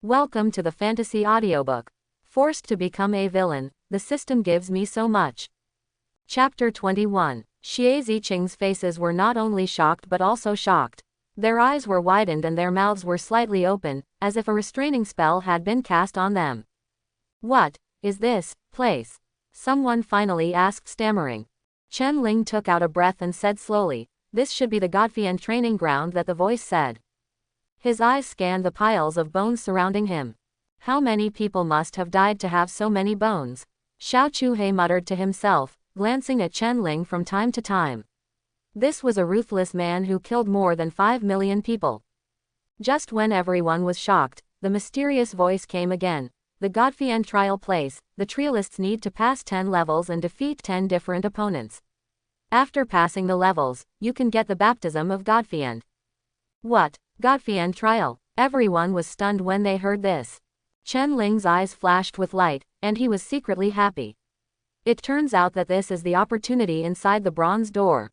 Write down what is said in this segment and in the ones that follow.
Welcome to the fantasy audiobook. Forced to become a villain, the system gives me so much. Chapter 21. Xie Ziqing's faces were not only shocked but also shocked. Their eyes were widened and their mouths were slightly open, as if a restraining spell had been cast on them. What is this place? Someone finally asked, stammering. Chen Ling took out a breath and said slowly, "This should be the Godfian training ground that the voice said." His eyes scanned the piles of bones surrounding him. How many people must have died to have so many bones? Xiao Chuhe muttered to himself, glancing at Chen Ling from time to time. This was a ruthless man who killed more than 5 million people. Just when everyone was shocked, the mysterious voice came again. The Godfian trial place, the trialists need to pass 10 levels and defeat 10 different opponents. After passing the levels, you can get the baptism of Godfian. What? Godfian trial? Everyone was stunned when they heard this. Chen Ling's eyes flashed with light, and he was secretly happy. It turns out that this is the opportunity inside the bronze door.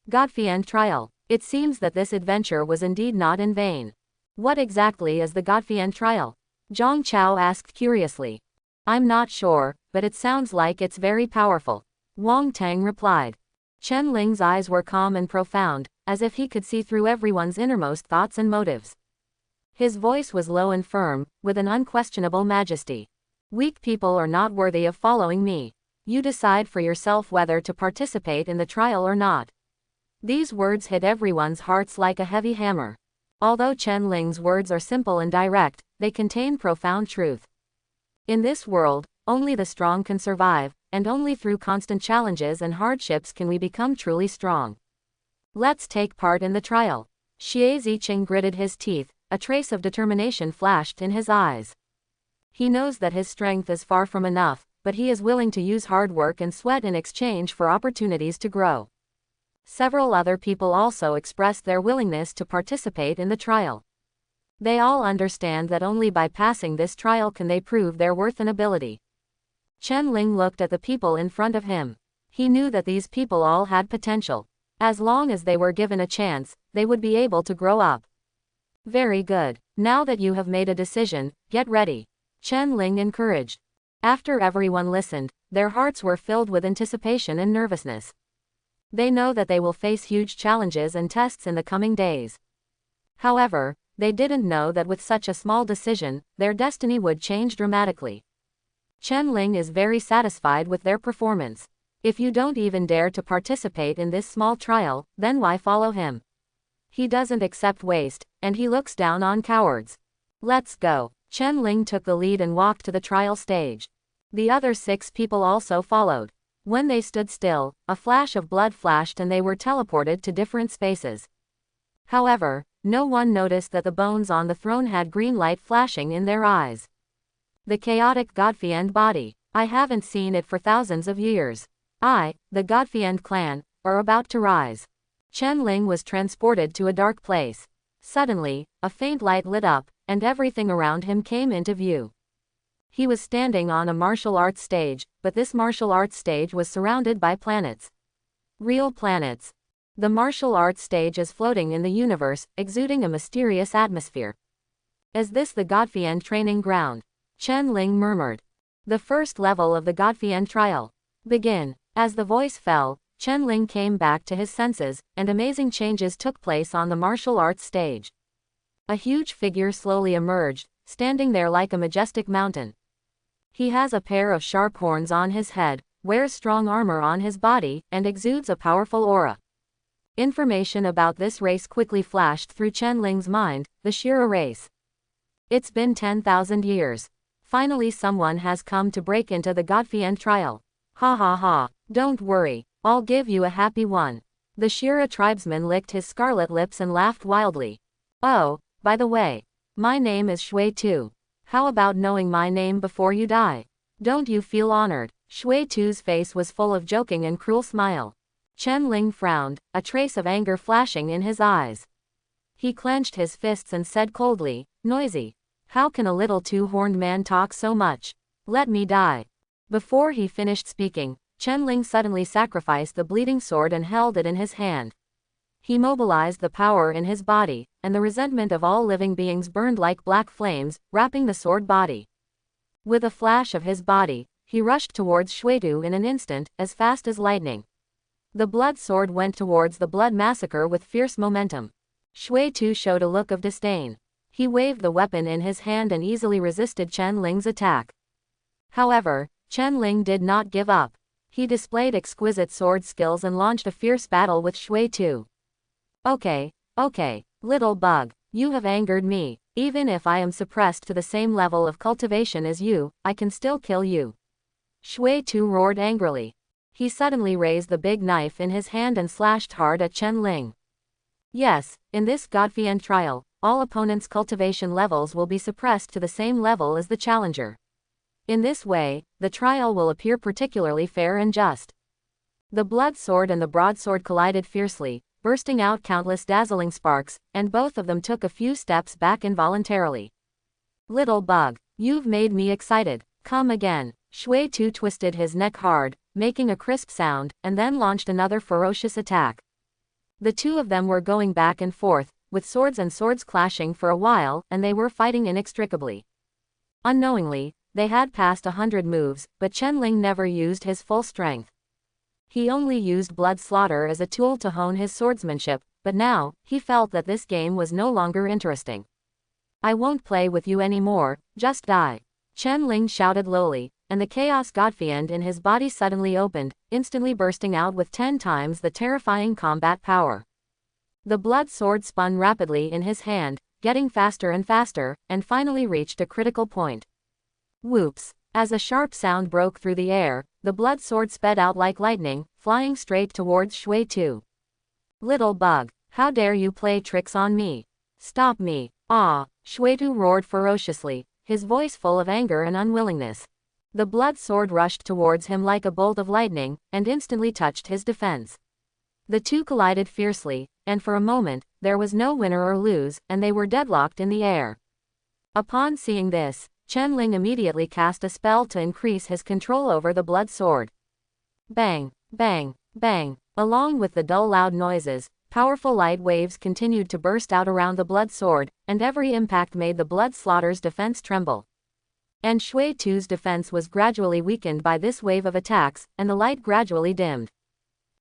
Godfian trial. It seems that this adventure was indeed not in vain. What exactly is the Godfian trial? Zhang Chao asked curiously. I'm not sure, but it sounds like it's very powerful. Wang Tang replied. Chen Ling's eyes were calm and profound, as if he could see through everyone's innermost thoughts and motives. His voice was low and firm, with an unquestionable majesty. Weak people are not worthy of following me. You decide for yourself whether to participate in the trial or not. These words hit everyone's hearts like a heavy hammer. Although Chen Ling's words are simple and direct, they contain profound truth. In this world, only the strong can survive, and only through constant challenges and hardships can we become truly strong. Let's take part in the trial. Xie Ziqing gritted his teeth, a trace of determination flashed in his eyes. He knows that his strength is far from enough, but he is willing to use hard work and sweat in exchange for opportunities to grow. Several other people also expressed their willingness to participate in the trial. They all understand that only by passing this trial can they prove their worth and ability. Chen Ling looked at the people in front of him. He knew that these people all had potential. As long as they were given a chance, they would be able to grow up. Very good. Now that you have made a decision, get ready. Chen Ling encouraged. After everyone listened, their hearts were filled with anticipation and nervousness. They know that they will face huge challenges and tests in the coming days. However, they didn't know that with such a small decision, their destiny would change dramatically. Chen Ling is very satisfied with their performance. If you don't even dare to participate in this small trial, then why follow him? He doesn't accept waste, and he looks down on cowards. Let's go. Chen Ling took the lead and walked to the trial stage. The other 6 people also followed. When they stood still, a flash of blood flashed and they were teleported to different spaces. However, no one noticed that the bones on the throne had green light flashing in their eyes. The chaotic Godfiend body. I haven't seen it for thousands of years. The Godfiend clan, are about to rise. Chen Ling was transported to a dark place. Suddenly, a faint light lit up, and everything around him came into view. He was standing on a martial arts stage, but this martial arts stage was surrounded by planets. Real planets. The martial arts stage is floating in the universe, exuding a mysterious atmosphere. Is this the Godfiend training ground? Chen Ling murmured. The first level of the Godfiend trial. Begin. As the voice fell, Chen Ling came back to his senses, and amazing changes took place on the martial arts stage. A huge figure slowly emerged, standing there like a majestic mountain. He has a pair of sharp horns on his head, wears strong armor on his body, and exudes a powerful aura. Information about this race quickly flashed through Chen Ling's mind, the Shira race. It's been 10,000 years. Finally someone has come to break into the Godfiend trial. Ha ha ha, don't worry, I'll give you a happy one. The Shira tribesman licked his scarlet lips and laughed wildly. Oh, by the way, my name is Shui Tu. How about knowing my name before you die? Don't you feel honored? Shui Tu's face was full of joking and cruel smile. Chen Ling frowned, a trace of anger flashing in his eyes. He clenched his fists and said coldly, "Noisy. How can a little two-horned man talk so much? Let me die." Before he finished speaking, Chen Ling suddenly sacrificed the bleeding sword and held it in his hand. He mobilized the power in his body, and the resentment of all living beings burned like black flames, wrapping the sword body. With a flash of his body, he rushed towards Shuetu in an instant, as fast as lightning. The blood sword went towards the blood massacre with fierce momentum. Shuetu showed a look of disdain. He waved the weapon in his hand and easily resisted Chen Ling's attack. However, Chen Ling did not give up. He displayed exquisite sword skills and launched a fierce battle with Shuetu. Okay, little bug, you have angered me. Even if I am suppressed to the same level of cultivation as you, I can still kill you. Shuetu roared angrily. He suddenly raised the big knife in his hand and slashed hard at Chen Ling. Yes, in this Godfiend trial, all opponents' cultivation levels will be suppressed to the same level as the challenger. In this way, the trial will appear particularly fair and just. The blood sword and the broadsword collided fiercely, bursting out countless dazzling sparks, and both of them took a few steps back involuntarily. Little bug, you've made me excited. Come again. Shuetu twisted his neck hard, making a crisp sound, and then launched another ferocious attack. The two of them were going back and forth, with swords and swords clashing for a while, and they were fighting inextricably. Unknowingly, they had passed 100 moves, but Chen Ling never used his full strength. He only used blood slaughter as a tool to hone his swordsmanship, but now, he felt that this game was no longer interesting. I won't play with you anymore, just die. Chen Ling shouted lowly, and the chaos Godfiend in his body suddenly opened, instantly bursting out with 10 times the terrifying combat power. The blood sword spun rapidly in his hand, getting faster and faster, and finally reached a critical point. Whoops! As a sharp sound broke through the air, the blood sword sped out like lightning, flying straight towards Shuetu. Little bug, how dare you play tricks on me? Stop me! Ah! Shuetu roared ferociously, his voice full of anger and unwillingness. The blood sword rushed towards him like a bolt of lightning, and instantly touched his defense. The two collided fiercely, and for a moment, there was no winner or lose, and they were deadlocked in the air. Upon seeing this, Chen Ling immediately cast a spell to increase his control over the blood sword. Bang, bang, bang. Along with the dull loud noises, powerful light waves continued to burst out around the blood sword, and every impact made the blood slaughter's defense tremble. And Shuetu's defense was gradually weakened by this wave of attacks, and the light gradually dimmed.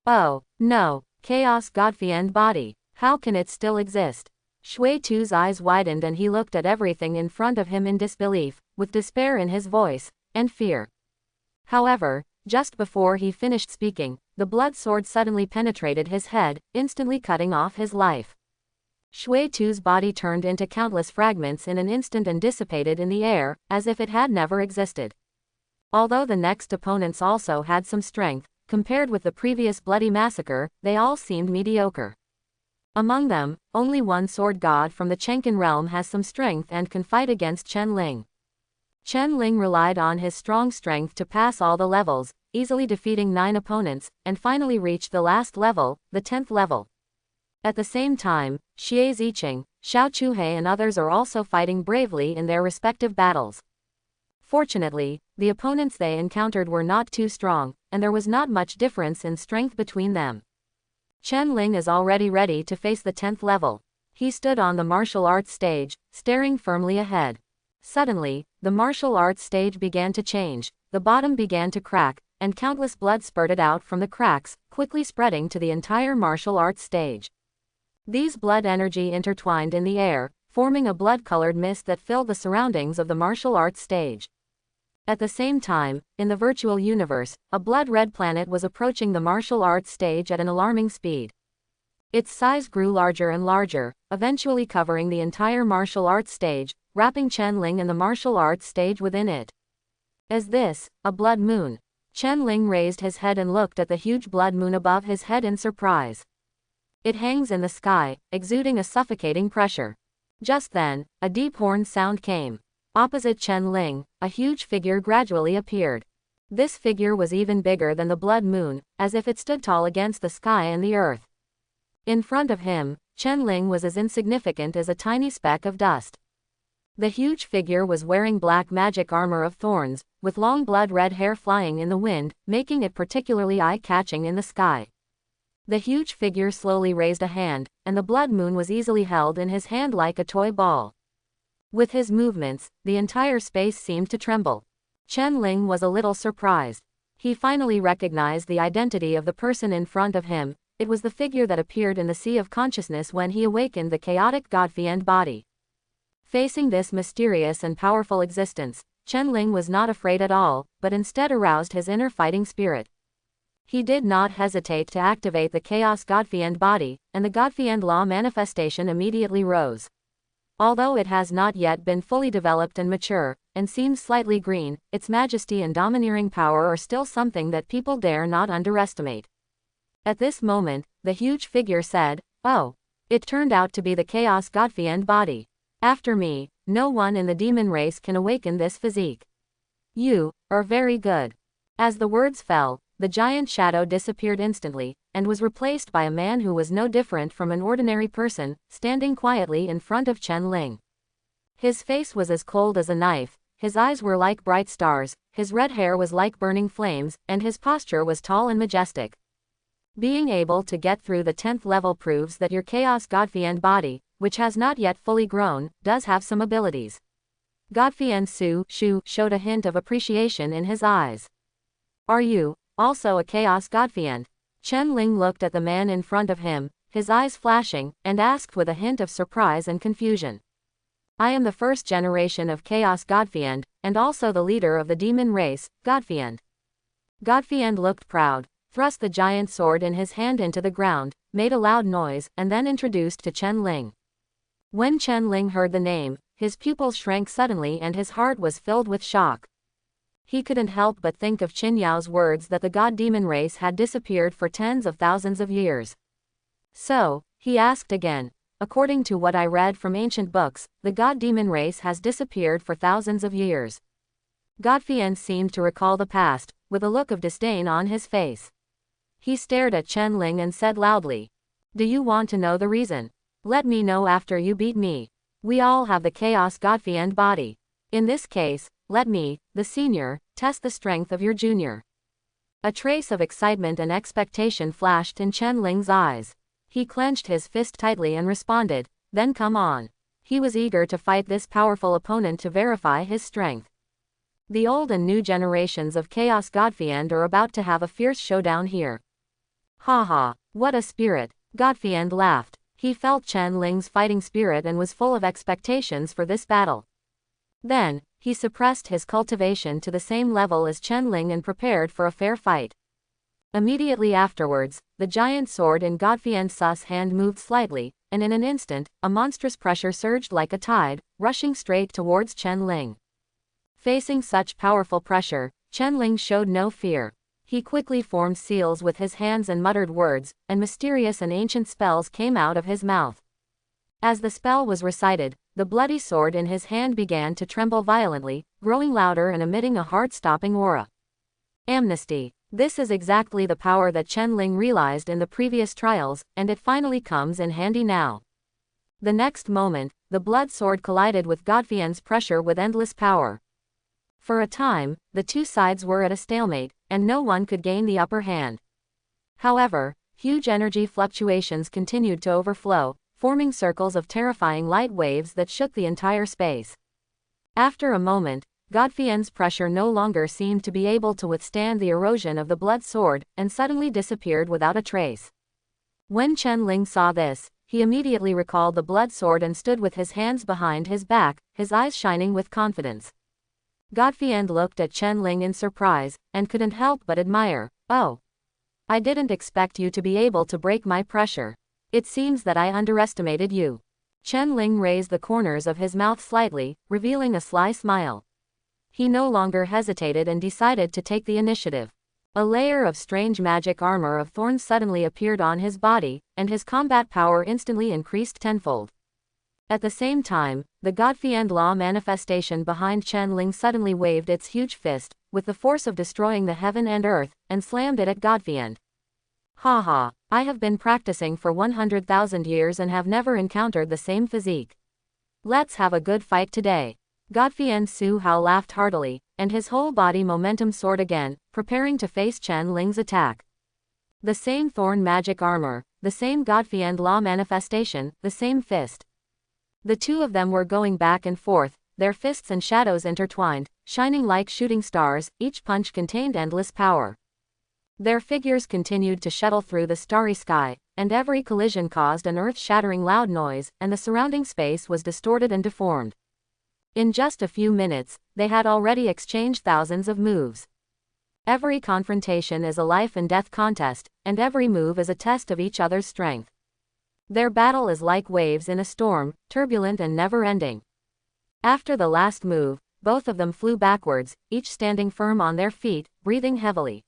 Oh, no, Chaos Godfiend body, how can it still exist? Shuetu's eyes widened and he looked at everything in front of him in disbelief, with despair in his voice, and fear. However, just before he finished speaking, the blood sword suddenly penetrated his head, instantly cutting off his life. Shuetu's body turned into countless fragments in an instant and dissipated in the air, as if it had never existed. Although the next opponents also had some strength, compared with the previous bloody massacre, they all seemed mediocre. Among them, only one sword god from the Chenkin realm has some strength and can fight against Chen Ling. Chen Ling relied on his strong strength to pass all the levels, easily defeating 9 opponents, and finally reached the last level, the 10th level. At the same time, Xie Ziqing, Xiao Chuhe and others are also fighting bravely in their respective battles. Fortunately, the opponents they encountered were not too strong, and there was not much difference in strength between them. Chen Ling is already ready to face the 10th level. He stood on the martial arts stage, staring firmly ahead. Suddenly, the martial arts stage began to change, the bottom began to crack, and countless blood spurted out from the cracks, quickly spreading to the entire martial arts stage. These blood energy intertwined in the air, forming a blood-colored mist that filled the surroundings of the martial arts stage. At the same time, in the virtual universe, a blood-red planet was approaching the martial arts stage at an alarming speed. Its size grew larger and larger, eventually covering the entire martial arts stage, wrapping Chen Ling and the martial arts stage within it. Is this a blood moon? Chen Ling raised his head and looked at the huge blood moon above his head in surprise. It hangs in the sky, exuding a suffocating pressure. Just then, a deep horn sound came. Opposite Chen Ling, a huge figure gradually appeared. This figure was even bigger than the blood moon, as if it stood tall against the sky and the earth. In front of him, Chen Ling was as insignificant as a tiny speck of dust. The huge figure was wearing black magic armor of thorns, with long blood-red hair flying in the wind, making it particularly eye-catching in the sky. The huge figure slowly raised a hand, and the blood moon was easily held in his hand like a toy ball. With his movements, the entire space seemed to tremble. Chen Ling was a little surprised. He finally recognized the identity of the person in front of him. It was the figure that appeared in the sea of consciousness when he awakened the chaotic God-fiend body. Facing this mysterious and powerful existence, Chen Ling was not afraid at all, but instead aroused his inner fighting spirit. He did not hesitate to activate the Chaos God-fiend body, and the God-fiend law manifestation immediately rose. Although it has not yet been fully developed and mature, and seems slightly green, its majesty and domineering power are still something that people dare not underestimate. At this moment, the huge figure said, "Oh. It turned out to be the Chaos God-fiend body. After me, no one in the demon race can awaken this physique. You are very good." As the words fell, the giant shadow disappeared instantly, and was replaced by a man who was no different from an ordinary person, standing quietly in front of Chen Ling. His face was as cold as a knife, his eyes were like bright stars, his red hair was like burning flames, and his posture was tall and majestic. Being able to get through the 10th level proves that your Chaos God-fiend body, which has not yet fully grown, does have some abilities. God-fiend Su Shu showed a hint of appreciation in his eyes. "Are you also a Chaos God-fiend?" Chen Ling looked at the man in front of him, his eyes flashing, and asked with a hint of surprise and confusion. "I am the first generation of Chaos God-fiend, and also the leader of the demon race, God-fiend." God-fiend looked proud, thrust the giant sword in his hand into the ground, made a loud noise, and then introduced to Chen Ling. When Chen Ling heard the name, his pupils shrank suddenly and his heart was filled with shock. He couldn't help but think of Qin Yao's words that the god-demon race had disappeared for tens of thousands of years. So, he asked again, "According to what I read from ancient books, the god-demon race has disappeared for thousands of years." God-fiend seemed to recall the past, with a look of disdain on his face. He stared at Chen Ling and said loudly, "Do you want to know the reason? Let me know after you beat me. We all have the Chaos God-fiend body. In this case, let me, the senior, test the strength of your junior." A trace of excitement and expectation flashed in Chen Ling's eyes. He clenched his fist tightly and responded, "Then come on." He was eager to fight this powerful opponent to verify his strength. The old and new generations of Chaos God-fiend are about to have a fierce showdown here. "Ha ha, what a spirit," God-fiend laughed. He felt Chen Ling's fighting spirit and was full of expectations for this battle. Then, he suppressed his cultivation to the same level as Chen Ling and prepared for a fair fight. Immediately afterwards, the giant sword in God-fiend Su's hand moved slightly, and in an instant, a monstrous pressure surged like a tide, rushing straight towards Chen Ling. Facing such powerful pressure, Chen Ling showed no fear. He quickly formed seals with his hands and muttered words, and mysterious and ancient spells came out of his mouth. As the spell was recited, the bloody sword in his hand began to tremble violently, growing louder and emitting a heart-stopping aura. Amnesty. This is exactly the power that Chen Ling realized in the previous trials, and it finally comes in handy now. The next moment, the blood sword collided with God-fiend's pressure with endless power. For a time, the two sides were at a stalemate, and no one could gain the upper hand. However, huge energy fluctuations continued to overflow, forming circles of terrifying light waves that shook the entire space. After a moment, God-fiend's pressure no longer seemed to be able to withstand the erosion of the blood sword, and suddenly disappeared without a trace. When Chen Ling saw this, he immediately recalled the blood sword and stood with his hands behind his back, his eyes shining with confidence. God-fiend looked at Chen Ling in surprise, and couldn't help but admire. "Oh. I didn't expect you to be able to break my pressure. It seems that I underestimated you." Chen Ling raised the corners of his mouth slightly, revealing a sly smile. He no longer hesitated and decided to take the initiative. A layer of strange magic armor of thorns suddenly appeared on his body, and his combat power instantly increased tenfold. At the same time, the God-fiend law manifestation behind Chen Ling suddenly waved its huge fist, with the force of destroying the heaven and earth, and slammed it at God-fiend. "Ha ha, I have been practicing for 100,000 years and have never encountered the same physique. Let's have a good fight today." God-fiend Su Hao laughed heartily, and his whole body momentum soared again, preparing to face Chen Ling's attack. The same thorn magic armor, the same Godfiend law manifestation, the same fist. The two of them were going back and forth, their fists and shadows intertwined, shining like shooting stars, each punch contained endless power. Their figures continued to shuttle through the starry sky, and every collision caused an earth-shattering loud noise, and the surrounding space was distorted and deformed. In just a few minutes, they had already exchanged thousands of moves. Every confrontation is a life and death contest, and every move is a test of each other's strength. Their battle is like waves in a storm, turbulent and never-ending. After the last move, both of them flew backwards, each standing firm on their feet, breathing heavily.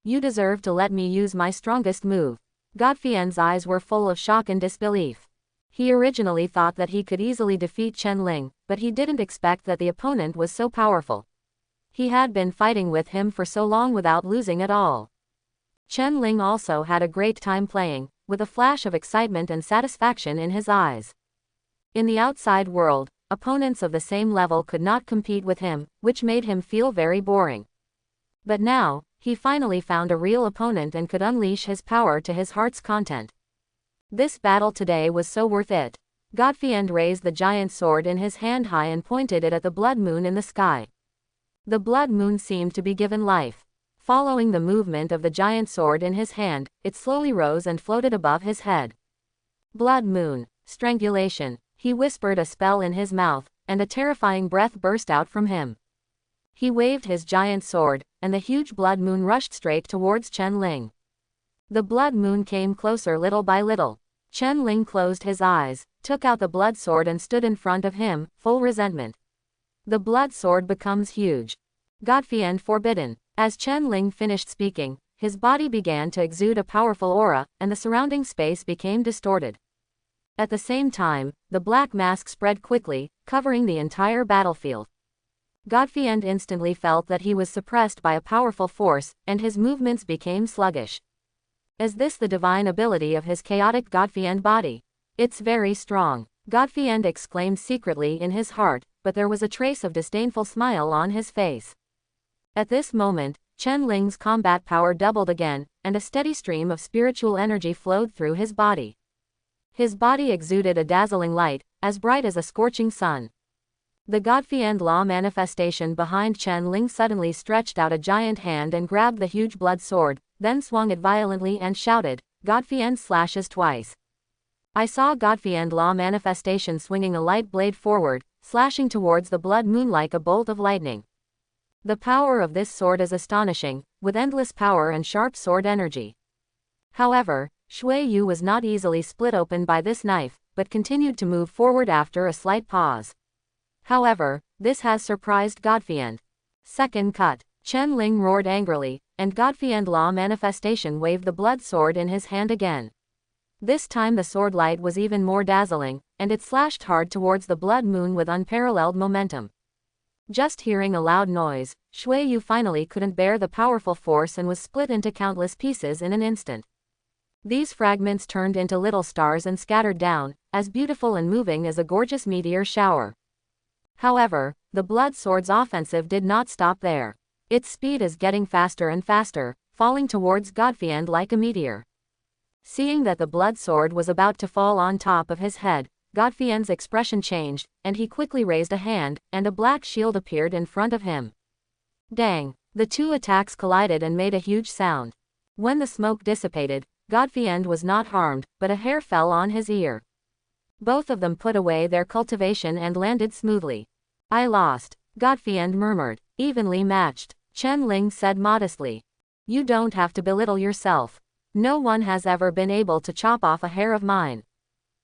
You deserve to let me use my strongest move. Godfiend's eyes were full of shock and disbelief. He originally thought that he could easily defeat Chen Ling, but he didn't expect that the opponent was so powerful. He had been fighting with him for so long without losing at all. Chen Ling also had a great time playing, with a flash of excitement and satisfaction in his eyes. In the outside world, opponents of the same level could not compete with him, which made him feel very boring. But now, he finally found a real opponent and could unleash his power to his heart's content. This battle today was so worth it. Godfiend raised the giant sword in his hand high and pointed it at the blood moon in the sky. The blood moon seemed to be given life. Following the movement of the giant sword in his hand, it slowly rose and floated above his head. Blood moon, strangulation. He whispered a spell in his mouth, and a terrifying breath burst out from him. He waved his giant sword, and the huge blood moon rushed straight towards Chen Ling. The blood moon came closer little by little. Chen Ling closed his eyes, took out the blood sword and stood in front of him, full resentment. The blood sword becomes huge. Godfiend forbidden. As Chen Ling finished speaking, his body began to exude a powerful aura, and the surrounding space became distorted. At the same time, the black mask spread quickly, covering the entire battlefield. Godfiend instantly felt that he was suppressed by a powerful force, and his movements became sluggish. Is this the divine ability of his chaotic Godfiend body? It's very strong. Godfiend exclaimed secretly in his heart, but there was a trace of disdainful smile on his face. At this moment, Chen Ling's combat power doubled again, and a steady stream of spiritual energy flowed through his body. His body exuded a dazzling light, as bright as a scorching sun. The Godfiend law manifestation behind Chen Ling suddenly stretched out a giant hand and grabbed the huge blood sword, then swung it violently and shouted, "Godfiend slashes twice." I saw Godfiend law manifestation swinging a light blade forward, slashing towards the blood moon like a bolt of lightning. The power of this sword is astonishing, with endless power and sharp sword energy. However, Shui Yu was not easily split open by this knife, but continued to move forward after a slight pause. However, this has surprised Godfiend. Second cut. Chen Ling roared angrily, and Godfiend law manifestation waved the blood sword in his hand again. This time the sword light was even more dazzling, and it slashed hard towards the blood moon with unparalleled momentum. Just hearing a loud noise, Shui Yu finally couldn't bear the powerful force and was split into countless pieces in an instant. These fragments turned into little stars and scattered down, as beautiful and moving as a gorgeous meteor shower. However, the blood sword's offensive did not stop there. Its speed is getting faster and faster, falling towards Godfiend like a meteor. Seeing that the blood sword was about to fall on top of his head, Godfiend's expression changed, and he quickly raised a hand, and a black shield appeared in front of him. Dang! The two attacks collided and made a huge sound. When the smoke dissipated, Godfiend was not harmed, but a hair fell on his ear. Both of them put away their cultivation and landed smoothly. I lost. Godfiend murmured. Evenly matched. Chen Ling said modestly. You don't have to belittle yourself. No one has ever been able to chop off a hair of mine.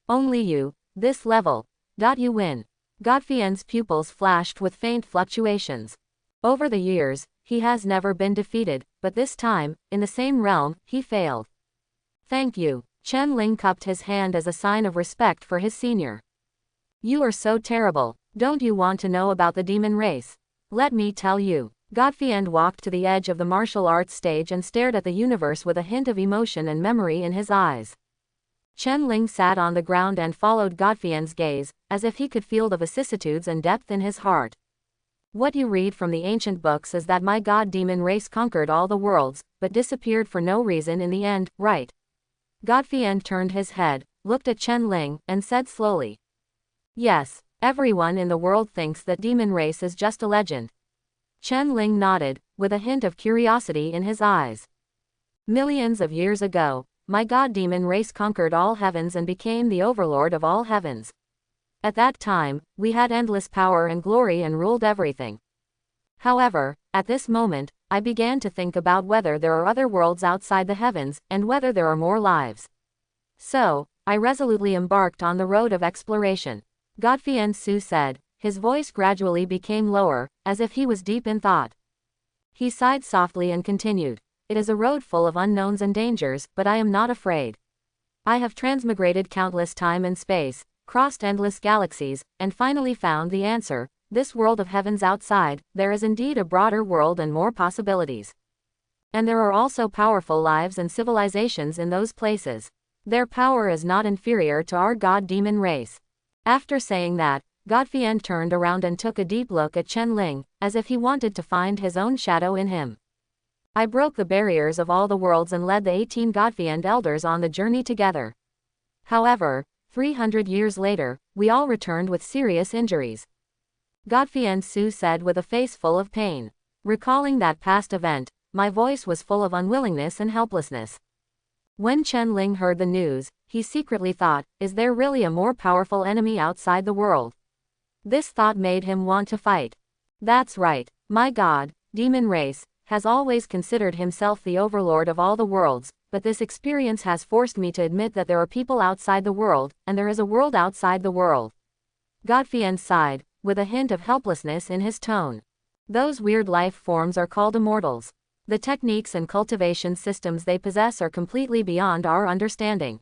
Only you. This level. You win. Godfiend's pupils flashed with faint fluctuations. Over the years, he has never been defeated, but this time, in the same realm, he failed. Thank you. Chen Ling cupped his hand as a sign of respect for his senior. You are so terrible. Don't you want to know about the demon race? Let me tell you. Godfiend walked to the edge of the martial arts stage and stared at the universe with a hint of emotion and memory in his eyes. Chen Ling sat on the ground and followed Godfiend's gaze, as if he could feel the vicissitudes and depth in his heart. What you read from the ancient books is that my god demon race conquered all the worlds, but disappeared for no reason in the end, right? Godfien turned his head, looked at Chen Ling, and said slowly. Yes, everyone in the world thinks that demon race is just a legend. Chen Ling nodded, with a hint of curiosity in his eyes. Millions of years ago, my god demon race conquered all heavens and became the overlord of all heavens. At that time, we had endless power and glory and ruled everything. However, at this moment, I began to think about whether there are other worlds outside the heavens, and whether there are more lives. So, I resolutely embarked on the road of exploration. Godfien Su said, his voice gradually became lower, as if he was deep in thought. He sighed softly and continued. It is a road full of unknowns and dangers, but I am not afraid. I have transmigrated countless time and space, crossed endless galaxies, and finally found the answer. This world of heavens outside, there is indeed a broader world and more possibilities. And there are also powerful lives and civilizations in those places. Their power is not inferior to our god-demon race. After saying that, Godfien turned around and took a deep look at Chen Ling, as if he wanted to find his own shadow in him. I broke the barriers of all the worlds and led the 18 Godfien elders on the journey together. However, 300 years later, we all returned with serious injuries. Godfien Su said with a face full of pain. Recalling that past event, my voice was full of unwillingness and helplessness. When Chen Ling heard the news, he secretly thought, is there really a more powerful enemy outside the world? This thought made him want to fight. That's right, my god, demon race, has always considered himself the overlord of all the worlds, but this experience has forced me to admit that there are people outside the world, and there is a world outside the world. Godfien sighed, with a hint of helplessness in his tone. Those weird life forms are called immortals. The techniques and cultivation systems they possess are completely beyond our understanding.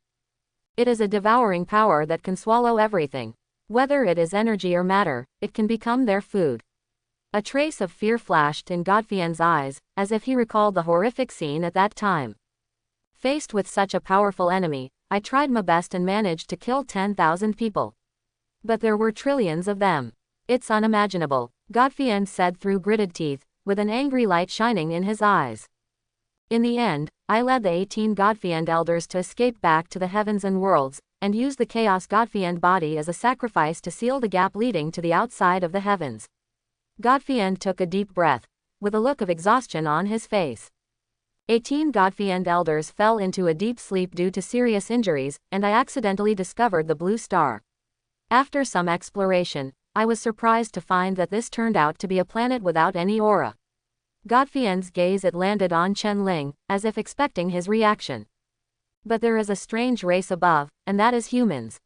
It is a devouring power that can swallow everything. Whether it is energy or matter, it can become their food. A trace of fear flashed in Godfien's eyes, as if he recalled the horrific scene at that time. Faced with such a powerful enemy, I tried my best and managed to kill 10,000 people. But there were trillions of them. It's unimaginable, Godfien said through gritted teeth, with an angry light shining in his eyes. In the end, I led the 18 Godfien elders to escape back to the heavens and worlds, and used the Chaos Godfien body as a sacrifice to seal the gap leading to the outside of the heavens. Godfien took a deep breath, with a look of exhaustion on his face. 18 Godfien elders fell into a deep sleep due to serious injuries, and I accidentally discovered the blue star. After some exploration, I was surprised to find that this turned out to be a planet without any aura. Godfien's gaze landed on Chen Ling, as if expecting his reaction. But there is a strange race above, and that is humans.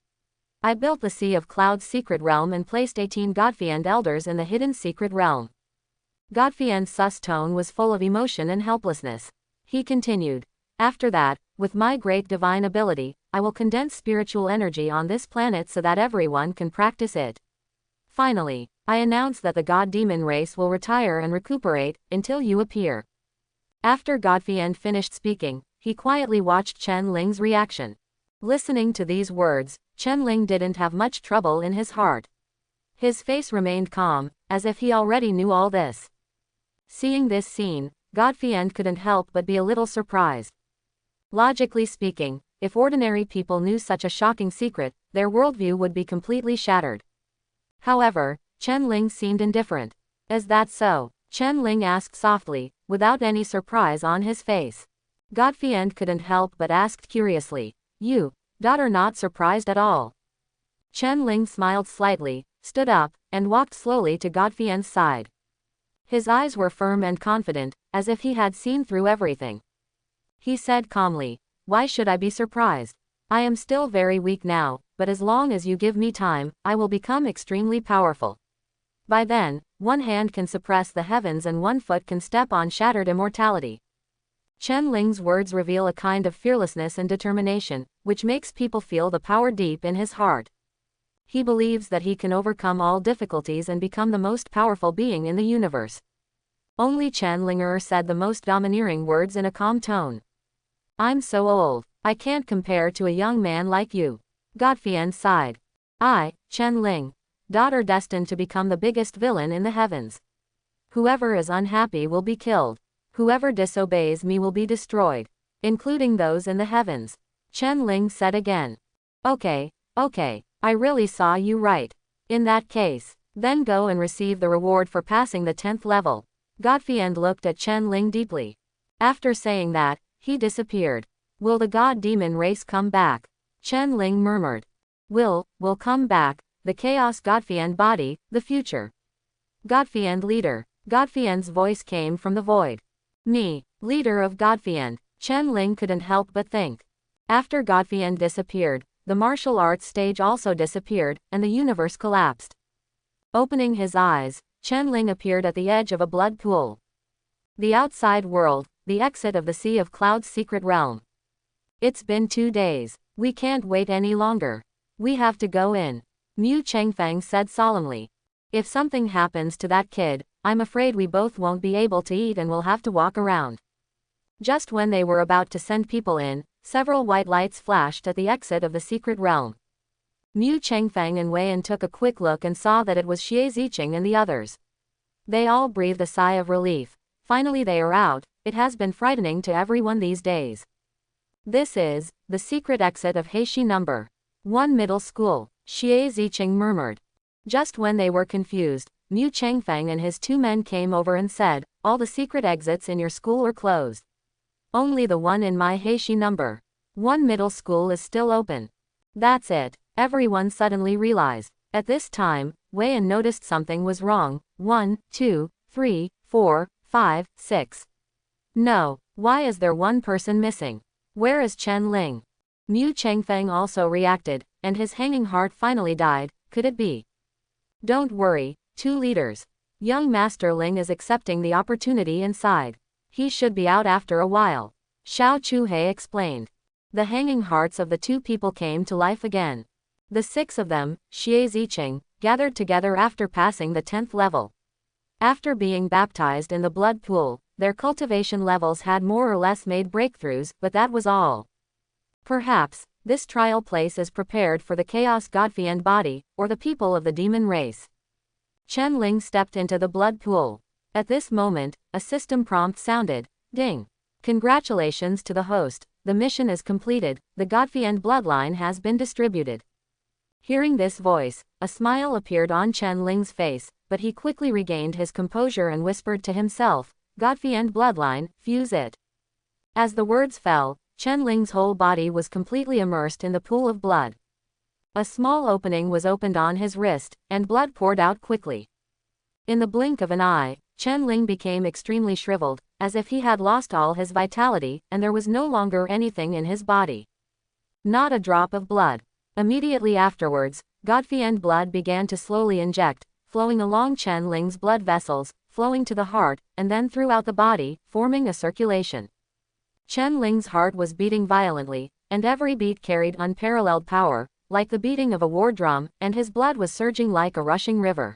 I built the Sea of Clouds secret realm and placed 18 Godfien elders in the hidden secret realm. Godfien's sus tone was full of emotion and helplessness. He continued, after that, with my great divine ability, I will condense spiritual energy on this planet so that everyone can practice it. Finally, I announce that the god-demon race will retire and recuperate, until you appear. After Godfien finished speaking, he quietly watched Chen Ling's reaction. Listening to these words, Chen Ling didn't have much trouble in his heart. His face remained calm, as if he already knew all this. Seeing this scene, Godfien couldn't help but be a little surprised. Logically speaking, if ordinary people knew such a shocking secret, their worldview would be completely shattered. However, Chen Ling seemed indifferent. Is that so? Chen Ling asked softly, without any surprise on his face. Godfien couldn't help but asked curiously, you, daughter, not surprised at all? Chen Ling smiled slightly, stood up, and walked slowly to Godfien's side. His eyes were firm and confident, as if he had seen through everything. He said calmly, why should I be surprised? I am still very weak now, but as long as you give me time, I will become extremely powerful. By then, one hand can suppress the heavens and one foot can step on shattered immortality. Chen Ling's words reveal a kind of fearlessness and determination, which makes people feel the power deep in his heart. He believes that he can overcome all difficulties and become the most powerful being in the universe. Only Chen Linger said the most domineering words in a calm tone. I'm so old, I can't compare to a young man like you. Godfien sighed. I, Chen Ling, daughter destined to become the biggest villain in the heavens. Whoever is unhappy will be killed. Whoever disobeys me will be destroyed, including those in the heavens. Chen Ling said again. Okay, I really saw you right. In that case, then go and receive the reward for passing the 10th level. Godfiend looked at Chen Ling deeply. After saying that, he disappeared. Will the god-demon race come back? Chen Ling murmured. Will come back, the chaos Godfiend body, the future. Godfiend leader. Godfiend's voice came from the void. Me, leader of Godfiend. Chen Ling couldn't help but think. After Godfiend disappeared, the martial arts stage also disappeared, and the universe collapsed. Opening his eyes, Chen Ling appeared at the edge of a blood pool. The outside world, the exit of the Sea of Clouds' secret realm. It's been 2 days. We can't wait any longer. We have to go in. Mu Chengfeng said solemnly. If something happens to that kid, I'm afraid we both won't be able to eat and will have to walk around. Just when they were about to send people in, several white lights flashed at the exit of the secret realm. Mu Chengfeng and Wei Yan took a quick look and saw that it was Xie Ziqing and the others. They all breathed a sigh of relief. Finally they are out. It has been frightening to everyone these days. This is the secret exit of Heishi number 1 middle school, Xie Ziqing murmured. Just when they were confused, Mu Chengfeng and his 2 men came over and said, all the secret exits in your school are closed. Only the one in my Heishi number 1 middle school is still open. That's it. Everyone suddenly realized. At this time, Wei Yan noticed something was wrong. 1, 2, 3, 4, 5, 6. No, why is there one person missing? Where is Chen Ling? Mu Chengfeng also reacted, and his hanging heart finally died. Could it be? Don't worry, 2 leaders. Young Master Ling is accepting the opportunity inside. He should be out after a while. Xiao Chuhei explained. The hanging hearts of the 2 people came to life again. The 6 of them, Xie Ziqing, gathered together after passing the 10th level. After being baptized in the blood pool, their cultivation levels had more or less made breakthroughs, but that was all. Perhaps, this trial place is prepared for the Chaos Godfiend body, or the people of the demon race. Chen Ling stepped into the blood pool. At this moment, a system prompt sounded. Ding. Congratulations to the host, the mission is completed, the Godfiend bloodline has been distributed. Hearing this voice, a smile appeared on Chen Ling's face, but he quickly regained his composure and whispered to himself, Godfiend bloodline, fuse it. As the words fell, Chen Ling's whole body was completely immersed in the pool of blood. A small opening was opened on his wrist, and blood poured out quickly. In the blink of an eye, Chen Ling became extremely shriveled, as if he had lost all his vitality, and there was no longer anything in his body. Not a drop of blood. Immediately afterwards, Godfiend blood began to slowly inject, flowing along Chen Ling's blood vessels, flowing to the heart, and then throughout the body, forming a circulation. Chen Ling's heart was beating violently, and every beat carried unparalleled power, like the beating of a war drum, and his blood was surging like a rushing river.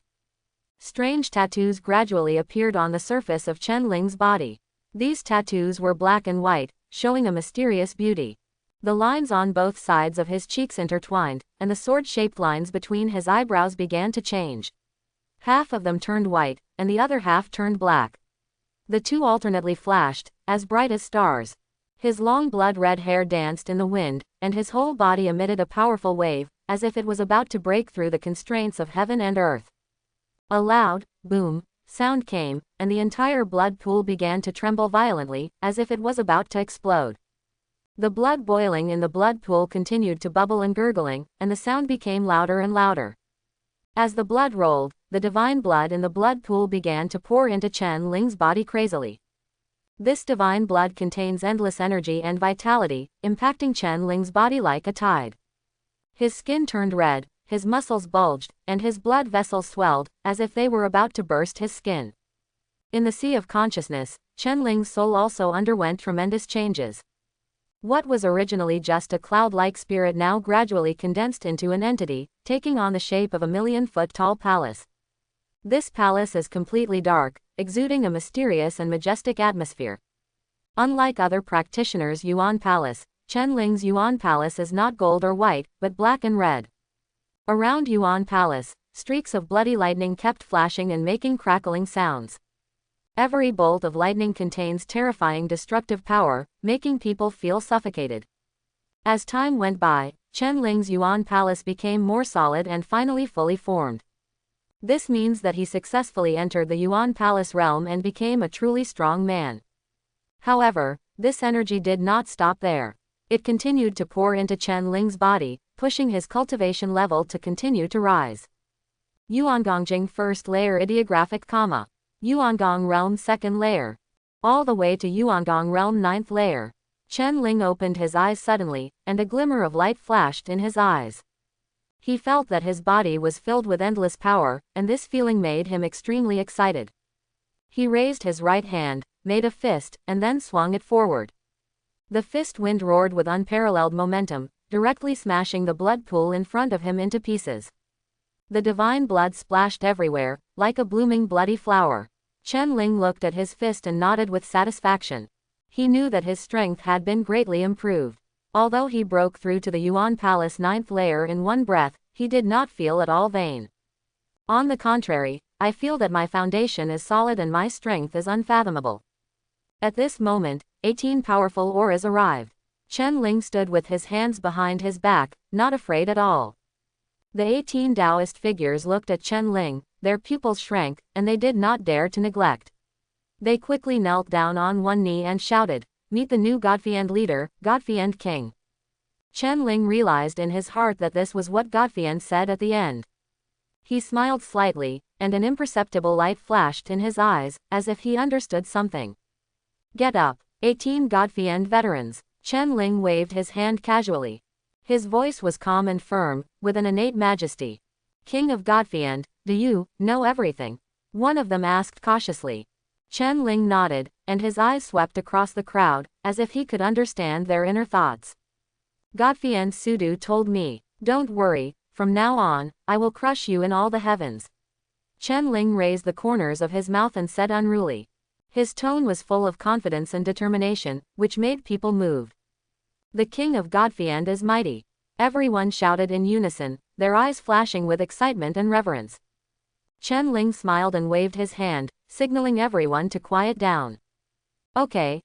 Strange tattoos gradually appeared on the surface of Chen Ling's body. These tattoos were black and white, showing a mysterious beauty. The lines on both sides of his cheeks intertwined, and the sword-shaped lines between his eyebrows began to change. Half of them turned white, and the other half turned black. The 2 alternately flashed, as bright as stars. His long blood-red hair danced in the wind, and his whole body emitted a powerful wave, as if it was about to break through the constraints of heaven and earth. A loud, boom, sound came, and the entire blood pool began to tremble violently, as if it was about to explode. The blood boiling in the blood pool continued to bubble and gurgling, and the sound became louder and louder. As the blood rolled, the divine blood in the blood pool began to pour into Chen Ling's body crazily. This divine blood contains endless energy and vitality, impacting Chen Ling's body like a tide. His skin turned red, his muscles bulged, and his blood vessels swelled, as if they were about to burst his skin. In the sea of consciousness, Chen Ling's soul also underwent tremendous changes. What was originally just a cloud-like spirit now gradually condensed into an entity, taking on the shape of a 1,000,000-foot-tall palace. This palace is completely dark, exuding a mysterious and majestic atmosphere. Unlike other practitioners' Yuan Palace, Chen Ling's Yuan Palace is not gold or white, but black and red. Around Yuan Palace, streaks of bloody lightning kept flashing and making crackling sounds. Every bolt of lightning contains terrifying destructive power, making people feel suffocated. As time went by, Chen Ling's Yuan Palace became more solid and finally fully formed. This means that he successfully entered the Yuan Palace realm and became a truly strong man. However, this energy did not stop there. It continued to pour into Chen Ling's body, pushing his cultivation level to continue to rise. Yuangongjing First Layer Ideographic Comma. Yuangong Realm Second Layer. All the way to Yuangong Realm Ninth Layer. Chen Ling opened his eyes suddenly, and a glimmer of light flashed in his eyes. He felt that his body was filled with endless power, and this feeling made him extremely excited. He raised his right hand, made a fist, and then swung it forward. The fist wind roared with unparalleled momentum, directly smashing the blood pool in front of him into pieces. The divine blood splashed everywhere, like a blooming bloody flower. Chen Ling looked at his fist and nodded with satisfaction. He knew that his strength had been greatly improved. Although he broke through to the Yuan Palace 9th layer in one breath, he did not feel at all vain. On the contrary, I feel that my foundation is solid and my strength is unfathomable. At this moment, 18 powerful auras arrived. Chen Ling stood with his hands behind his back, not afraid at all. The 18 Taoist figures looked at Chen Ling, their pupils shrank, and they did not dare to neglect. They quickly knelt down on one knee and shouted, "Meet the new Godfiend leader, Godfiend King." Chen Ling realized in his heart that this was what Godfiend said at the end. He smiled slightly, and an imperceptible light flashed in his eyes, as if he understood something. "Get up, 18 Godfiend veterans." Chen Ling waved his hand casually. His voice was calm and firm, with an innate majesty. "King of Godfiend, do you know everything?" one of them asked cautiously. Chen Ling nodded, and his eyes swept across the crowd, as if he could understand their inner thoughts. "Godfiend Sudu told me, don't worry, from now on, I will crush you in all the heavens." Chen Ling raised the corners of his mouth and said unruly. His tone was full of confidence and determination, which made people move. "The King of Godfiend is mighty." Everyone shouted in unison, their eyes flashing with excitement and reverence. Chen Ling smiled and waved his hand, signaling everyone to quiet down. Okay,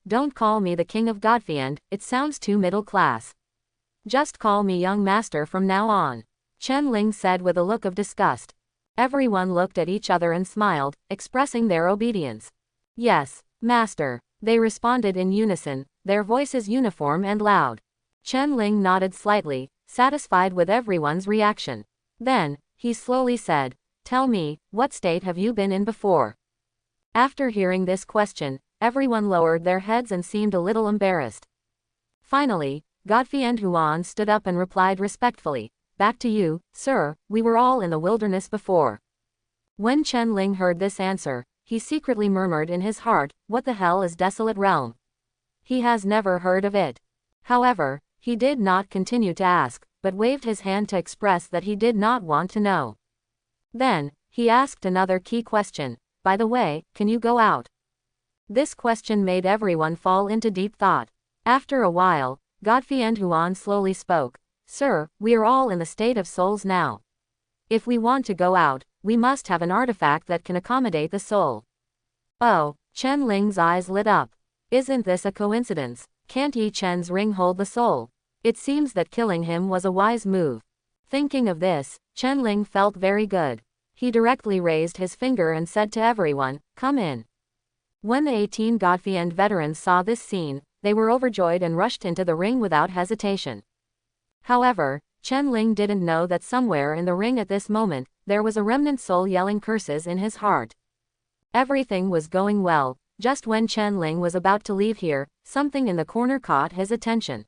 don't call me the King of Godfiend, it sounds too middle class. Just call me young master from now on," Chen Ling said with a look of disgust. Everyone looked at each other and smiled, expressing their obedience. "Yes, master," they responded in unison, their voices uniform and loud. Chen Ling nodded slightly, satisfied with everyone's reaction. Then, he slowly said, "Tell me, what state have you been in before?" After hearing this question, everyone lowered their heads and seemed a little embarrassed. Finally, Godfiend Huan stood up and replied respectfully, "Back to you, sir, we were all in the wilderness before." When Chen Ling heard this answer, he secretly murmured in his heart, "What the hell is Desolate Realm? He has never heard of it." However, he did not continue to ask, but waved his hand to express that he did not want to know. Then, he asked another key question, "By the way, can you go out?" This question made everyone fall into deep thought. After a while, Godfiend Huan slowly spoke, "Sir, we are all in the state of souls now. If we want to go out, we must have an artifact that can accommodate the soul." Oh, Chen Ling's eyes lit up. Isn't this a coincidence? Can't Yi Chen's ring hold the soul? It seems that killing him was a wise move. Thinking of this, Chen Ling felt very good. He directly raised his finger and said to everyone, "Come in." When the 18 Godfiend veterans saw this scene, they were overjoyed and rushed into the ring without hesitation. However, Chen Ling didn't know that somewhere in the ring at this moment, there was a remnant soul yelling curses in his heart. Everything was going well. Just when Chen Ling was about to leave here, something in the corner caught his attention.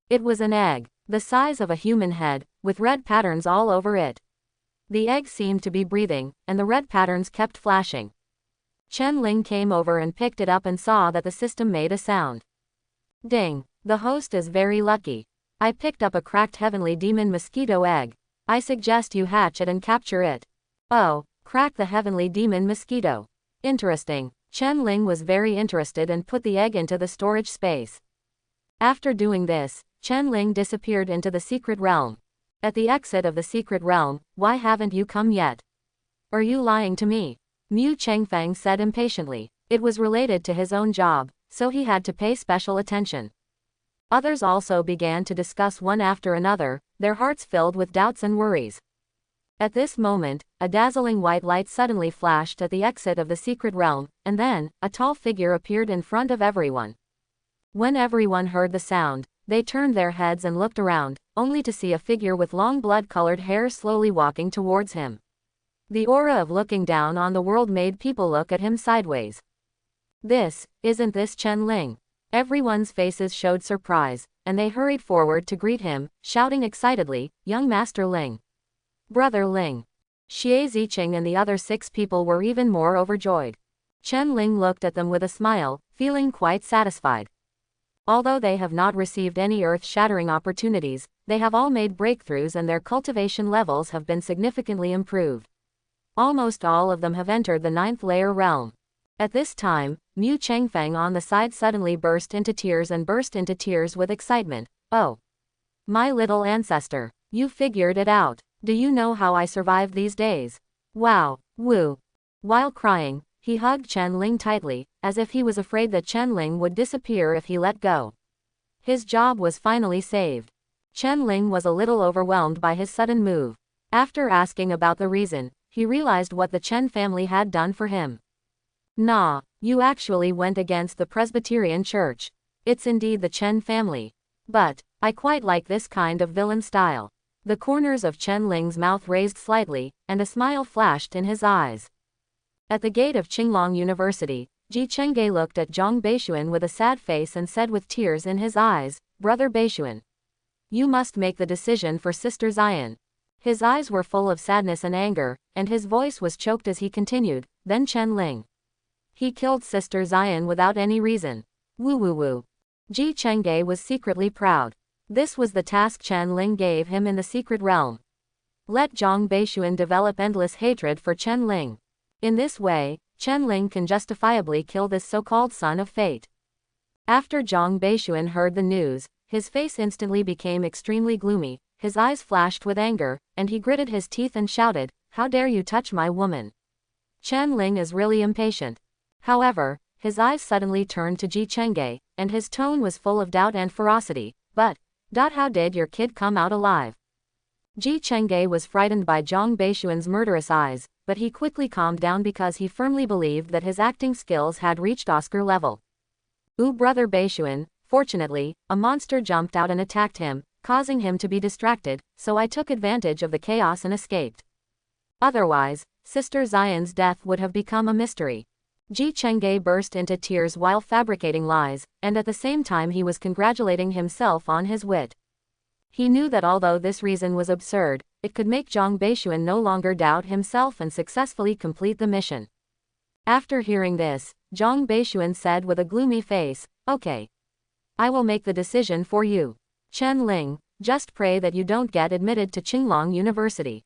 It was an egg, the size of a human head, with red patterns all over it. The egg seemed to be breathing, and the red patterns kept flashing. Chen Ling came over and picked it up and saw that the system made a sound. Ding! The host is very lucky. I picked up a cracked heavenly demon mosquito egg. I suggest you hatch it and capture it. Oh, crack the heavenly demon mosquito. Interesting. Chen Ling was very interested and put the egg into the storage space. After doing this, Chen Ling disappeared into the secret realm. At the exit of the secret realm, "Why haven't you come yet? Are you lying to me?" Mu Chengfeng said impatiently. It was related to his own job, so he had to pay special attention. Others also began to discuss one after another, their hearts filled with doubts and worries. At this moment, a dazzling white light suddenly flashed at the exit of the secret realm, and then, a tall figure appeared in front of everyone. When everyone heard the sound, they turned their heads and looked around, only to see a figure with long blood-colored hair slowly walking towards him. The aura of looking down on the world made people look at him sideways. Isn't this Chen Ling? Everyone's faces showed surprise, and they hurried forward to greet him, shouting excitedly, "Young Master Ling! Brother Ling!" Xie Ziqing and the other 6 people were even more overjoyed. Chen Ling looked at them with a smile, feeling quite satisfied. Although they have not received any earth-shattering opportunities, they have all made breakthroughs and their cultivation levels have been significantly improved. Almost all of them have entered the 9th layer realm. At this time, Mu Chengfeng on the side suddenly burst into tears with excitement. "Oh! My little ancestor! You figured it out! Do you know how I survived these days? Wow! Woo!" While crying, he hugged Chen Ling tightly, as if he was afraid that Chen Ling would disappear if he let go. His job was finally saved. Chen Ling was a little overwhelmed by his sudden move. After asking about the reason, he realized what the Chen family had done for him. "Nah, you actually went against the Presbyterian Church. It's indeed the Chen family. But, I quite like this kind of villain style." The corners of Chen Ling's mouth raised slightly, and a smile flashed in his eyes. At the gate of Qinglong University, Ji Chengge looked at Zhang Beixuan with a sad face and said with tears in his eyes, "Brother Beixuan, you must make the decision for Sister Zion." His eyes were full of sadness and anger, and his voice was choked as he continued, "Then Chen Ling. He killed Sister Zion without any reason. Woo woo woo." Ji Chengge was secretly proud. This was the task Chen Ling gave him in the secret realm. Let Zhang Beixuan develop endless hatred for Chen Ling. In this way, Chen Ling can justifiably kill this so-called son of fate. After Zhang Beixuan heard the news, his face instantly became extremely gloomy, his eyes flashed with anger, and he gritted his teeth and shouted, "How dare you touch my woman!" Chen Ling is really impatient. However, his eyes suddenly turned to Ji Chengge, and his tone was full of doubt and ferocity. How did your kid come out alive?" Ji Chengge was frightened by Zhang Beixuan's murderous eyes, but he quickly calmed down because he firmly believed that his acting skills had reached Oscar level. Brother Beixuan, fortunately, a monster jumped out and attacked him, causing him to be distracted, so I took advantage of the chaos and escaped. Otherwise, Sister Zion's death would have become a mystery." Ji Chengge burst into tears while fabricating lies, and at the same time he was congratulating himself on his wit. He knew that although this reason was absurd, it could make Zhang Beixuan no longer doubt himself and successfully complete the mission. After hearing this, Zhang Beixuan said with a gloomy face, "Okay. I will make the decision for you. Chen Ling, just pray that you don't get admitted to Qinglong University.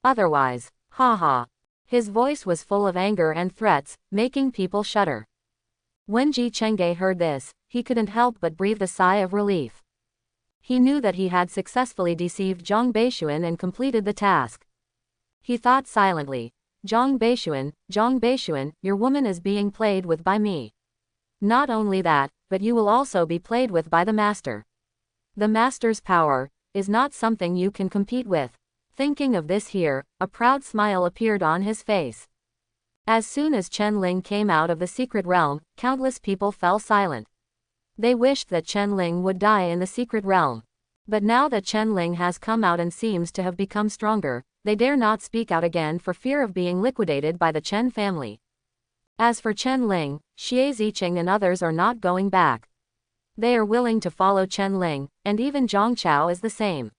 Otherwise, ha." His voice was full of anger and threats, making people shudder. When Ji Chengge heard this, he couldn't help but breathe a sigh of relief. He knew that he had successfully deceived Zhang Beixuan and completed the task. He thought silently, Zhang Beixuan, your woman is being played with by me. Not only that, but you will also be played with by the master. The master's power is not something you can compete with." Thinking of this here, a proud smile appeared on his face. As soon as Chen Ling came out of the secret realm, countless people fell silent. They wished that Chen Ling would die in the secret realm. But now that Chen Ling has come out and seems to have become stronger, they dare not speak out again for fear of being liquidated by the Chen family. As for Chen Ling, Xie Ziqing and others are not going back. They are willing to follow Chen Ling, and even Zhang Chao is the same.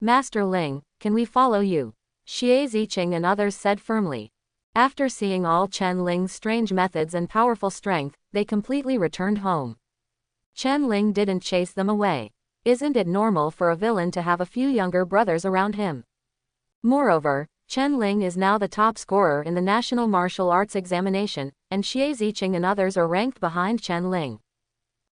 "Master Ling, can we follow you?" Xie Ziqing and others said firmly. After seeing all Chen Ling's strange methods and powerful strength, they completely returned home. Chen Ling didn't chase them away. Isn't it normal for a villain to have a few younger brothers around him? Moreover, Chen Ling is now the top scorer in the National Martial Arts examination, and Xie Ziqing and others are ranked behind Chen Ling.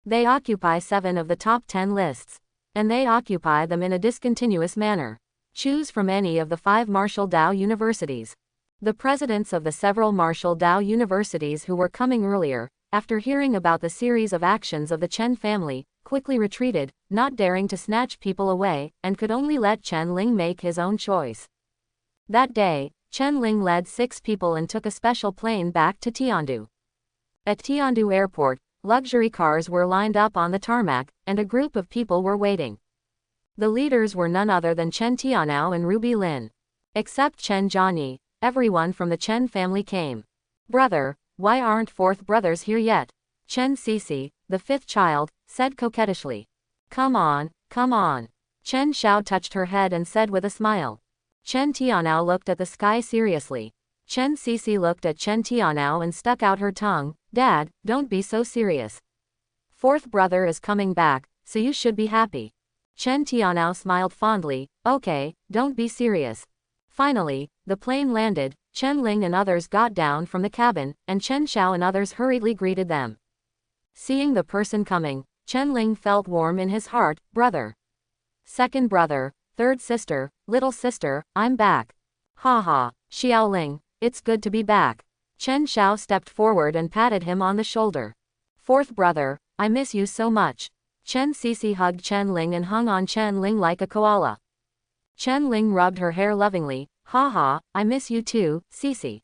They occupy 7 of the top 10 lists. And they occupy them in a discontinuous manner. Choose from any of the 5 Martial Dao universities. The presidents of the several Marshall Dow universities who were coming earlier, after hearing about the series of actions of the Chen family, quickly retreated, not daring to snatch people away, and could only let Chen Ling make his own choice. That day, Chen Ling led 6 people and took a special plane back to Tiandu. At Tiandu Airport, luxury cars were lined up on the tarmac, and a group of people were waiting. The leaders were none other than Chen Tianao and Ruby Lin. Except Chen Jianyi, everyone from the Chen family came. "Brother, why aren't 4th brothers here yet?" Chen Cece, the 5th child, said coquettishly. Come on, come on." Chen Xiao touched her head and said with a smile. Chen Tianao looked at the sky seriously. Chen Cece looked at Chen Tianao and stuck out her tongue. "Dad, don't be so serious. 4th brother is coming back, so you should be happy." Chen Tianao smiled fondly. "Okay, don't be serious." Finally, the plane landed. Chen Ling and others got down from the cabin, and Chen Xiao and others hurriedly greeted them. Seeing the person coming, Chen Ling felt warm in his heart. "Brother. 2nd brother, 3rd sister, little sister, I'm back. Ha ha, Xiao Ling, it's good to be back." Chen Xiao stepped forward and patted him on the shoulder. "4th brother, I miss you so much." Chen Cece hugged Chen Ling and hung on Chen Ling like a koala. Chen Ling rubbed her hair lovingly. "Ha ha, I miss you too, Cece.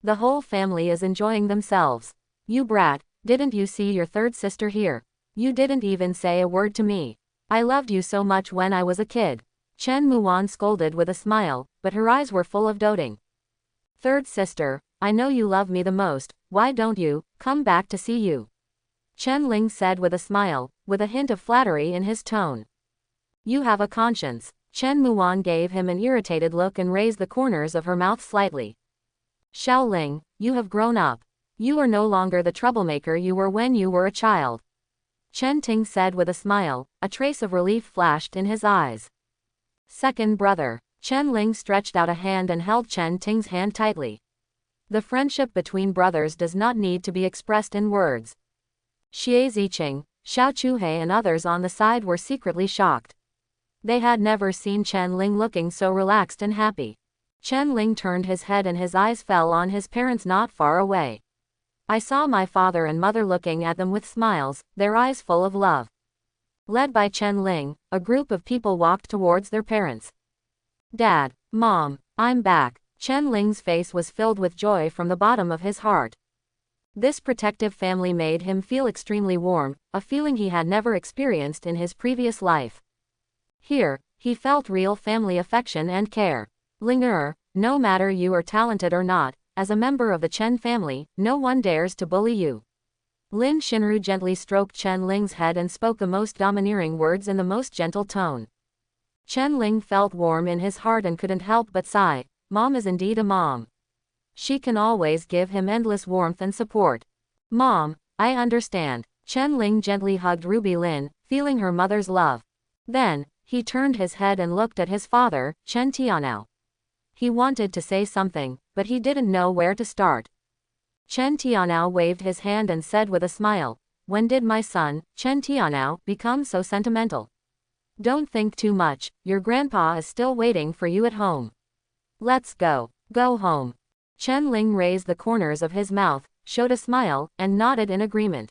The whole family is enjoying themselves. You brat, didn't you see your 3rd sister here? You didn't even say a word to me. I loved you so much when I was a kid." Chen Muan scolded with a smile, but her eyes were full of doting. "3rd sister, I know you love me the most, why don't you come back to see you?" Chen Ling said with a smile, with a hint of flattery in his tone. "You have a conscience." Chen Muan gave him an irritated look and raised the corners of her mouth slightly. "Xiao Ling, you have grown up. You are no longer the troublemaker you were when you were a child." Chen Ting said with a smile. A trace of relief flashed in his eyes. "2nd brother." Chen Ling stretched out a hand and held Chen Ting's hand tightly. The friendship between brothers does not need to be expressed in words. Xie Ziqing, Xiao Chuhe and others on the side were secretly shocked. They had never seen Chen Ling looking so relaxed and happy. Chen Ling turned his head and his eyes fell on his parents not far away. "I saw my father and mother looking at them with smiles, their eyes full of love." Led by Chen Ling, a group of people walked towards their parents. "Dad, Mom, I'm back." Chen Ling's face was filled with joy from the bottom of his heart. This protective family made him feel extremely warm, a feeling he had never experienced in his previous life. Here, he felt real family affection and care. "Ling no matter you are talented or not, as a member of the Chen family, no one dares to bully you." Lin Shinru gently stroked Chen Ling's head and spoke the most domineering words in the most gentle tone. Chen Ling felt warm in his heart and couldn't help but sigh. Mom is indeed a mom. She can always give him endless warmth and support. "Mom, I understand." Chen Ling gently hugged Ruby Lin, feeling her mother's love. Then, he turned his head and looked at his father, Chen Tianao. He wanted to say something, but he didn't know where to start. Chen Tianao waved his hand and said with a smile, "When did my son, Chen Tianao, become so sentimental? Don't think too much, your grandpa is still waiting for you at home. Let's go. Go home." Chen Ling raised the corners of his mouth, showed a smile, and nodded in agreement.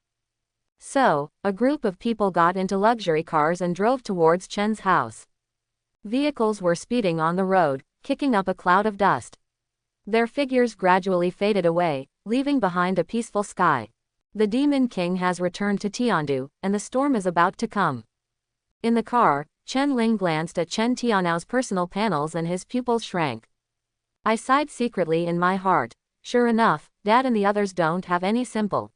So, a group of people got into luxury cars and drove towards Chen's house. Vehicles were speeding on the road, kicking up a cloud of dust. Their figures gradually faded away, leaving behind a peaceful sky. The Demon King has returned to Tiandu, and the storm is about to come. In the car, Chen Ling glanced at Chen Tianao's personal panels and his pupils shrank. I sighed secretly in my heart. Sure enough, Dad and the others don't have any simple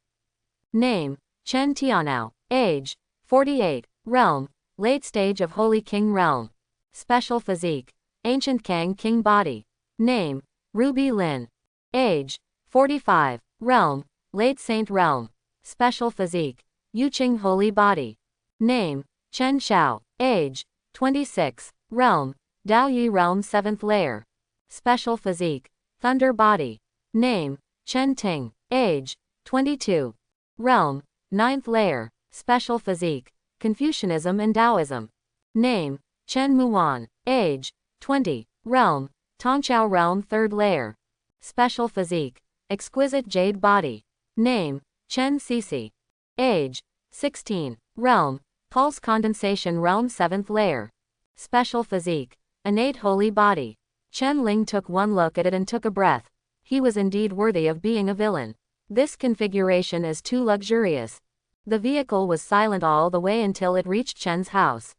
name. Chen Tianao. Age, 48. Realm, late stage of Holy King realm. Special physique, Ancient Kang King body. Name, Ruby Lin. Age, 45. Realm, late Saint realm. Special physique, Yuqing Holy body. Name, Chen Xiao. Age, 26. Realm, Daoyi realm 7th layer. Special physique, Thunder body. Name, Chen Ting. Age, 22. Realm, 9th layer. Special physique, Confucianism and Taoism. Name, Chen Muan. Age, 20. Realm, Tongqiao realm 3rd layer. Special physique. Exquisite jade body. Name, Chen Cece. Age, 16. Realm, pulse condensation realm 7th layer. Special physique. Innate holy body. Chen Ling took one look at it and took a breath. He was indeed worthy of being a villain. This configuration is too luxurious. The vehicle was silent all the way until it reached Chen's house.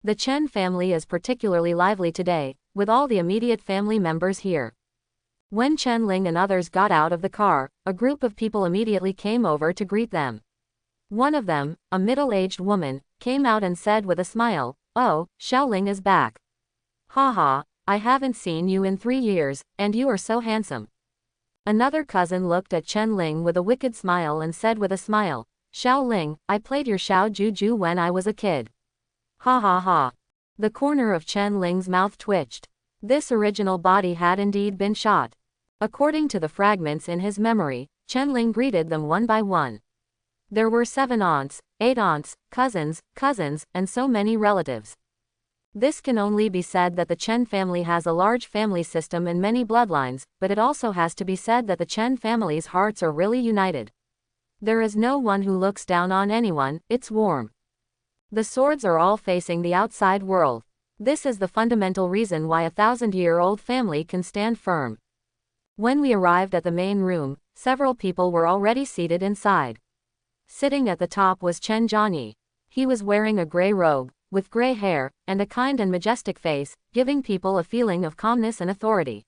The Chen family is particularly lively today, with all the immediate family members here. When Chen Ling and others got out of the car, a group of people immediately came over to greet them. One of them, a middle-aged woman, came out and said with a smile, "Oh, Xiaoling is back. Haha, I haven't seen you in 3 years, and you are so handsome." Another cousin looked at Chen Ling with a wicked smile and said with a smile, "Xiaoling, I played your Xiao Juju when I was a kid. Ha ha ha." The corner of Chen Ling's mouth twitched. This original body had indeed been shot. According to the fragments in his memory, Chen Ling greeted them one by one. There were 7 aunts, 8 aunts, cousins, and so many relatives. This can only be said that the Chen family has a large family system and many bloodlines, but it also has to be said that the Chen family's hearts are really united. There is no one who looks down on anyone, it's warm. The swords are all facing the outside world. This is the fundamental reason why a 1,000-year-old family can stand firm. When we arrived at the main room, several people were already seated inside. Sitting at the top was Chen Jianyi. He was wearing a gray robe, with gray hair, and a kind and majestic face, giving people a feeling of calmness and authority.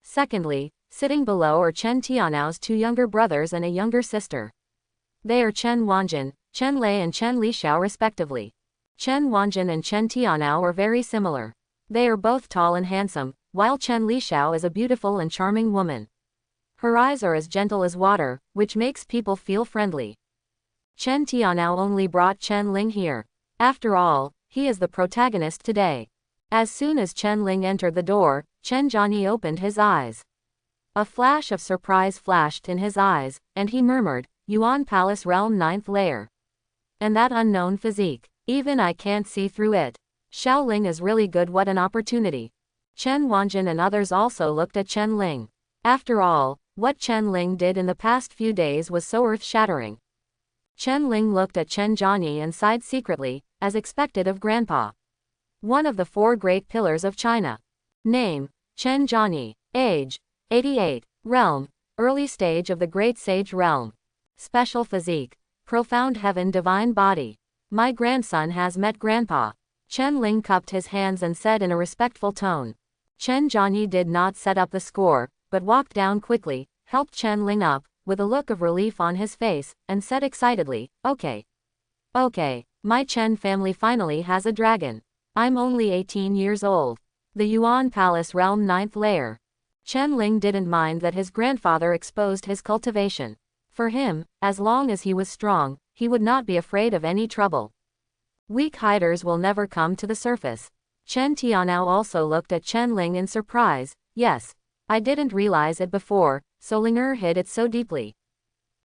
Secondly, sitting below are Chen Tianao's 2 younger brothers and a younger sister. They are Chen Wanjin, Chen Lei and Chen Lixiao respectively. Chen Wanjin and Chen Tianao are very similar. They are both tall and handsome, while Chen Lixiao is a beautiful and charming woman. Her eyes are as gentle as water, which makes people feel friendly. Chen Tianao only brought Chen Ling here. After all, he is the protagonist today. As soon as Chen Ling entered the door, Chen Jianyi opened his eyes. A flash of surprise flashed in his eyes, and he murmured, "Yuan Palace Realm 9th layer. And that unknown physique. Even I can't see through it. Xiaoling is really good, what an opportunity." Chen Wanjin and others also looked at Chen Ling. After all, what Chen Ling did in the past few days was so earth-shattering. Chen Ling looked at Chen Jianyi and sighed secretly, as expected of Grandpa. One of the 4 great pillars of China. Name, Chen Jianyi. Age, 88. Realm, early stage of the Great Sage Realm. Special physique, profound heaven divine body. My grandson has met Grandpa. Chen Ling cupped his hands and said in a respectful tone. Chen Jianyi did not set up the score, but walked down quickly, helped Chen Ling up, with a look of relief on his face, and said excitedly, "Okay. Okay, my Chen family finally has a dragon. I'm only 18 years old. The Yuan Palace Realm 9th layer." Chen Ling didn't mind that his grandfather exposed his cultivation. For him, as long as he was strong, he would not be afraid of any trouble. Weak hiders will never come to the surface. Chen Tianao also looked at Chen Ling in surprise. "Yes. I didn't realize it before, so Linger hid it so deeply."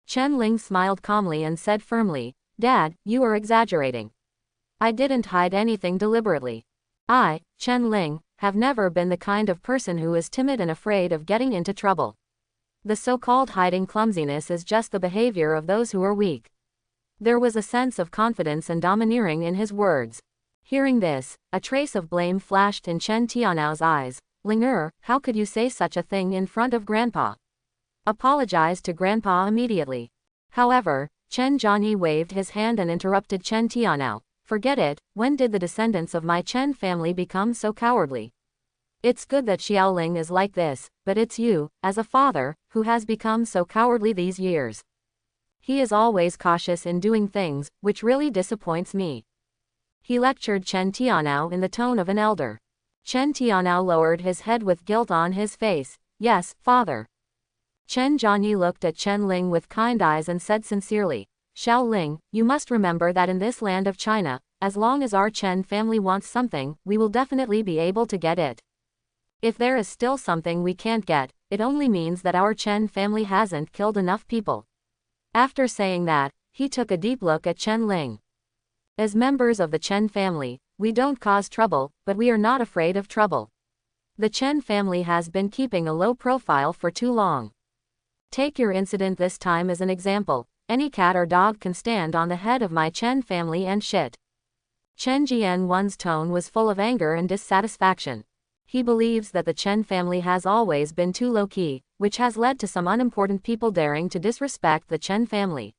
Chen Ling smiled calmly and said firmly, "Dad, you are exaggerating. I didn't hide anything deliberately. I, Chen Ling, have never been the kind of person who is timid and afraid of getting into trouble. The so-called hiding clumsiness is just the behavior of those who are weak." There was a sense of confidence and domineering in his words. Hearing this, a trace of blame flashed in Chen Tianao's eyes. "Linger, how could you say such a thing in front of Grandpa? Apologize to Grandpa immediately." However, Chen Jianyi waved his hand and interrupted Chen Tianao. "Forget it, when did the descendants of my Chen family become so cowardly? It's good that Xiaoling is like this, but it's you, as a father, who has become so cowardly these years. He is always cautious in doing things, which really disappoints me." He lectured Chen Tianao in the tone of an elder. Chen Tianao lowered his head with guilt on his face. "Yes, father." Chen Jianyi looked at Chen Ling with kind eyes and said sincerely, "Xiao Ling, you must remember that in this land of China, as long as our Chen family wants something, we will definitely be able to get it. If there is still something we can't get, it only means that our Chen family hasn't killed enough people." After saying that, he took a deep look at Chen Ling. "As members of the Chen family, we don't cause trouble, but we are not afraid of trouble. The Chen family has been keeping a low profile for too long. Take your incident this time as an example. Any cat or dog can stand on the head of my Chen family and shit. Chen Jianwen's tone was full of anger and dissatisfaction. He believes that the Chen family has always been too low-key, which has led to some unimportant people daring to disrespect the Chen family.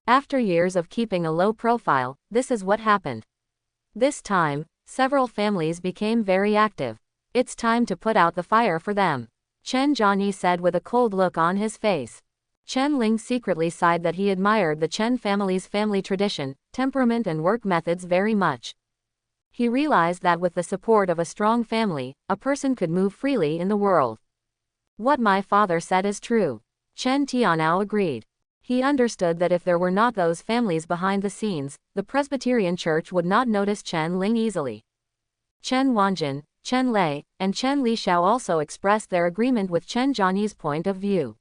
After years of keeping a low profile, this is what happened. This time, several families became very active. It's time to put out the fire for them, Chen Jianyi said with a cold look on his face. Chen Ling secretly sighed that he admired the Chen family's family tradition, temperament and work methods very much. He realized that with the support of a strong family, a person could move freely in the world. What my father said is true. Chen Tianao agreed. He understood that if there were not those families behind the scenes, the Presbyterian Church would not notice Chen Ling easily. Chen Wanjin, Chen Lei, and Chen Lixiao also expressed their agreement with Chen Jianyi's point of view.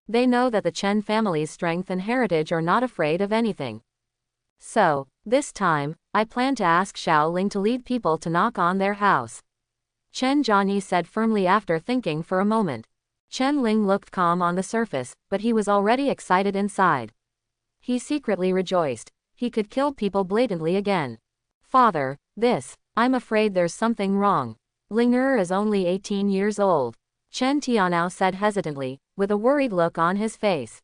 They know that the Chen family's strength and heritage are not afraid of anything. So, this time, I plan to ask Xiao Ling to lead people to knock on their house, Chen Jianyi said firmly after thinking for a moment. Chen Ling looked calm on the surface, but he was already excited inside. He secretly rejoiced. He could kill people blatantly again. Father, I'm afraid there's something wrong. Ling is only 18 years old, Chen Tianao said hesitantly, with a worried look on his face.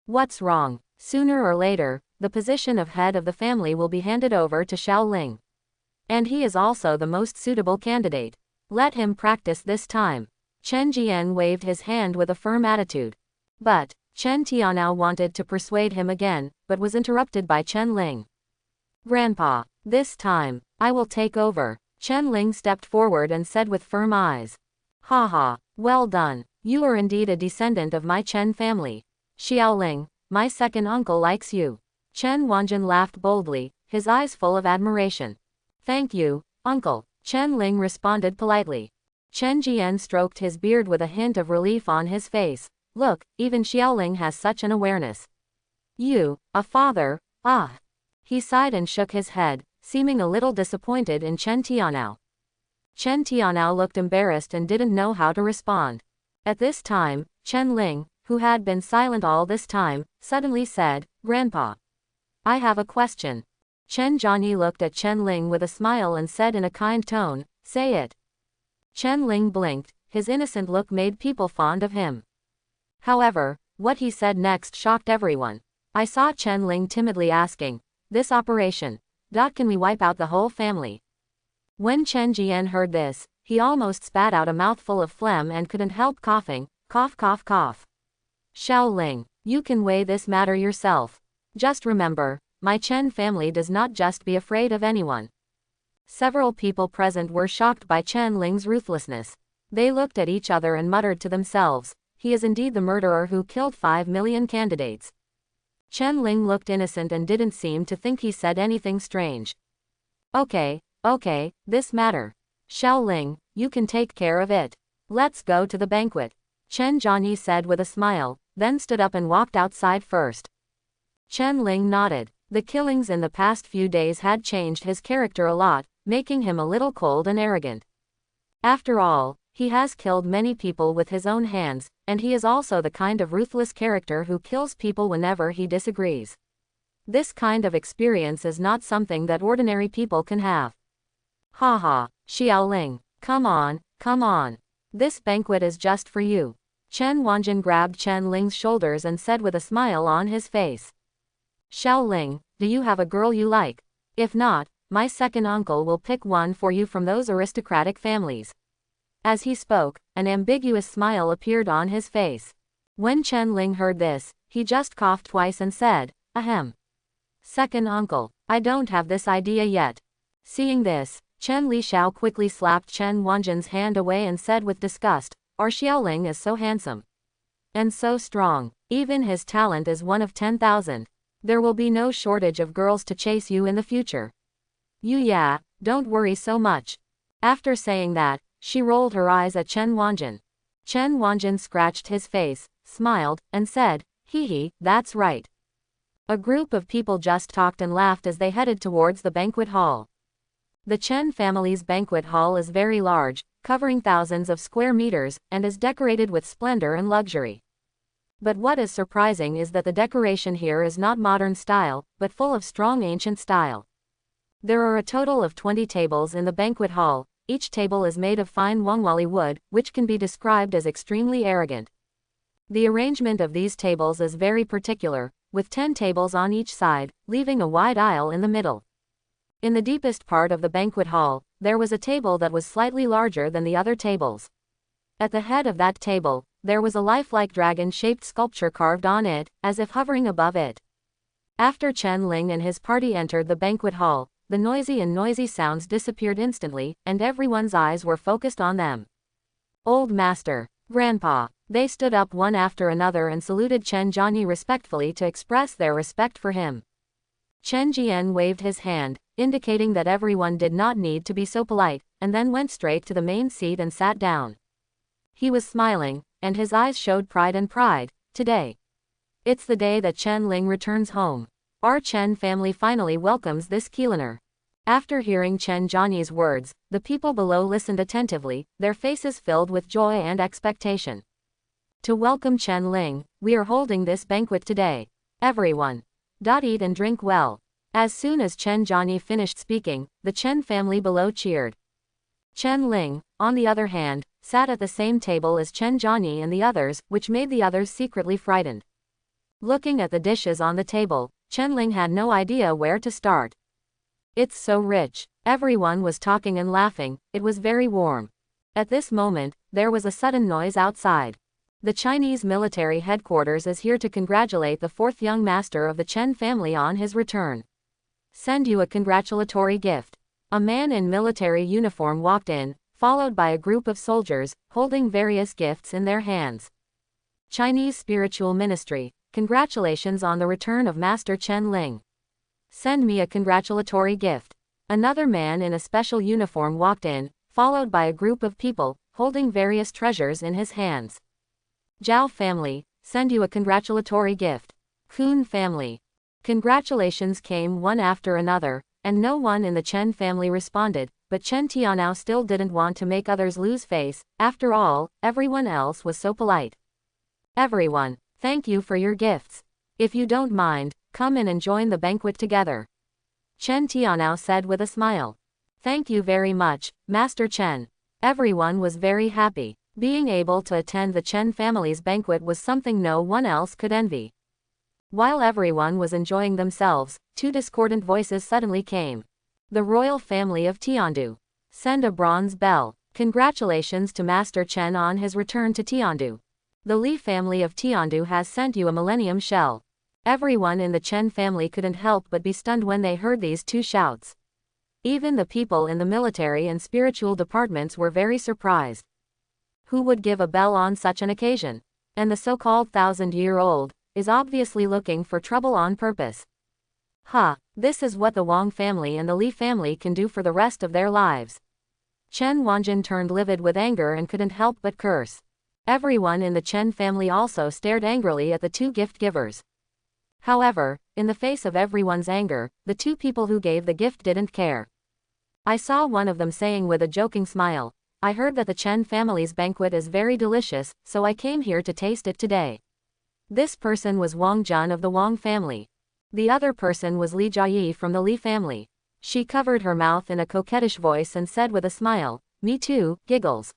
What's wrong? Sooner or later, the position of head of the family will be handed over to Xiao Ling. And he is also the most suitable candidate. Let him practice this time. Chen Jian waved his hand with a firm attitude. But, Chen Tianao wanted to persuade him again, but was interrupted by Chen Ling. Grandpa, this time, I will take over. Chen Ling stepped forward and said with firm eyes. Ha ha, well done. You are indeed a descendant of my Chen family. Xiao Ling, my second uncle likes you. Chen Wanjin laughed boldly, his eyes full of admiration. Thank you, uncle, Chen Ling responded politely. Chen Jian stroked his beard with a hint of relief on his face. Look, even Xiaoling has such an awareness. You, a father, ah. He sighed and shook his head, seeming a little disappointed in Chen Tianao. Chen Tianao looked embarrassed and didn't know how to respond. At this time, Chen Ling, who had been silent all this time, suddenly said, Grandpa, I have a question. Chen Jianyi looked at Chen Ling with a smile and said in a kind tone, Say it. Chen Ling blinked, his innocent look made people fond of him. However, what he said next shocked everyone. I saw Chen Ling timidly asking, This operation, can we wipe out the whole family? When Chen Jian heard this, he almost spat out a mouthful of phlegm and couldn't help coughing, cough cough cough. Xiao Ling, you can weigh this matter yourself. Just remember, my Chen family does not just be afraid of anyone. Several people present were shocked by Chen Ling's ruthlessness. They looked at each other and muttered to themselves, he is indeed the murderer who killed 5 million candidates. Chen Ling looked innocent and didn't seem to think he said anything strange. Okay, this matter. Xiao Ling, you can take care of it. Let's go to the banquet, Chen Jianyi said with a smile, then stood up and walked outside first. Chen Ling nodded. The killings in the past few days had changed his character a lot, making him a little cold and arrogant. After all, he has killed many people with his own hands, and he is also the kind of ruthless character who kills people whenever he disagrees. This kind of experience is not something that ordinary people can have. Ha ha, Xiao Ling, come on. This banquet is just for you. Chen Wanjin grabbed Chen Ling's shoulders and said with a smile on his face. Xiao Ling, do you have a girl you like? If not, my second uncle will pick one for you from those aristocratic families. As he spoke, an ambiguous smile appeared on his face. When Chen Ling heard this, he just coughed twice and said, Ahem. Second uncle, I don't have this idea yet. Seeing this, Chen Lixiao quickly slapped Chen Wanjin's hand away and said with disgust, Our Xiaoling is so handsome. And so strong. Even his talent is one of 10,000. There will be no shortage of girls to chase you in the future. Yeah, don't worry so much. After saying that, she rolled her eyes at Chen Wanjin. Chen Wanjin scratched his face, smiled, and said, Hee, that's right. A group of people just talked and laughed as they headed towards the banquet hall. The Chen family's banquet hall is very large, covering thousands of square meters, and is decorated with splendor and luxury. But what is surprising is that the decoration here is not modern style, but full of strong ancient style. There are a total of 20 tables in the banquet hall. Each table is made of fine wangwali wood, which can be described as extremely arrogant. The arrangement of these tables is very particular, with 10 tables on each side, leaving a wide aisle in the middle. In the deepest part of the banquet hall, there was a table that was slightly larger than the other tables. At the head of that table, there was a lifelike dragon-shaped sculpture carved on it, as if hovering above it. After Chen Ling and his party entered the banquet hall, the noisy sounds disappeared instantly, and everyone's eyes were focused on them. Old Master, Grandpa. They stood up one after another and saluted Chen Jiani respectfully to express their respect for him. Chen Jian waved his hand, indicating that everyone did not need to be so polite, and then went straight to the main seat and sat down. He was smiling, and his eyes showed pride and pride. Today, it's the day that Chen Ling returns home. Our Chen family finally welcomes this Keelaner. After hearing Chen Jiani's words, the people below listened attentively, their faces filled with joy and expectation. To welcome Chen Ling, we are holding this banquet today. Everyone, eat and drink well. As soon as Chen Jiani finished speaking, the Chen family below cheered. Chen Ling, on the other hand, sat at the same table as Chen Jiani and the others, which made the others secretly frightened. Looking at the dishes on the table, Chen Ling had no idea where to start. It's so rich. Everyone was talking and laughing. It was very warm. At this moment, there was a sudden noise outside. The Chinese military headquarters is here to congratulate the fourth young master of the Chen family on his return. Send you a congratulatory gift. A man in military uniform walked in, followed by a group of soldiers, holding various gifts in their hands. Chinese Spiritual Ministry, congratulations on the return of Master Chen Ling. Send me a congratulatory gift. Another man in a special uniform walked in, followed by a group of people, holding various treasures in his hands. Zhao family, send you a congratulatory gift. Kun family. Congratulations came one after another, and no one in the Chen family responded, but Chen Tianao still didn't want to make others lose face. After all, everyone else was so polite. Everyone, thank you for your gifts. If you don't mind, come in and join the banquet together. Chen Tianao said with a smile. Thank you very much, Master Chen. Everyone was very happy. Being able to attend the Chen family's banquet was something no one else could envy. While everyone was enjoying themselves, two discordant voices suddenly came. The royal family of Tiandu. Send a bronze bell. Congratulations to Master Chen on his return to Tiandu. The Li family of Tiandu has sent you a millennium shell. Everyone in the Chen family couldn't help but be stunned when they heard these two shouts. Even the people in the military and spiritual departments were very surprised. Who would give a bell on such an occasion? And the so-called 1,000-year-old is obviously looking for trouble on purpose. This is what the Wang family and the Li family can do for the rest of their lives. Chen Wanjin turned livid with anger and couldn't help but curse. Everyone in the Chen family also stared angrily at the two gift givers. However, in the face of everyone's anger, the two people who gave the gift didn't care. I saw one of them saying with a joking smile, I heard that the Chen family's banquet is very delicious, so I came here to taste it today. This person was Wang Jun of the Wang family. The other person was Li Jiayi from the Li family. She covered her mouth in a coquettish voice and said with a smile, me too, giggles.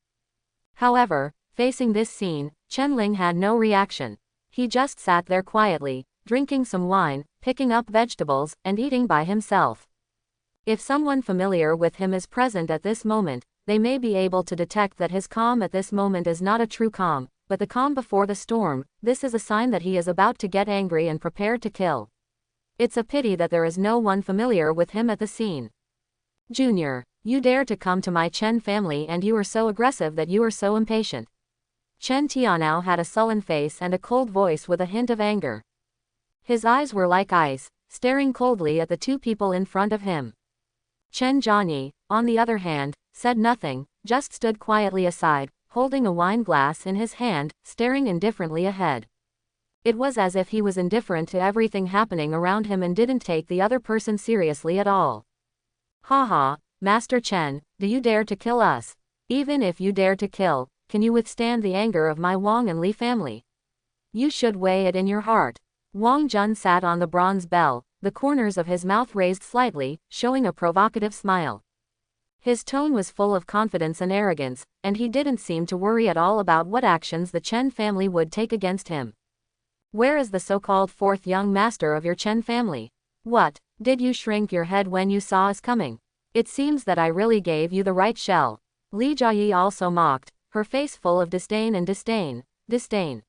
However, facing this scene, Chen Ling had no reaction. He just sat there quietly, drinking some wine, picking up vegetables, and eating by himself. If someone familiar with him is present at this moment, they may be able to detect that his calm at this moment is not a true calm, but the calm before the storm. This is a sign that he is about to get angry and prepared to kill. It's a pity that there is no one familiar with him at the scene. Junior, you dare to come to my Chen family and you are so aggressive that you are so impatient. Chen Tianao had a sullen face and a cold voice with a hint of anger. His eyes were like ice, staring coldly at the two people in front of him. Chen Jiani, on the other hand, said nothing, just stood quietly aside, holding a wine glass in his hand, staring indifferently ahead. It was as if he was indifferent to everything happening around him and didn't take the other person seriously at all. Haha, Master Chen, do you dare to kill us? Even if you dare to kill, can you withstand the anger of my Wang and Li family? You should weigh it in your heart. Wang Jun sat on the bronze bell, the corners of his mouth raised slightly, showing a provocative smile. His tone was full of confidence and arrogance, and he didn't seem to worry at all about what actions the Chen family would take against him. Where is the so-called fourth young master of your Chen family? What, did you shrink your head when you saw us coming? It seems that I really gave you the right shell. Li Jiayi also mocked, her face full of disdain and disdain.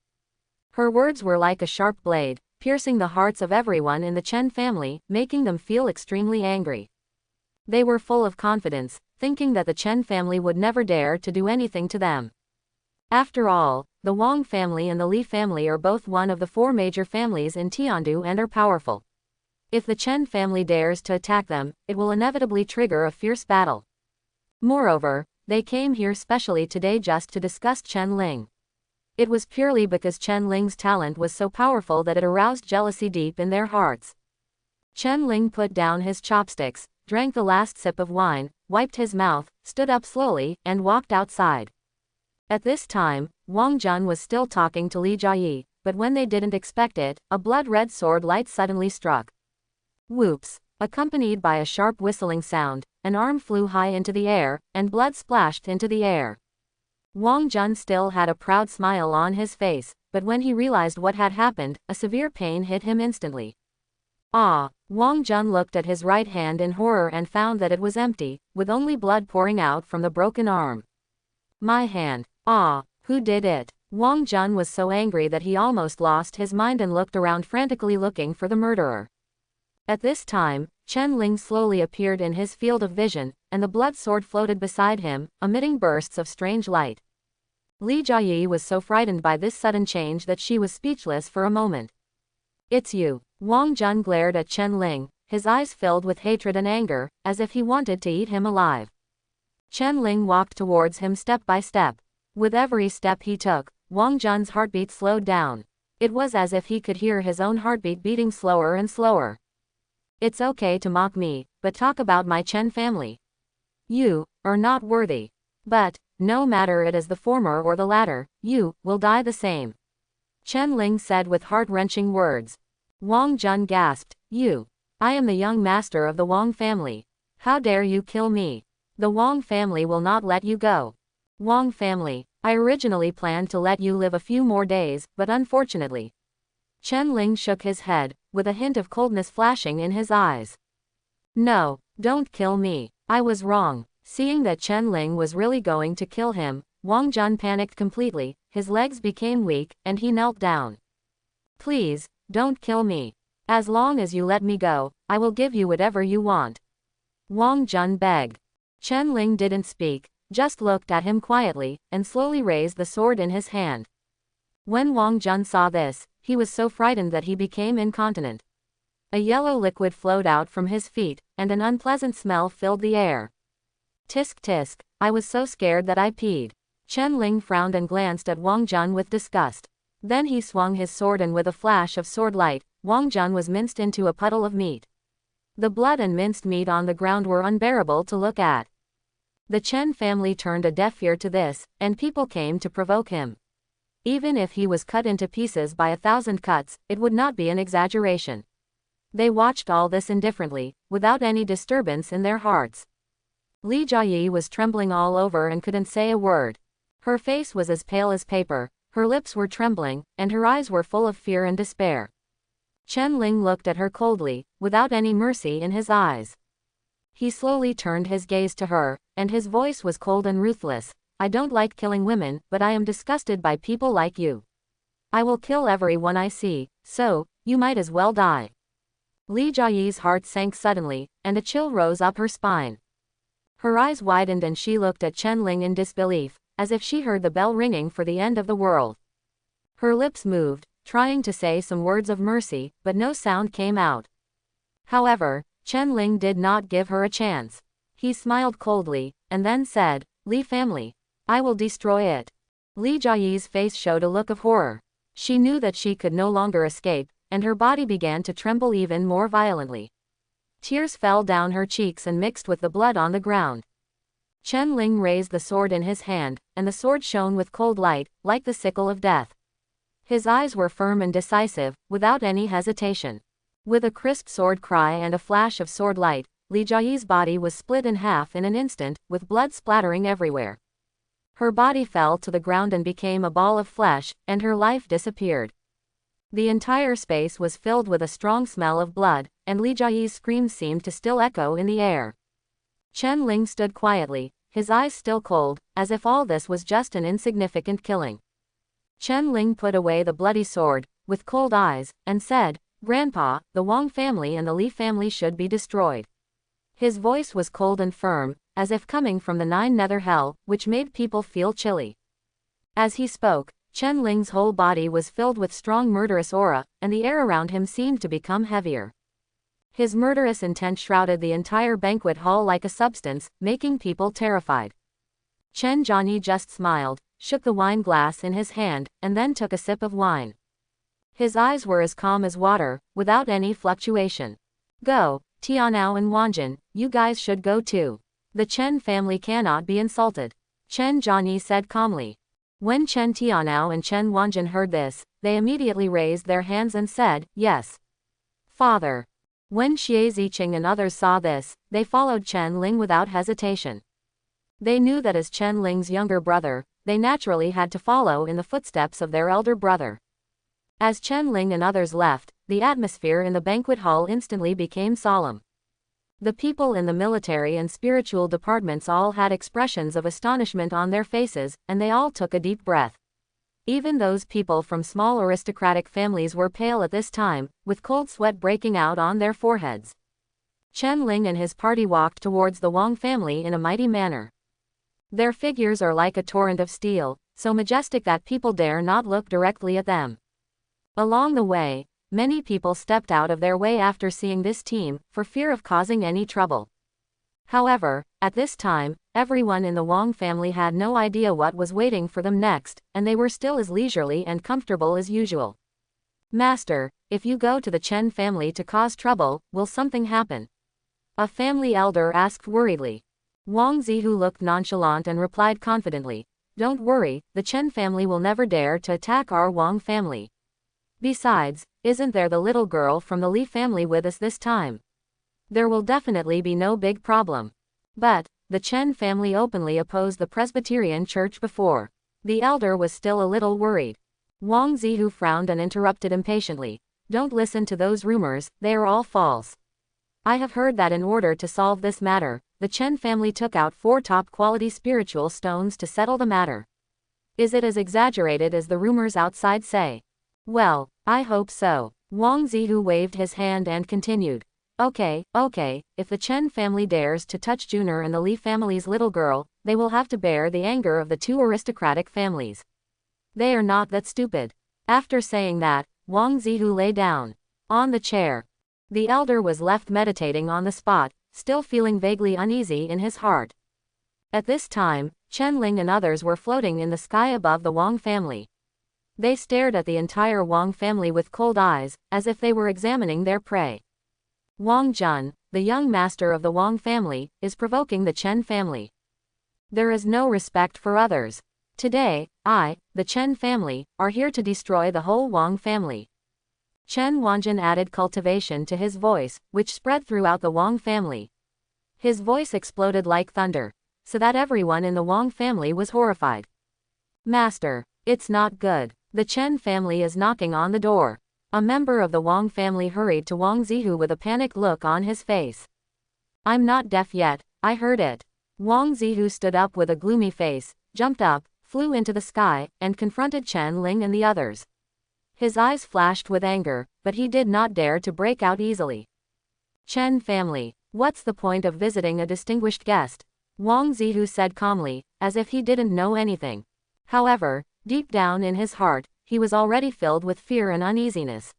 Her words were like a sharp blade, piercing the hearts of everyone in the Chen family, making them feel extremely angry. They were full of confidence, thinking that the Chen family would never dare to do anything to them. After all, the Wang family and the Li family are both one of the four major families in Tiandu and are powerful. If the Chen family dares to attack them, it will inevitably trigger a fierce battle. Moreover, they came here specially today just to discuss Chen Ling. It was purely because Chen Ling's talent was so powerful that it aroused jealousy deep in their hearts. Chen Ling put down his chopsticks, drank the last sip of wine, wiped his mouth, stood up slowly, and walked outside. At this time, Wang Jun was still talking to Li Jiayi, but when they didn't expect it, a blood-red sword light suddenly struck. Whoops! Accompanied by a sharp whistling sound, an arm flew high into the air, and blood splashed into the air. Wang Jun still had a proud smile on his face, but when he realized what had happened, a severe pain hit him instantly. Ah! Wang Jun looked at his right hand in horror and found that it was empty, with only blood pouring out from the broken arm. My hand. Ah! Who did it? Wang Jun was so angry that he almost lost his mind and looked around frantically looking for the murderer. At this time, Chen Ling slowly appeared in his field of vision, and the blood sword floated beside him, emitting bursts of strange light. Li Jiayi was so frightened by this sudden change that she was speechless for a moment. It's you. Wang Jun glared at Chen Ling, his eyes filled with hatred and anger, as if he wanted to eat him alive. Chen Ling walked towards him step by step. With every step he took, Wang Jun's heartbeat slowed down. It was as if he could hear his own heartbeat beating slower and slower. It's okay to mock me, but talk about my Chen family. You are not worthy. But, no matter it is the former or the latter, you will die the same. Chen Ling said with heart-wrenching words. Wang Jun gasped, You! I am the young master of the Wang family. How dare you kill me? The Wang family will not let you go. Wang family, I originally planned to let you live a few more days, but unfortunately. Chen Ling shook his head, with a hint of coldness flashing in his eyes. No, don't kill me. I was wrong. Seeing that Chen Ling was really going to kill him, Wang Jun panicked completely, his legs became weak, and he knelt down. Please, don't kill me. As long as you let me go, I will give you whatever you want. Wang Jun begged. Chen Ling didn't speak, just looked at him quietly, and slowly raised the sword in his hand. When Wang Jun saw this, he was so frightened that he became incontinent. A yellow liquid flowed out from his feet, and an unpleasant smell filled the air. Tisk tisk, I was so scared that I peed. Chen Ling frowned and glanced at Wang Jun with disgust. Then he swung his sword and with a flash of sword light, Wang Jun was minced into a puddle of meat. The blood and minced meat on the ground were unbearable to look at. The Chen family turned a deaf ear to this, and people came to provoke him. Even if he was cut into pieces by 1,000 cuts, it would not be an exaggeration. They watched all this indifferently, without any disturbance in their hearts. Li Jiayi was trembling all over and couldn't say a word. Her face was as pale as paper, her lips were trembling, and her eyes were full of fear and despair. Chen Ling looked at her coldly, without any mercy in his eyes. He slowly turned his gaze to her, and his voice was cold and ruthless. I don't like killing women, but I am disgusted by people like you. I will kill everyone I see, so, you might as well die. Li Jiayi's heart sank suddenly, and a chill rose up her spine. Her eyes widened and she looked at Chen Ling in disbelief, as if she heard the bell ringing for the end of the world. Her lips moved, trying to say some words of mercy, but no sound came out. However, Chen Ling did not give her a chance. He smiled coldly, and then said, Li family. I will destroy it. Li Jiayi's face showed a look of horror. She knew that she could no longer escape, and her body began to tremble even more violently. Tears fell down her cheeks and mixed with the blood on the ground. Chen Ling raised the sword in his hand, and the sword shone with cold light, like the sickle of death. His eyes were firm and decisive, without any hesitation. With a crisp sword cry and a flash of sword light, Li Jiayi's body was split in half in an instant, with blood splattering everywhere. Her body fell to the ground and became a ball of flesh, and her life disappeared. The entire space was filled with a strong smell of blood, and Li Jiayi's screams seemed to still echo in the air. Chen Ling stood quietly, his eyes still cold, as if all this was just an insignificant killing. Chen Ling put away the bloody sword, with cold eyes, and said, "Grandpa, the Wang family and the Li family should be destroyed." His voice was cold and firm, as if coming from the nine nether hell, which made people feel chilly. As he spoke, Chen Ling's whole body was filled with strong murderous aura, and the air around him seemed to become heavier. His murderous intent shrouded the entire banquet hall like a substance, making people terrified. Chen Jianyi just smiled, shook the wine glass in his hand, and then took a sip of wine. His eyes were as calm as water, without any fluctuation. "Go, Tianao and Wanjin, you guys should go too. The Chen family cannot be insulted," Chen Jianyi said calmly. When Chen Tianao and Chen Wanjin heard this, they immediately raised their hands and said, "Yes, Father." When Xie Ziqing and others saw this, they followed Chen Ling without hesitation. They knew that as Chen Ling's younger brother, they naturally had to follow in the footsteps of their elder brother. As Chen Ling and others left, the atmosphere in the banquet hall instantly became solemn. The people in the military and spiritual departments all had expressions of astonishment on their faces, and they all took a deep breath. Even those people from small aristocratic families were pale at this time, with cold sweat breaking out on their foreheads. Chen Ling and his party walked towards the Wang family in a mighty manner. Their figures are like a torrent of steel, so majestic that people dare not look directly at them. Along the way, many people stepped out of their way after seeing this team, for fear of causing any trouble. However, at this time, everyone in the Wang family had no idea what was waiting for them next, and they were still as leisurely and comfortable as usual. "Master, if you go to the Chen family to cause trouble, will something happen?" a family elder asked worriedly. Wang Zihu looked nonchalant and replied confidently, "Don't worry, the Chen family will never dare to attack our Wang family. Besides, isn't there the little girl from the Li family with us this time? There will definitely be no big problem." But the Chen family openly opposed the Presbyterian church before. The elder was still a little worried. Wang Zihu frowned and interrupted impatiently, "Don't listen to those rumors, they are all false. I have heard that in order to solve this matter, the Chen family took out 4 top-quality spiritual stones to settle the matter. Is it as exaggerated as the rumors outside say?" "Well, I hope so." Wang Zihu waved his hand and continued, Okay, if the Chen family dares to touch Juner and the Li family's little girl, they will have to bear the anger of the 2 aristocratic families. They are not that stupid." After saying that, Wang Zihu lay down on the chair. The elder was left meditating on the spot, still feeling vaguely uneasy in his heart. At this time, Chen Ling and others were floating in the sky above the Wang family. They stared at the entire Wang family with cold eyes, as if they were examining their prey. Wang Jun, the young master of the Wang family, is provoking the Chen family. There is no respect for others. Today, I, the Chen family, are here to destroy the whole Wang family. Chen Wanjin added cultivation to his voice, which spread throughout the Wang family. His voice exploded like thunder, so that everyone in the Wang family was horrified. "Master, it's not good. The Chen family is knocking on the door." A member of the Wang family hurried to Wang Zihu with a panicked look on his face. "I'm not deaf yet, I heard it." Wang Zihu stood up with a gloomy face, jumped up, flew into the sky, and confronted Chen Ling and the others. His eyes flashed with anger, but he did not dare to break out easily. "Chen family, what's the point of visiting a distinguished guest?" Wang Zihu said calmly, as if he didn't know anything. However, deep down in his heart, he was already filled with fear and uneasiness.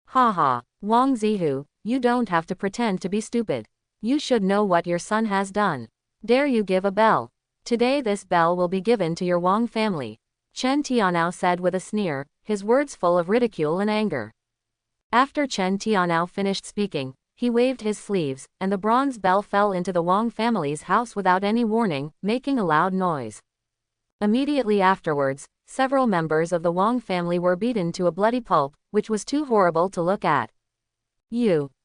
"Ha, Wang Zihu, you don't have to pretend to be stupid. You should know what your son has done. Dare you give a bell? Today this bell will be given to your Wang family," Chen Tianao said with a sneer, his words full of ridicule and anger. After Chen Tianao finished speaking, he waved his sleeves, and the bronze bell fell into the Wang family's house without any warning, making a loud noise. Immediately afterwards, several members of the Wang family were beaten to a bloody pulp, which was too horrible to look at.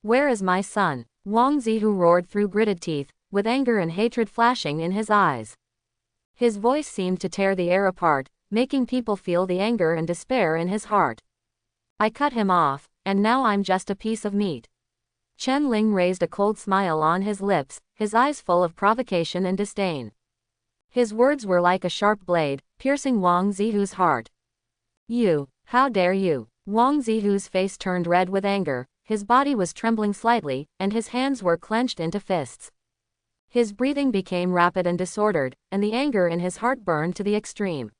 Where is my son? Wang Zihu roared through gritted teeth, with anger and hatred flashing in his eyes. His voice seemed to tear the air apart, making people feel the anger and despair in his heart. I cut him off, and now I'm just a piece of meat. Chen Ling raised a cold smile on his lips, his eyes full of provocation and disdain. His words were like a sharp blade, piercing Wang Zihu's heart. How dare you? Wang Zihu's face turned red with anger, his body was trembling slightly, and his hands were clenched into fists. His breathing became rapid and disordered, and the anger in his heart burned to the extreme.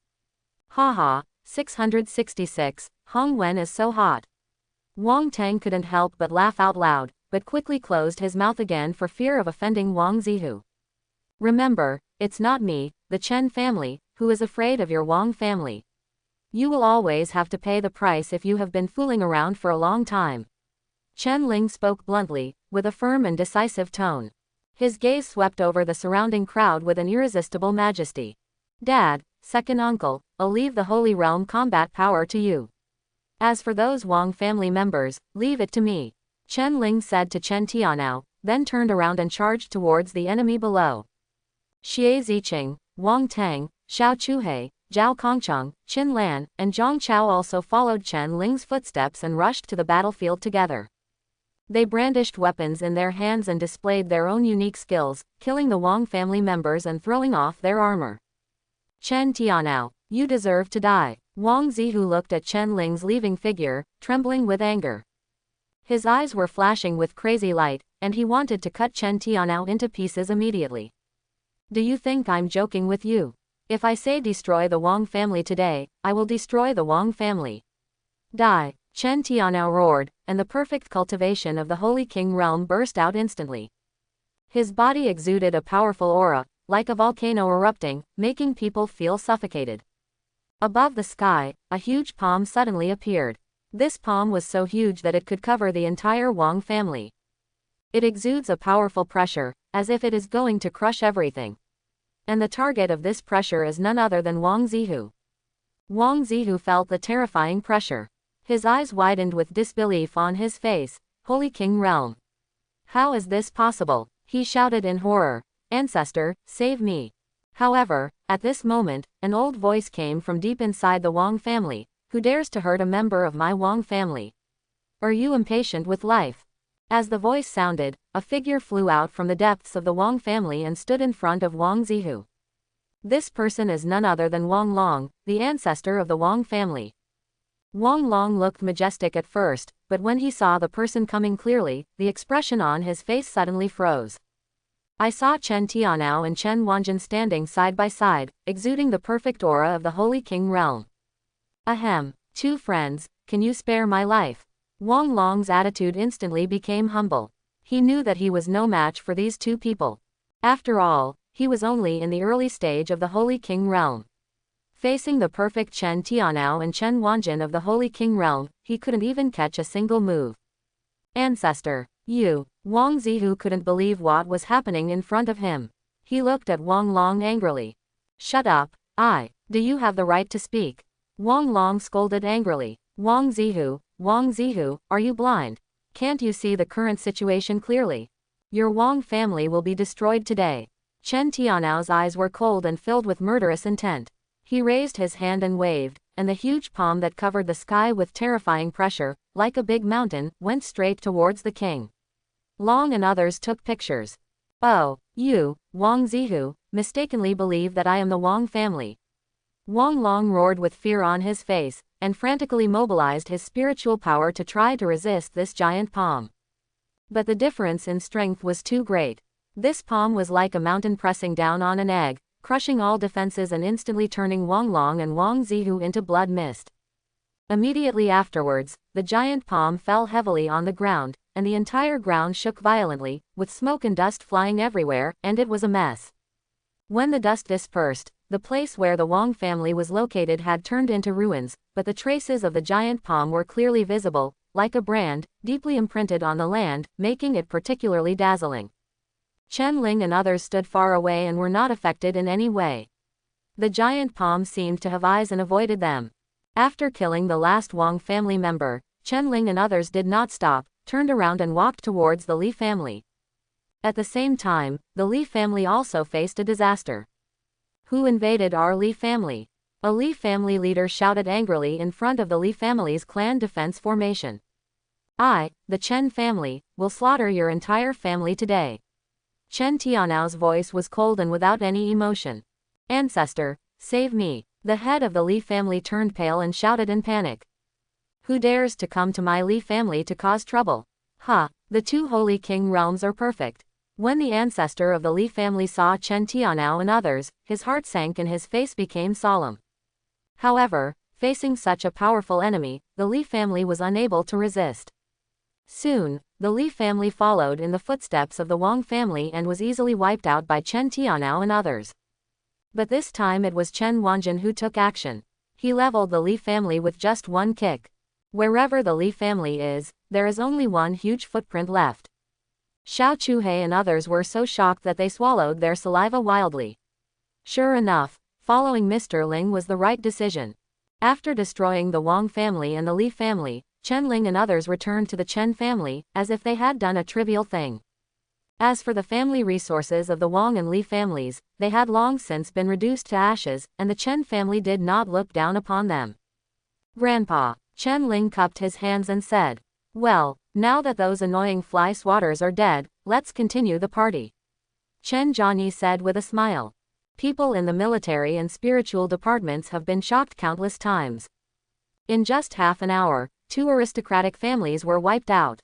Haha, 666, Hong Wen is so hot. Wang Tang couldn't help but laugh out loud, but quickly closed his mouth again for fear of offending Wang Zihu. Remember, it's not me, the Chen family, who is afraid of your Wang family. You will always have to pay the price if you have been fooling around for a long time. Chen Ling spoke bluntly, with a firm and decisive tone. His gaze swept over the surrounding crowd with an irresistible majesty. Dad, second uncle, I'll leave the Holy Realm combat power to you. As for those Wang family members, leave it to me. Chen Ling said to Chen Tianao, then turned around and charged towards the enemy below. Xie Ziqing, Wang Tang, Xiao Chuhei, Zhao Kongcheng, Qin Lan, and Zhang Chao also followed Chen Ling's footsteps and rushed to the battlefield together. They brandished weapons in their hands and displayed their own unique skills, killing the Wang family members and throwing off their armor. Chen Tianao, you deserve to die. Wang Zihu looked at Chen Ling's leaving figure, trembling with anger. His eyes were flashing with crazy light, and he wanted to cut Chen Tianao into pieces immediately. Do you think I'm joking with you? If I say destroy the Wang family today, I will destroy the Wang family. Die! Chen Tianao roared, and the perfect cultivation of the Holy King realm burst out instantly. His body exuded a powerful aura, like a volcano erupting, making people feel suffocated. Above the sky, a huge palm suddenly appeared. This palm was so huge that it could cover the entire Wang family. It exudes a powerful pressure, as if it is going to crush everything. And the target of this pressure is none other than Wang Zihu. Wang Zihu felt the terrifying pressure. His eyes widened with disbelief on his face. Holy King Realm. How is this possible? He shouted in horror. Ancestor, save me. However, at this moment, an old voice came from deep inside the Wang family. Who dares to hurt a member of my Wang family? Are you impatient with life? As the voice sounded, a figure flew out from the depths of the Wang family and stood in front of Wang Zihu. This person is none other than Wang Long, the ancestor of the Wang family. Wang Long looked majestic at first, but when he saw the person coming clearly, the expression on his face suddenly froze. I saw Chen Tianao and Chen Wanjin standing side by side, exuding the perfect aura of the Holy King realm. Ahem, two friends, can you spare my life? Wang Long's attitude instantly became humble. He knew that he was no match for these two people. After all, he was only in the early stage of the Holy King realm. Facing the perfect Chen Tianao and Chen Wanjin of the Holy King realm, he couldn't even catch a single move. Ancestor, you. Wang Zihu couldn't believe what was happening in front of him. He looked at Wang Long angrily. Shut up, do you have the right to speak? Wang Long scolded angrily. Wang Zihu, are you blind? Can't you see the current situation clearly? Your Wang family will be destroyed today. Chen Tianao's eyes were cold and filled with murderous intent. He raised his hand and waved, and the huge palm that covered the sky with terrifying pressure, like a big mountain, went straight towards the king. Long and others took pictures. Oh, you, Wang Zihu, mistakenly believe that I am the Wang family. Wang Long roared with fear on his face, and frantically mobilized his spiritual power to try to resist this giant palm. But the difference in strength was too great. This palm was like a mountain pressing down on an egg, crushing all defenses and instantly turning Wang Long and Wang Zihu into blood mist. Immediately afterwards, the giant palm fell heavily on the ground, and the entire ground shook violently, with smoke and dust flying everywhere, and it was a mess. When the dust dispersed, the place where the Wang family was located had turned into ruins, but the traces of the giant palm were clearly visible, like a brand, deeply imprinted on the land, making it particularly dazzling. Chen Ling and others stood far away and were not affected in any way. The giant palm seemed to have eyes and avoided them. After killing the last Wang family member, Chen Ling and others did not stop, turned around and walked towards the Li family. At the same time, the Li family also faced a disaster. Who invaded our Li family? A Li family leader shouted angrily in front of the Li family's clan defense formation. I, the Chen family, will slaughter your entire family today. Chen Tianao's voice was cold and without any emotion. Ancestor, save me. The head of the Li family turned pale and shouted in panic. Who dares to come to my Li family to cause trouble? Ha, the two holy king realms are perfect. When the ancestor of the Li family saw Chen Tianao and others, his heart sank and his face became solemn. However, facing such a powerful enemy, the Li family was unable to resist. Soon, the Li family followed in the footsteps of the Wang family and was easily wiped out by Chen Tianao and others. But this time it was Chen Wanjin who took action. He leveled the Li family with just one kick. Wherever the Li family is, there is only one huge footprint left. Xiao Chuhei and others were so shocked that they swallowed their saliva wildly. Sure enough, following Mr. Ling was the right decision. After destroying the Wang family and the Li family, Chen Ling and others returned to the Chen family, as if they had done a trivial thing. As for the family resources of the Wang and Li families, they had long since been reduced to ashes, and the Chen family did not look down upon them. Grandpa, Chen Ling cupped his hands and said, well, now that those annoying fly swatters are dead, let's continue the party. Chen Zhani said with a smile. People in the military and spiritual departments have been shocked countless times. In just half an hour, 2 aristocratic families were wiped out.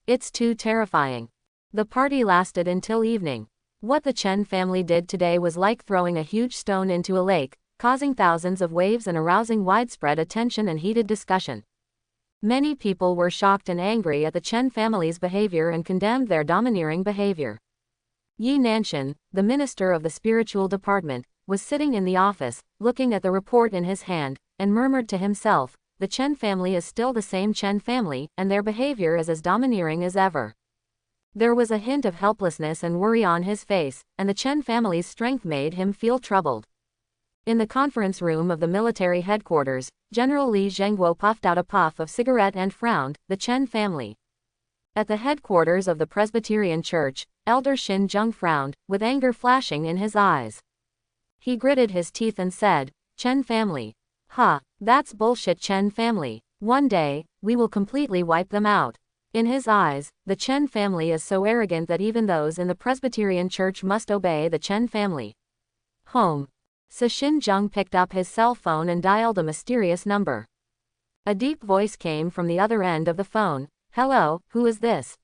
It's too terrifying. The party lasted until evening. What the Chen family did today was like throwing a huge stone into a lake, causing thousands of waves and arousing widespread attention and heated discussion. Many people were shocked and angry at the Chen family's behavior and condemned their domineering behavior. Yi Nanshan, the minister of the spiritual department, was sitting in the office, looking at the report in his hand, and murmured to himself, the Chen family is still the same Chen family, and their behavior is as domineering as ever. There was a hint of helplessness and worry on his face, and the Chen family's strength made him feel troubled. In the conference room of the military headquarters, General Li Zhengguo puffed out a puff of cigarette and frowned, the Chen family. At the headquarters of the Presbyterian Church, Elder Xin Zheng frowned, with anger flashing in his eyes. He gritted his teeth and said, Chen family. Ha, that's bullshit Chen family. One day, we will completely wipe them out. In his eyes, the Chen family is so arrogant that even those in the Presbyterian Church must obey the Chen family. Home. Xin Zheng picked up his cell phone and dialed a mysterious number. A deep voice came from the other end of the phone. Hello, who is this?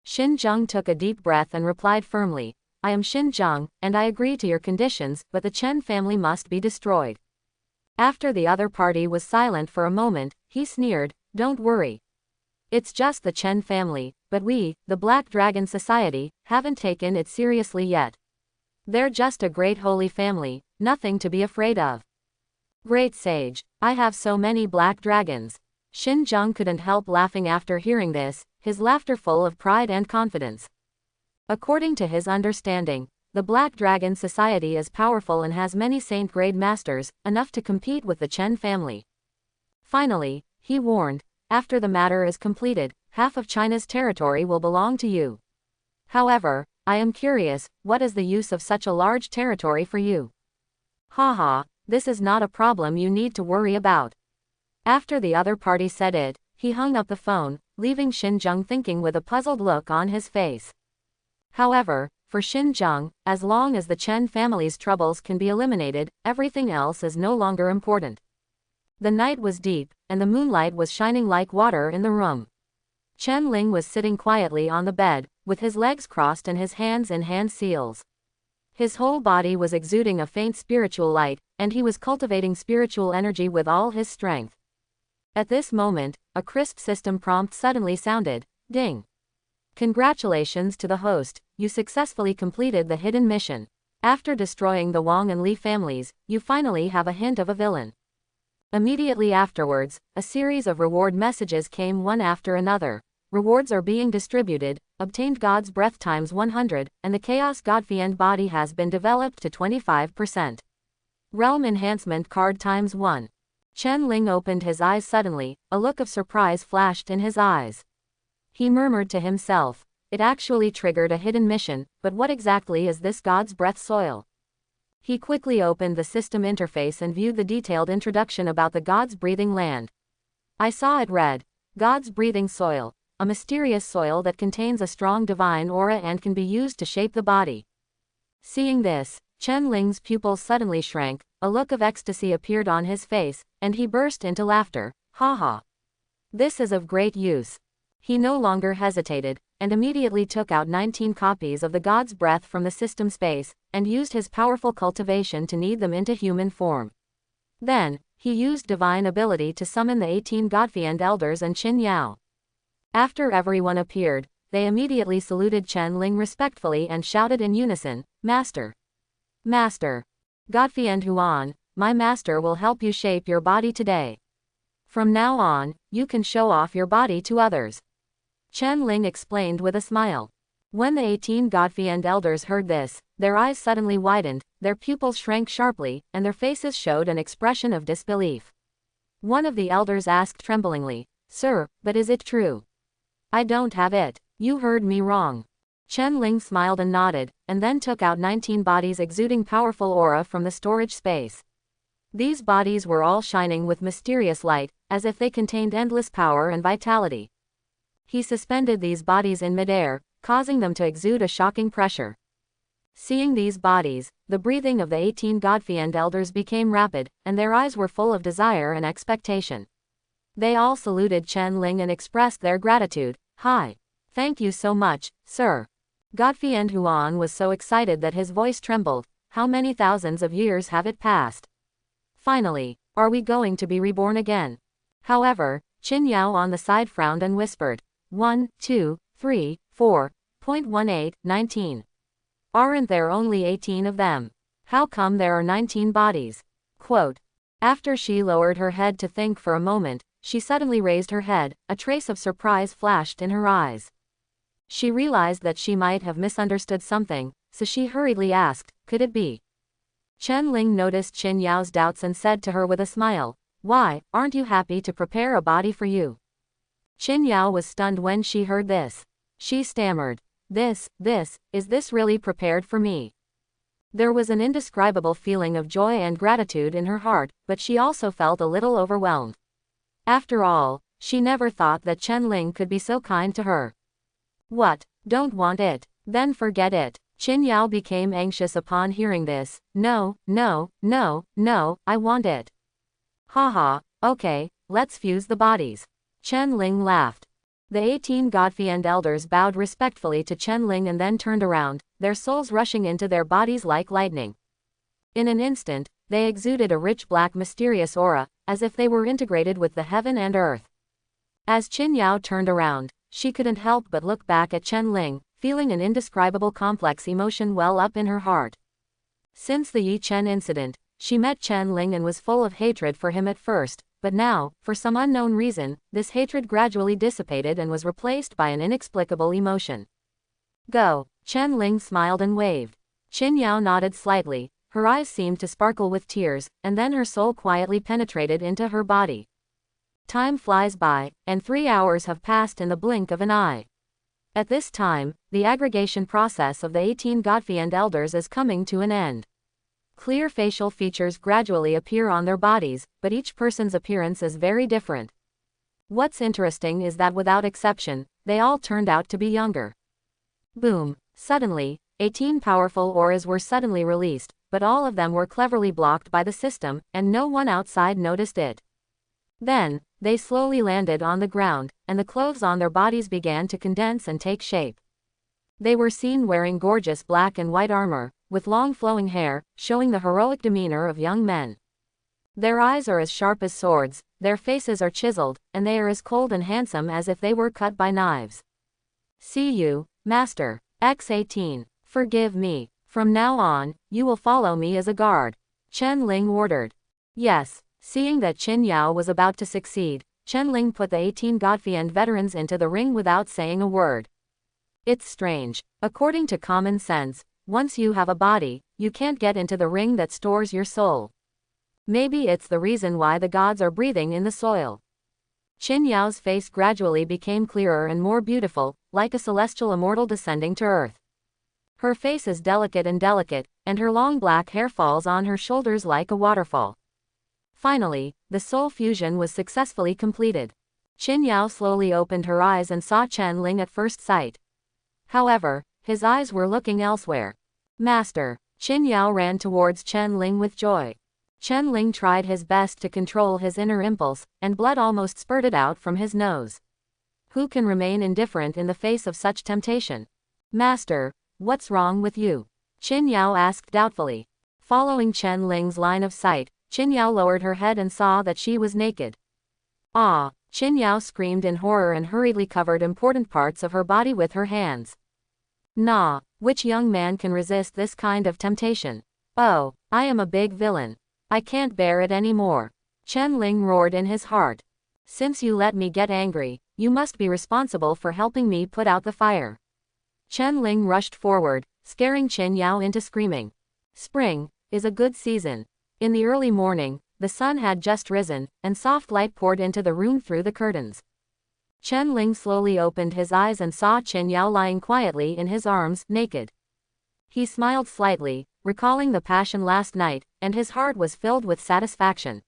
Xin Zheng took a deep breath and replied firmly, I am Xin Zheng, and I agree to your conditions, but the Chen family must be destroyed. After the other party was silent for a moment, he sneered, don't worry. It's just the Chen family, but we, the Black Dragon Society, haven't taken it seriously yet. They're just a great holy family, nothing to be afraid of. Great sage, I have so many black dragons. Xin Zheng couldn't help laughing after hearing this, his laughter full of pride and confidence. According to his understanding, the Black Dragon Society is powerful and has many saint-grade masters, enough to compete with the Chen family. Finally, he warned, after the matter is completed, half of China's territory will belong to you. However, I am curious, what is the use of such a large territory for you? Haha, this is not a problem you need to worry about. After the other party said it, he hung up the phone, leaving Xin Zheng thinking with a puzzled look on his face. However, for Xin Zheng, as long as the Chen family's troubles can be eliminated, everything else is no longer important. The night was deep, and the moonlight was shining like water in the room. Chen Ling was sitting quietly on the bed, with his legs crossed and his hands in hand seals. His whole body was exuding a faint spiritual light, and he was cultivating spiritual energy with all his strength. At this moment, a crisp system prompt suddenly sounded, ding. Congratulations to the host, you successfully completed the hidden mission. After destroying the Wang and Li families, you finally have a hint of a villain. Immediately afterwards, a series of reward messages came one after another. Rewards are being distributed, obtained God's breath times 100, and the Chaos Godfiend body has been developed to 25%. Realm enhancement card times 1. Chen Ling opened his eyes suddenly, a look of surprise flashed in his eyes. He murmured to himself, it actually triggered a hidden mission, but what exactly is this God's breath soil? He quickly opened the system interface and viewed the detailed introduction about the God's breathing land. I saw it read, God's breathing soil, a mysterious soil that contains a strong divine aura and can be used to shape the body. Seeing this, Chen Ling's pupils suddenly shrank, a look of ecstasy appeared on his face, and he burst into laughter. Ha ha! This is of great use. He no longer hesitated, and immediately took out 19 copies of the God's breath from the system space, and used his powerful cultivation to knead them into human form. Then, he used divine ability to summon the 18 Godfiend elders and Qin Yao. After everyone appeared, they immediately saluted Chen Ling respectfully and shouted in unison, Master! Master! Godfiend Huan, my master will help you shape your body today. From now on, you can show off your body to others. Chen Ling explained with a smile. When the 18 Godfiend elders heard this, their eyes suddenly widened, their pupils shrank sharply, and their faces showed an expression of disbelief. One of the elders asked tremblingly, Sir, but is it true? I don't have it. You heard me wrong. Chen Ling smiled and nodded, and then took out 19 bodies exuding powerful aura from the storage space. These bodies were all shining with mysterious light, as if they contained endless power and vitality. He suspended these bodies in midair, causing them to exude a shocking pressure. Seeing these bodies, the breathing of the 18 Godfiend elders became rapid, and their eyes were full of desire and expectation. They all saluted Chen Ling and expressed their gratitude. Hi! Thank you so much, sir. Godfiend Huan was so excited that his voice trembled. How many thousands of years have it passed? Finally, are we going to be reborn again? However, Qin Yao on the side frowned and whispered, 1, 2, 3, 4.18, 19. Aren't there only 18 of them? How come there are 19 bodies? Quote. After she lowered her head to think for a moment, she suddenly raised her head, a trace of surprise flashed in her eyes. She realized that she might have misunderstood something, so she hurriedly asked, could it be? Chen Ling noticed Qin Yao's doubts and said to her with a smile, why, aren't you happy to prepare a body for you? Qin Yao was stunned when she heard this. She stammered, is this really prepared for me? There was an indescribable feeling of joy and gratitude in her heart, but she also felt a little overwhelmed. After all, she never thought that Chen Ling could be so kind to her. What, don't want it? Then forget it. Qin Yao became anxious upon hearing this. No, I want it. Haha, okay, let's fuse the bodies. Chen Ling laughed. The 18 Godfiend elders bowed respectfully to Chen Ling and then turned around, their souls rushing into their bodies like lightning. In an instant, they exuded a rich black mysterious aura, as if they were integrated with the heaven and earth. As Qin Yao turned around, she couldn't help but look back at Chen Ling, feeling an indescribable complex emotion well up in her heart. Since the Yi Chen incident, she met Chen Ling and was full of hatred for him at first, but now, for some unknown reason, this hatred gradually dissipated and was replaced by an inexplicable emotion. Go! Chen Ling smiled and waved. Qin Yao nodded slightly, her eyes seemed to sparkle with tears, and then her soul quietly penetrated into her body. Time flies by, and 3 hours have passed in the blink of an eye. At this time, the aggregation process of the 18 Godfiend elders is coming to an end. Clear facial features gradually appear on their bodies, but each person's appearance is very different. What's interesting is that without exception, they all turned out to be younger. Boom! Suddenly, 18 powerful auras were suddenly released, but all of them were cleverly blocked by the system, and no one outside noticed it. Then, they slowly landed on the ground, and the clothes on their bodies began to condense and take shape. They were seen wearing gorgeous black and white armor, with long flowing hair, showing the heroic demeanor of young men. Their eyes are as sharp as swords, their faces are chiseled, and they are as cold and handsome as if they were cut by knives. See you, Master. X18. Forgive me. From now on, you will follow me as a guard. Chen Ling ordered. Yes, Seeing that Qin Yao was about to succeed, Chen Ling put the 18 Godfiend veterans into the ring without saying a word. It's strange. According to common sense, once you have a body, you can't get into the ring that stores your soul. Maybe it's the reason why the gods are breathing in the soil. Qin Yao's face gradually became clearer and more beautiful, like a celestial immortal descending to earth. Her face is delicate, and her long black hair falls on her shoulders like a waterfall. Finally, the soul fusion was successfully completed. Qin Yao slowly opened her eyes and saw Chen Ling at first sight. However, his eyes were looking elsewhere. Master! Qin Yao ran towards Chen Ling with joy. Chen Ling tried his best to control his inner impulse, and blood almost spurted out from his nose. Who can remain indifferent in the face of such temptation? Master, what's wrong with you? Qin Yao asked doubtfully. Following Chen Ling's line of sight, Qin Yao lowered her head and saw that she was naked. Ah! Qin Yao screamed in horror and hurriedly covered important parts of her body with her hands. Nah, which young man can resist this kind of temptation? Oh, I am a big villain. I can't bear it anymore. Chen Ling roared in his heart. Since you let me get angry, you must be responsible for helping me put out the fire. Chen Ling rushed forward, scaring Qin Yao into screaming. Spring is a good season. In the early morning, the sun had just risen, and soft light poured into the room through the curtains. Chen Ling slowly opened his eyes and saw Qin Yao lying quietly in his arms, naked. He smiled slightly, recalling the passion last night, and his heart was filled with satisfaction.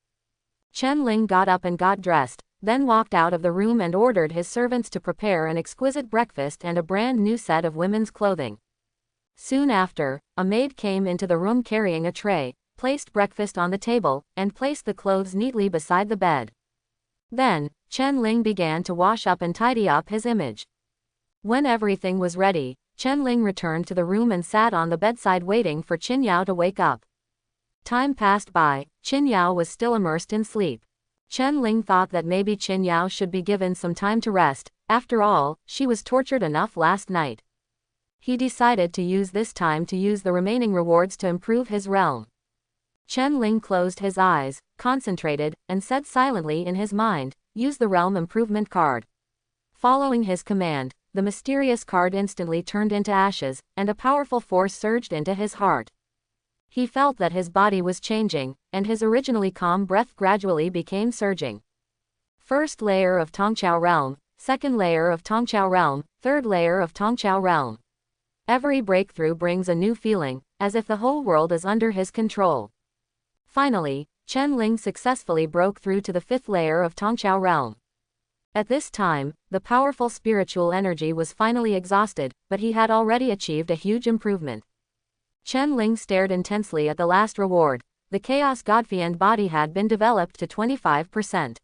Chen Ling got up and got dressed, then walked out of the room and ordered his servants to prepare an exquisite breakfast and a brand new set of women's clothing. Soon after, a maid came into the room carrying a tray, placed breakfast on the table, and placed the clothes neatly beside the bed. Then, Chen Ling began to wash up and tidy up his image. When everything was ready, Chen Ling returned to the room and sat on the bedside waiting for Qin Yao to wake up. Time passed by, Qin Yao was still immersed in sleep. Chen Ling thought that maybe Qin Yao should be given some time to rest, after all, she was tortured enough last night. He decided to use this time to use the remaining rewards to improve his realm. Chen Ling closed his eyes, concentrated, and said silently in his mind, use the realm improvement card. Following his command, the mysterious card instantly turned into ashes, and a powerful force surged into his heart. He felt that his body was changing, and his originally calm breath gradually became surging. First layer of Tongqiao realm, second layer of Tongqiao realm, third layer of Tongqiao realm. Every breakthrough brings a new feeling, as if the whole world is under his control. Finally, Chen Ling successfully broke through to the fifth layer of Tongqiao realm. At this time, the powerful spiritual energy was finally exhausted, but he had already achieved a huge improvement. Chen Ling stared intensely at the last reward. The Chaos Godfiend body had been developed to 25%.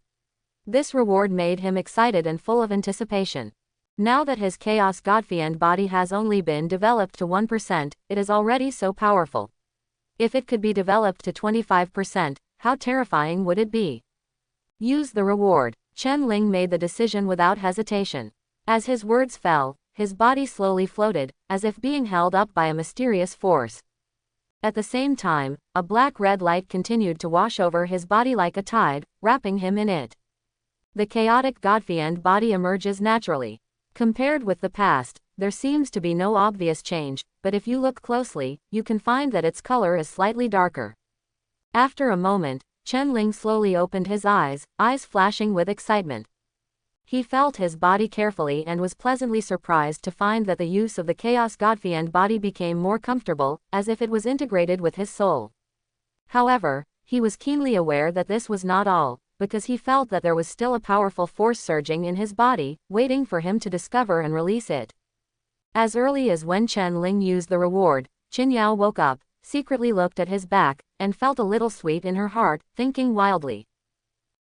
This reward made him excited and full of anticipation. Now that his Chaos Godfiend body has only been developed to 1%, it is already so powerful. If it could be developed to 25%, how terrifying would it be? Use the reward. Chen Ling made the decision without hesitation. As his words fell, his body slowly floated, as if being held up by a mysterious force. At the same time, a black-red light continued to wash over his body like a tide, wrapping him in it. The chaotic Godfiend body emerges naturally. Compared with the past, there seems to be no obvious change, but if you look closely, you can find that its color is slightly darker. After a moment, Chen Ling slowly opened his eyes flashing with excitement. He felt his body carefully and was pleasantly surprised to find that the use of the Chaos Godfiend body became more comfortable, as if it was integrated with his soul. However, he was keenly aware that this was not all, because he felt that there was still a powerful force surging in his body, waiting for him to discover and release it. As early as when Chen Ling used the reward, Qin Yao woke up, secretly looked at his back, and felt a little sweet in her heart, thinking wildly.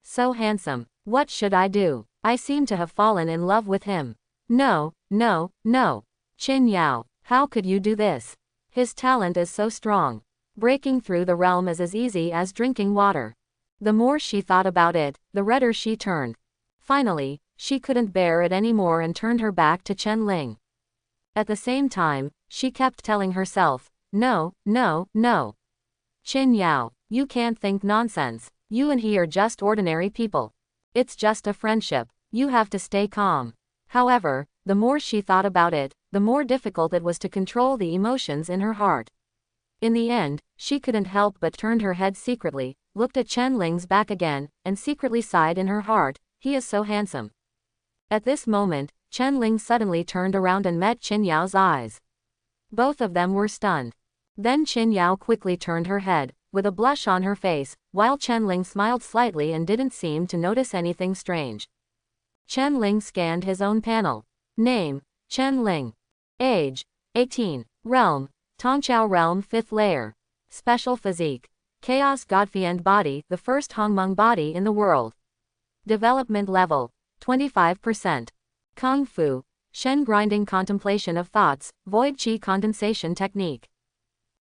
So handsome. What should I do? I seem to have fallen in love with him. No, no, no. Qin Yao, how could you do this? His talent is so strong. Breaking through the realm is as easy as drinking water. The more she thought about it, the redder she turned. Finally, she couldn't bear it anymore and turned her back to Chen Ling. At the same time, she kept telling herself, no, no, no. Qin Yao, you can't think nonsense. You and he are just ordinary people. It's just a friendship. You have to stay calm. However, the more she thought about it, the more difficult it was to control the emotions in her heart. In the end, she couldn't help but turned her head secretly, looked at Chen Ling's back again, and secretly sighed in her heart, he is so handsome. At this moment, Chen Ling suddenly turned around and met Qin Yao's eyes. Both of them were stunned. Then Qin Yao quickly turned her head, with a blush on her face, while Chen Ling smiled slightly and didn't seem to notice anything strange. Chen Ling scanned his own panel. Name, Chen Ling. Age, 18. Realm, Tongqiao Realm 5th Layer. Special Physique, Chaos Godfiend Body, the first Hongmeng body in the world. Development Level, 25%. Kung Fu, Shen Grinding Contemplation of Thoughts, Void Qi Condensation Technique.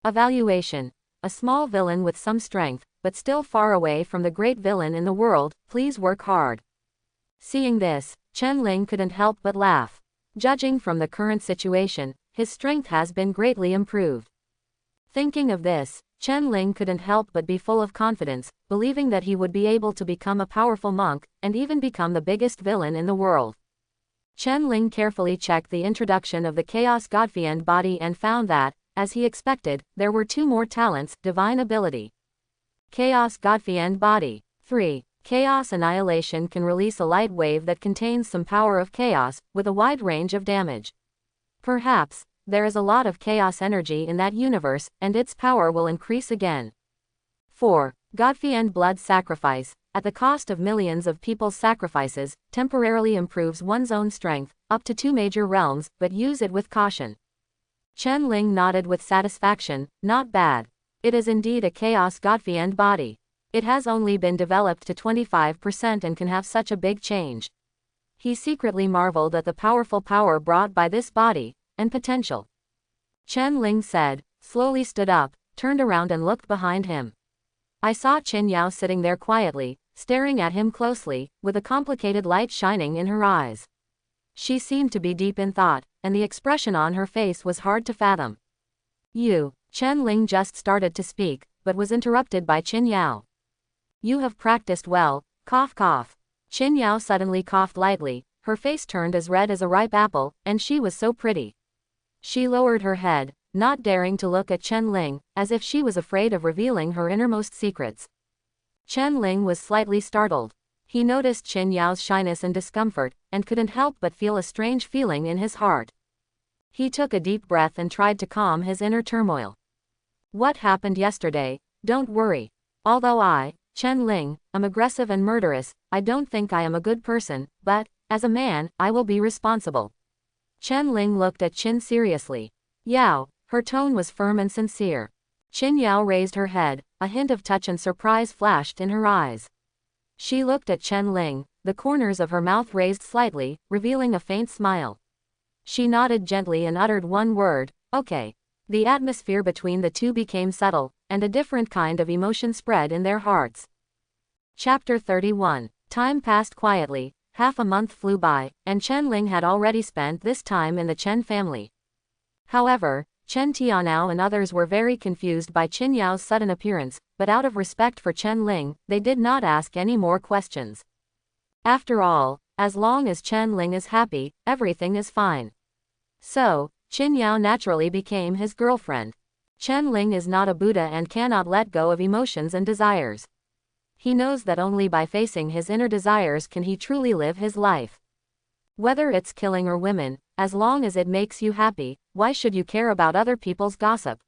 Evaluation, a small villain with some strength, but still far away from the great villain in the world, please work hard. Seeing this, Chen Ling couldn't help but laugh. Judging from the current situation, his strength has been greatly improved. Thinking of this, Chen Ling couldn't help but be full of confidence, believing that he would be able to become a powerful monk, and even become the biggest villain in the world. Chen Ling carefully checked the introduction of the Chaos Godfiend body and found that, as he expected, there were 2 more talents, divine ability. Chaos Godfiend body. 3. Chaos Annihilation can release a light wave that contains some power of chaos, with a wide range of damage. Perhaps, there is a lot of chaos energy in that universe, and its power will increase again. 4. Godfiend Blood Sacrifice, at the cost of millions of people's sacrifices, temporarily improves one's own strength, up to 2 major realms, but use it with caution. Chen Ling nodded with satisfaction, not bad. It is indeed a Chaos Godfiend body. It has only been developed to 25% and can have such a big change. He secretly marveled at the powerful power brought by this body, and potential. Chen Ling said, slowly stood up, turned around and looked behind him. I saw Qin Yao sitting there quietly, staring at him closely, with a complicated light shining in her eyes. She seemed to be deep in thought, and the expression on her face was hard to fathom. Chen Ling just started to speak, but was interrupted by Qin Yao. You have practiced well, cough cough. Qin Yao suddenly coughed lightly, her face turned as red as a ripe apple, and she was so pretty. She lowered her head, not daring to look at Chen Ling, as if she was afraid of revealing her innermost secrets. Chen Ling was slightly startled. He noticed Qin Yao's shyness and discomfort, and couldn't help but feel a strange feeling in his heart. He took a deep breath and tried to calm his inner turmoil. What happened yesterday? Don't worry. Although I, Chen Ling, am aggressive and murderous, I don't think I am a good person, but, as a man, I will be responsible. Chen Ling looked at Qin seriously. Yao, her tone was firm and sincere. Qin Yao raised her head, a hint of touch and surprise flashed in her eyes. She looked at Chen Ling, the corners of her mouth raised slightly, revealing a faint smile. She nodded gently and uttered one word, okay. The atmosphere between the two became subtle, and a different kind of emotion spread in their hearts. Chapter 31. Time passed quietly, half a month flew by, and Chen Ling had already spent this time in the Chen family. However, Chen Tianao and others were very confused by Qin Yao's sudden appearance, but out of respect for Chen Ling, they did not ask any more questions. After all, as long as Chen Ling is happy, everything is fine. So, Qin Yao naturally became his girlfriend. Chen Ling is not a Buddha and cannot let go of emotions and desires. He knows that only by facing his inner desires can he truly live his life. Whether it's killing or women, as long as it makes you happy, why should you care about other people's gossip?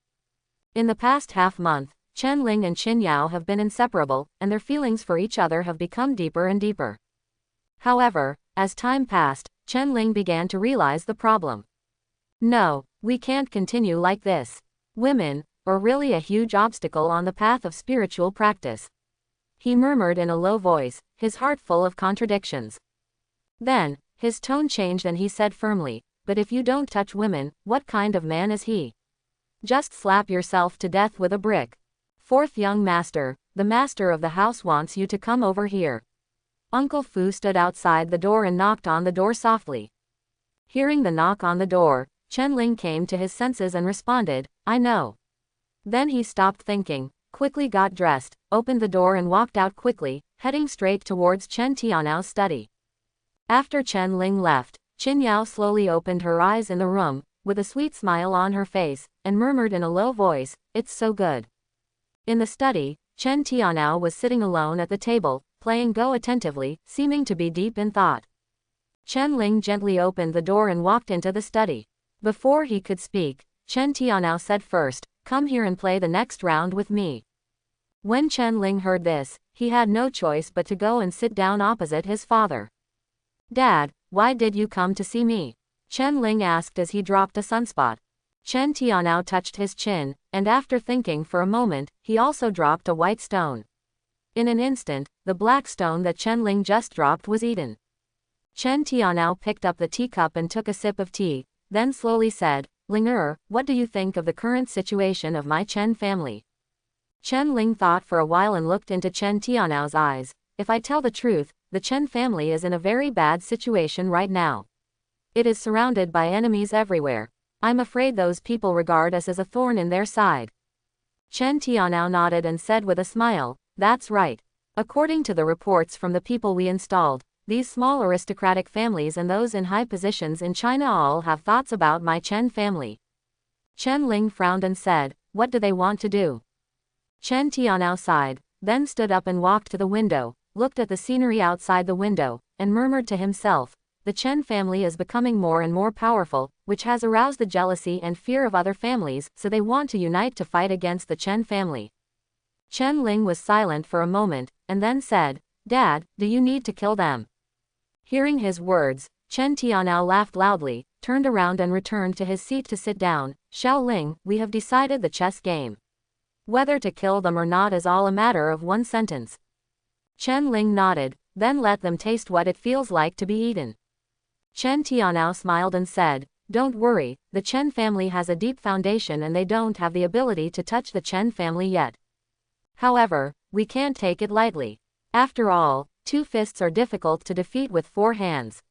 In the past half-month, Chen Ling and Qin Yao have been inseparable, and their feelings for each other have become deeper and deeper. However, as time passed, Chen Ling began to realize the problem. No, we can't continue like this. Women are really a huge obstacle on the path of spiritual practice. He murmured in a low voice, his heart full of contradictions. Then, his tone changed and he said firmly, but if you don't touch women, what kind of man is he? Just slap yourself to death with a brick. Fourth young master, the master of the house wants you to come over here. Uncle Fu stood outside the door and knocked on the door softly. Hearing the knock on the door, Chen Ling came to his senses and responded, I know. Then he stopped thinking, quickly got dressed, opened the door and walked out quickly, heading straight towards Chen Tianao's study. After Chen Ling left, Qin Yao slowly opened her eyes in the room, with a sweet smile on her face, and murmured in a low voice, "It's so good." In the study, Chen Tianao was sitting alone at the table, playing Go attentively, seeming to be deep in thought. Chen Ling gently opened the door and walked into the study. Before he could speak, Chen Tianao said first, "Come here and play the next round with me." When Chen Ling heard this, he had no choice but to go and sit down opposite his father. "Dad, why did you come to see me?" Chen Ling asked as he dropped a sunspot. Chen Tianao touched his chin, and after thinking for a moment, he also dropped a white stone. In an instant, the black stone that Chen Ling just dropped was eaten. Chen Tianao picked up the teacup and took a sip of tea, then slowly said, "Ling what do you think of the current situation of my Chen family?" Chen Ling thought for a while and looked into Chen Tianao's eyes. "If I tell the truth, the Chen family is in a very bad situation right now. It is surrounded by enemies everywhere. I'm afraid those people regard us as a thorn in their side." Chen Tianao nodded and said with a smile, "That's right. According to the reports from the people we installed, these small aristocratic families and those in high positions in China all have thoughts about my Chen family." Chen Ling frowned and said, "What do they want to do?" Chen Tianao sighed, then stood up and walked to the window, looked at the scenery outside the window, and murmured to himself, "The Chen family is becoming more and more powerful, which has aroused the jealousy and fear of other families, so they want to unite to fight against the Chen family." Chen Ling was silent for a moment, and then said, "Dad, do you need to kill them?" Hearing his words, Chen Tianao laughed loudly, turned around and returned to his seat to sit down. "Xiao Ling, we have decided the chess game. Whether to kill them or not is all a matter of one sentence." Chen Ling nodded, "Then let them taste what it feels like to be eaten." Chen Tianao smiled and said, "Don't worry, the Chen family has a deep foundation and they don't have the ability to touch the Chen family yet. However, we can't take it lightly. After all, 2 fists are difficult to defeat with 4 hands.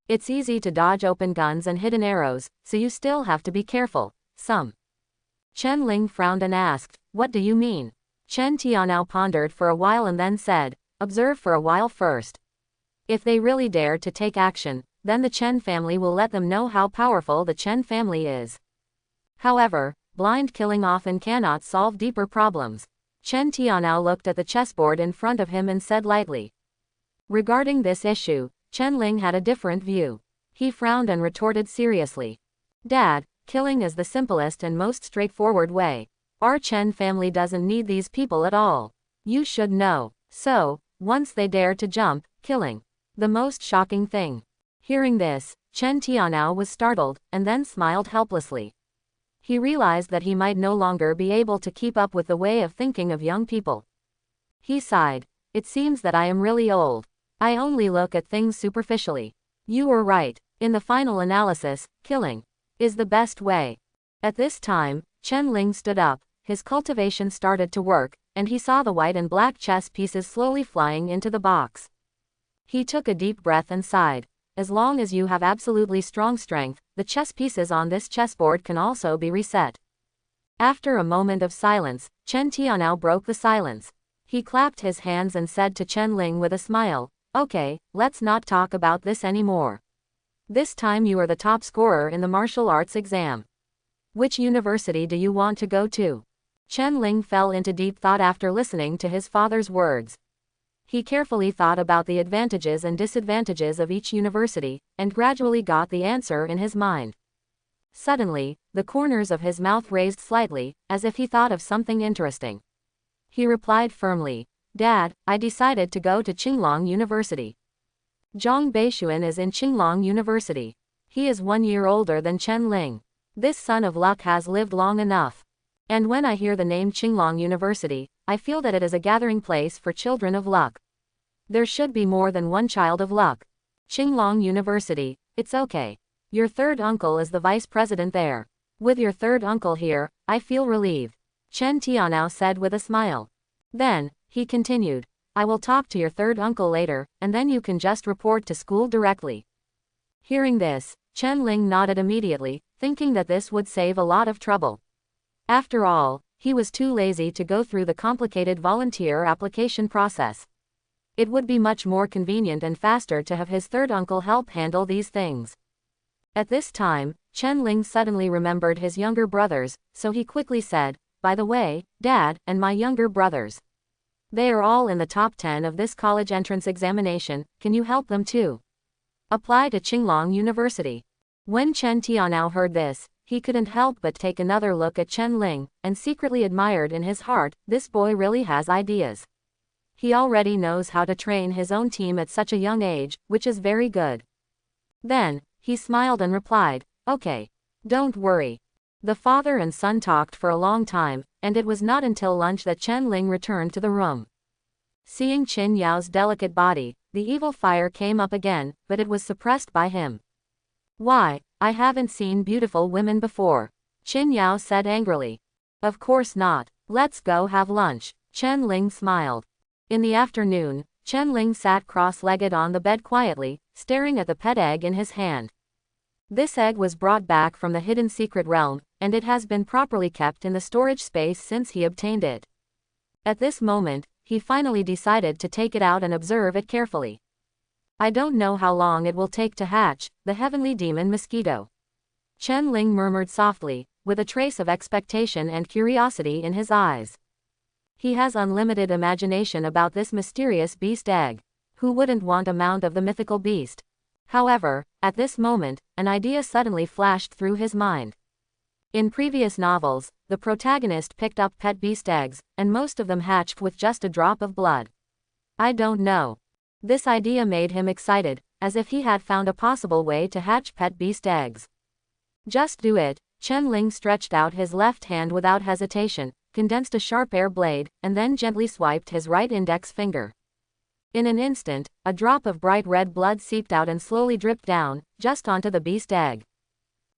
It's easy to dodge open guns and hidden arrows, so you still have to be careful." Chen Ling frowned and asked, "What do you mean?" Chen Tianao pondered for a while and then said, "Observe for a while first. If they really dare to take action, then the Chen family will let them know how powerful the Chen family is. However, blind killing often cannot solve deeper problems." Chen Tianao looked at the chessboard in front of him and said lightly. Regarding this issue, Chen Ling had a different view. He frowned and retorted seriously, "Dad, killing is the simplest and most straightforward way. Our Chen family doesn't need these people at all. You should know. So, once they dare to jump, killing. The most shocking thing." Hearing this, Chen Tianao was startled, and then smiled helplessly. He realized that he might no longer be able to keep up with the way of thinking of young people. He sighed, "It seems that I am really old. I only look at things superficially. You were right. In the final analysis, killing is the best way." At this time, Chen Ling stood up, his cultivation started to work, and he saw the white and black chess pieces slowly flying into the box. He took a deep breath and sighed. As long as you have absolutely strong strength, the chess pieces on this chessboard can also be reset. After a moment of silence, Chen Tianao broke the silence. He clapped his hands and said to Chen Ling with a smile, "Okay, let's not talk about this anymore. This time you are the top scorer in the martial arts exam. Which university do you want to go to?" Chen Ling fell into deep thought after listening to his father's words. He carefully thought about the advantages and disadvantages of each university, and gradually got the answer in his mind. Suddenly, the corners of his mouth raised slightly, as if he thought of something interesting. He replied firmly, "Dad, I decided to go to Qinglong University. Zhang Beixuan is in Qinglong University. He is 1 year older than Chen Ling. This son of luck has lived long enough. And when I hear the name Qinglong University, I feel that it is a gathering place for children of luck. There should be more than one child of luck. Qinglong University, it's okay. Your third uncle is the vice president there. With your third uncle here, I feel relieved," Chen Tianao said with a smile. Then, he continued, "I will talk to your third uncle later, and then you can just report to school directly." Hearing this, Chen Ling nodded immediately, thinking that this would save a lot of trouble. After all, he was too lazy to go through the complicated volunteer application process. It would be much more convenient and faster to have his third uncle help handle these things. At this time, Chen Ling suddenly remembered his younger brothers, so he quickly said, "By the way, Dad, and my younger brothers. They are all in the top 10 of this college entrance examination, can you help them too? Apply to Qinglong University." When Chen Tianao heard this, he couldn't help but take another look at Chen Ling, and secretly admired in his heart, this boy really has ideas. He already knows how to train his own team at such a young age, which is very good. Then, he smiled and replied, "Okay. Don't worry." The father and son talked for a long time, and it was not until lunch that Chen Ling returned to the room. Seeing Qin Yao's delicate body, the evil fire came up again, but it was suppressed by him. "Why, I haven't seen beautiful women before," Qin Yao said angrily. "Of course not. Let's go have lunch." Chen Ling smiled. In the afternoon, Chen Ling sat cross-legged on the bed quietly, staring at the pet egg in his hand. This egg was brought back from the hidden secret realm, and it has been properly kept in the storage space since he obtained it. At this moment, he finally decided to take it out and observe it carefully. "I don't know how long it will take to hatch, the heavenly demon mosquito," Chen Ling murmured softly, with a trace of expectation and curiosity in his eyes. He has unlimited imagination about this mysterious beast egg. Who wouldn't want a mount of the mythical beast? However, at this moment, an idea suddenly flashed through his mind. In previous novels, the protagonist picked up pet beast eggs, and most of them hatched with just a drop of blood. I don't know. This idea made him excited, as if he had found a possible way to hatch pet beast eggs. "Just do it." Chen Ling stretched out his left hand without hesitation, condensed a sharp air blade, and then gently swiped his right index finger. In an instant, a drop of bright red blood seeped out and slowly dripped down, just onto the beast egg.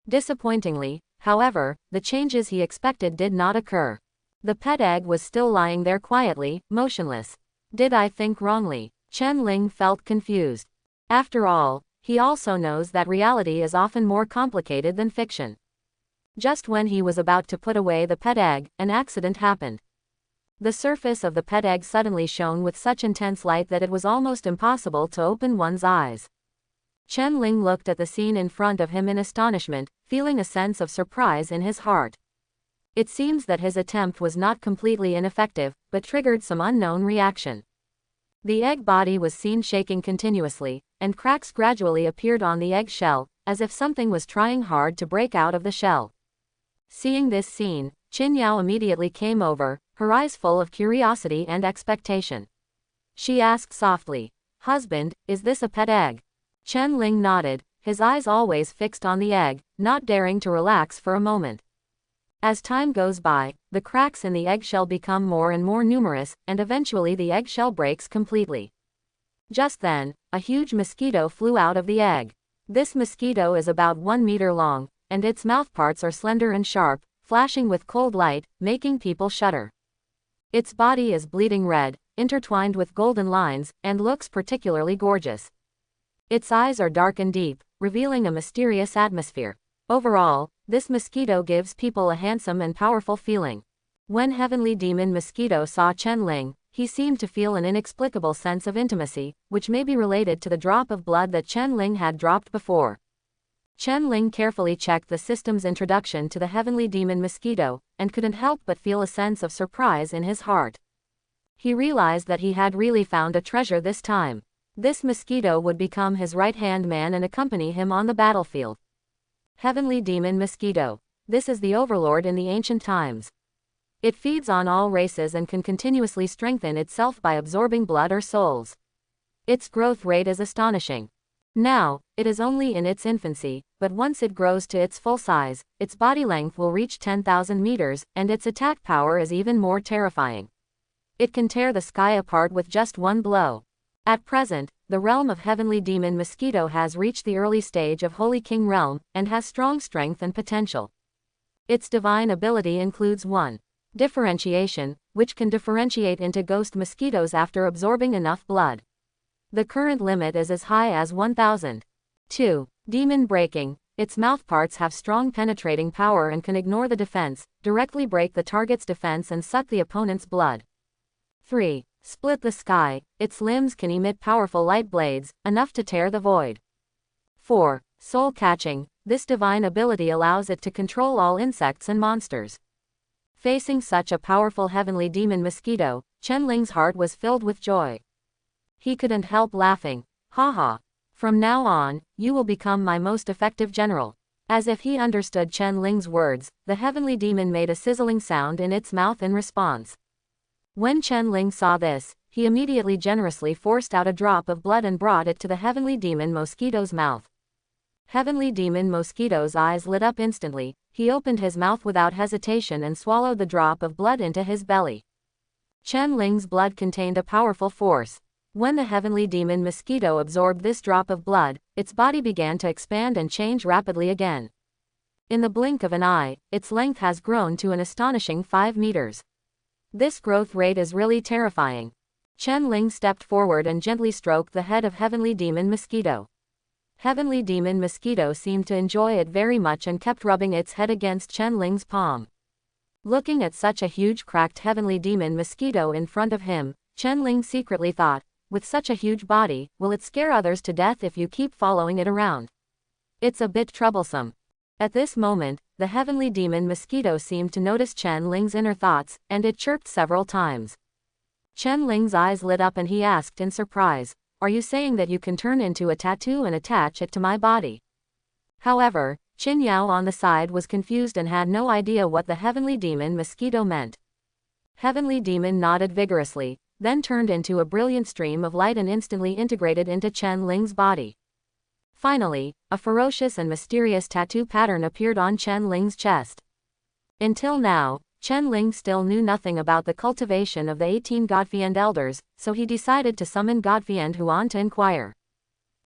Disappointingly, however, the changes he expected did not occur. The pet egg was still lying there quietly, motionless. Did I think wrongly? Chen Ling felt confused. After all, he also knows that reality is often more complicated than fiction. Just when he was about to put away the pet egg, an accident happened. The surface of the pet egg suddenly shone with such intense light that it was almost impossible to open one's eyes. Chen Ling looked at the scene in front of him in astonishment, feeling a sense of surprise in his heart. It seems that his attempt was not completely ineffective, but triggered some unknown reaction. The egg body was seen shaking continuously, and cracks gradually appeared on the egg shell, as if something was trying hard to break out of the shell. Seeing this scene, Qin Yao immediately came over, her eyes full of curiosity and expectation. She asked softly, "Husband, is this a pet egg?" Chen Ling nodded, his eyes always fixed on the egg, not daring to relax for a moment. As time goes by, the cracks in the eggshell become more and more numerous, and eventually the eggshell breaks completely. Just then, a huge mosquito flew out of the egg. This mosquito is about 1 meter long, and its mouthparts are slender and sharp, flashing with cold light, making people shudder. Its body is bleeding red, intertwined with golden lines, and looks particularly gorgeous. Its eyes are dark and deep, revealing a mysterious atmosphere. Overall, this mosquito gives people a handsome and powerful feeling. When Heavenly Demon Mosquito saw Chen Ling, he seemed to feel an inexplicable sense of intimacy, which may be related to the drop of blood that Chen Ling had dropped before. Chen Ling carefully checked the system's introduction to the Heavenly Demon Mosquito, and couldn't help but feel a sense of surprise in his heart. He realized that he had really found a treasure this time. This mosquito would become his right-hand man and accompany him on the battlefield. Heavenly Demon Mosquito. This is the overlord in the ancient times. It feeds on all races and can continuously strengthen itself by absorbing blood or souls. Its growth rate is astonishing. Now, it is only in its infancy, but once it grows to its full size, its body length will reach 10,000 meters, and its attack power is even more terrifying. It can tear the sky apart with just one blow. At present, the realm of Heavenly Demon Mosquito has reached the early stage of Holy King realm, and has strong strength and potential. Its divine ability includes 1. Differentiation, which can differentiate into ghost mosquitoes after absorbing enough blood. The current limit is as high as 1,000. 2. Demon breaking. its mouthparts have strong penetrating power and can ignore the defense, directly break the target's defense and suck the opponent's blood. 3. Split the sky, its limbs can emit powerful light blades, enough to tear the void. 4. Soul catching, this divine ability allows it to control all insects and monsters. Facing such a powerful heavenly demon mosquito, Chen Ling's heart was filled with joy. He couldn't help laughing. Haha. From now on, you will become my most effective general. As if he understood Chen Ling's words, the heavenly demon made a sizzling sound in its mouth in response. When Chen Ling saw this, he immediately generously forced out a drop of blood and brought it to the heavenly demon mosquito's mouth. Heavenly demon mosquito's eyes lit up instantly. He opened his mouth without hesitation and swallowed the drop of blood into his belly. Chen Ling's blood contained a powerful force. When the heavenly demon mosquito absorbed this drop of blood, its body began to expand and change rapidly again. In the blink of an eye, its length has grown to an astonishing 5 meters. This growth rate is really terrifying. Chen Ling stepped forward and gently stroked the head of heavenly demon mosquito. Heavenly demon mosquito seemed to enjoy it very much and kept rubbing its head against Chen Ling's palm. Looking at such a huge cracked heavenly demon mosquito in front of him, Chen Ling secretly thought, with such a huge body, will it scare others to death if you keep following it around? It's a bit troublesome. At this moment, the heavenly demon mosquito seemed to notice Chen Ling's inner thoughts, and it chirped several times. Chen Ling's eyes lit up and he asked in surprise, "Are you saying that you can turn into a tattoo and attach it to my body?" However, Qin Yao on the side was confused and had no idea what the heavenly demon mosquito meant. Heavenly demon nodded vigorously, then turned into a brilliant stream of light and instantly integrated into Chen Ling's body. Finally, a ferocious and mysterious tattoo pattern appeared on Chen Ling's chest. Until now, Chen Ling still knew nothing about the cultivation of the 18 Godfiend elders, so he decided to summon Godfiend Huan to inquire.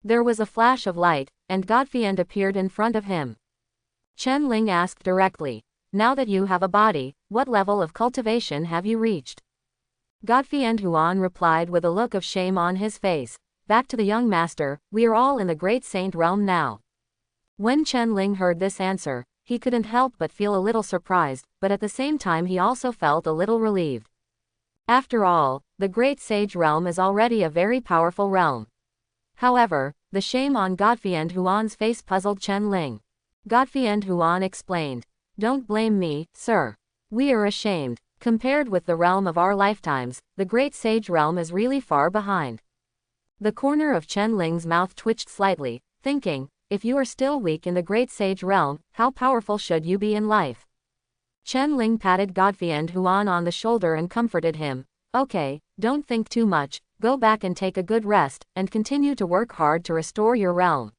There was a flash of light, and Godfiend appeared in front of him. Chen Ling asked directly, "Now that you have a body, what level of cultivation have you reached?" Godfiend Huan replied with a look of shame on his face, "Back to the young master, we are all in the great saint realm now." When Chen Ling heard this answer, he couldn't help but feel a little surprised, but at the same time he also felt a little relieved. After all, the great sage realm is already a very powerful realm. However, the shame on Godfiend Huan's face puzzled Chen Ling. Godfiend Huan explained, "Don't blame me, sir. We are ashamed. Compared with the realm of our lifetimes, the great sage realm is really far behind." The corner of Chen Ling's mouth twitched slightly, thinking, if you are still weak in the great sage realm, how powerful should you be in life? Chen Ling patted Godfiend Huan on the shoulder and comforted him. "Okay, don't think too much, go back and take a good rest, and continue to work hard to restore your realm.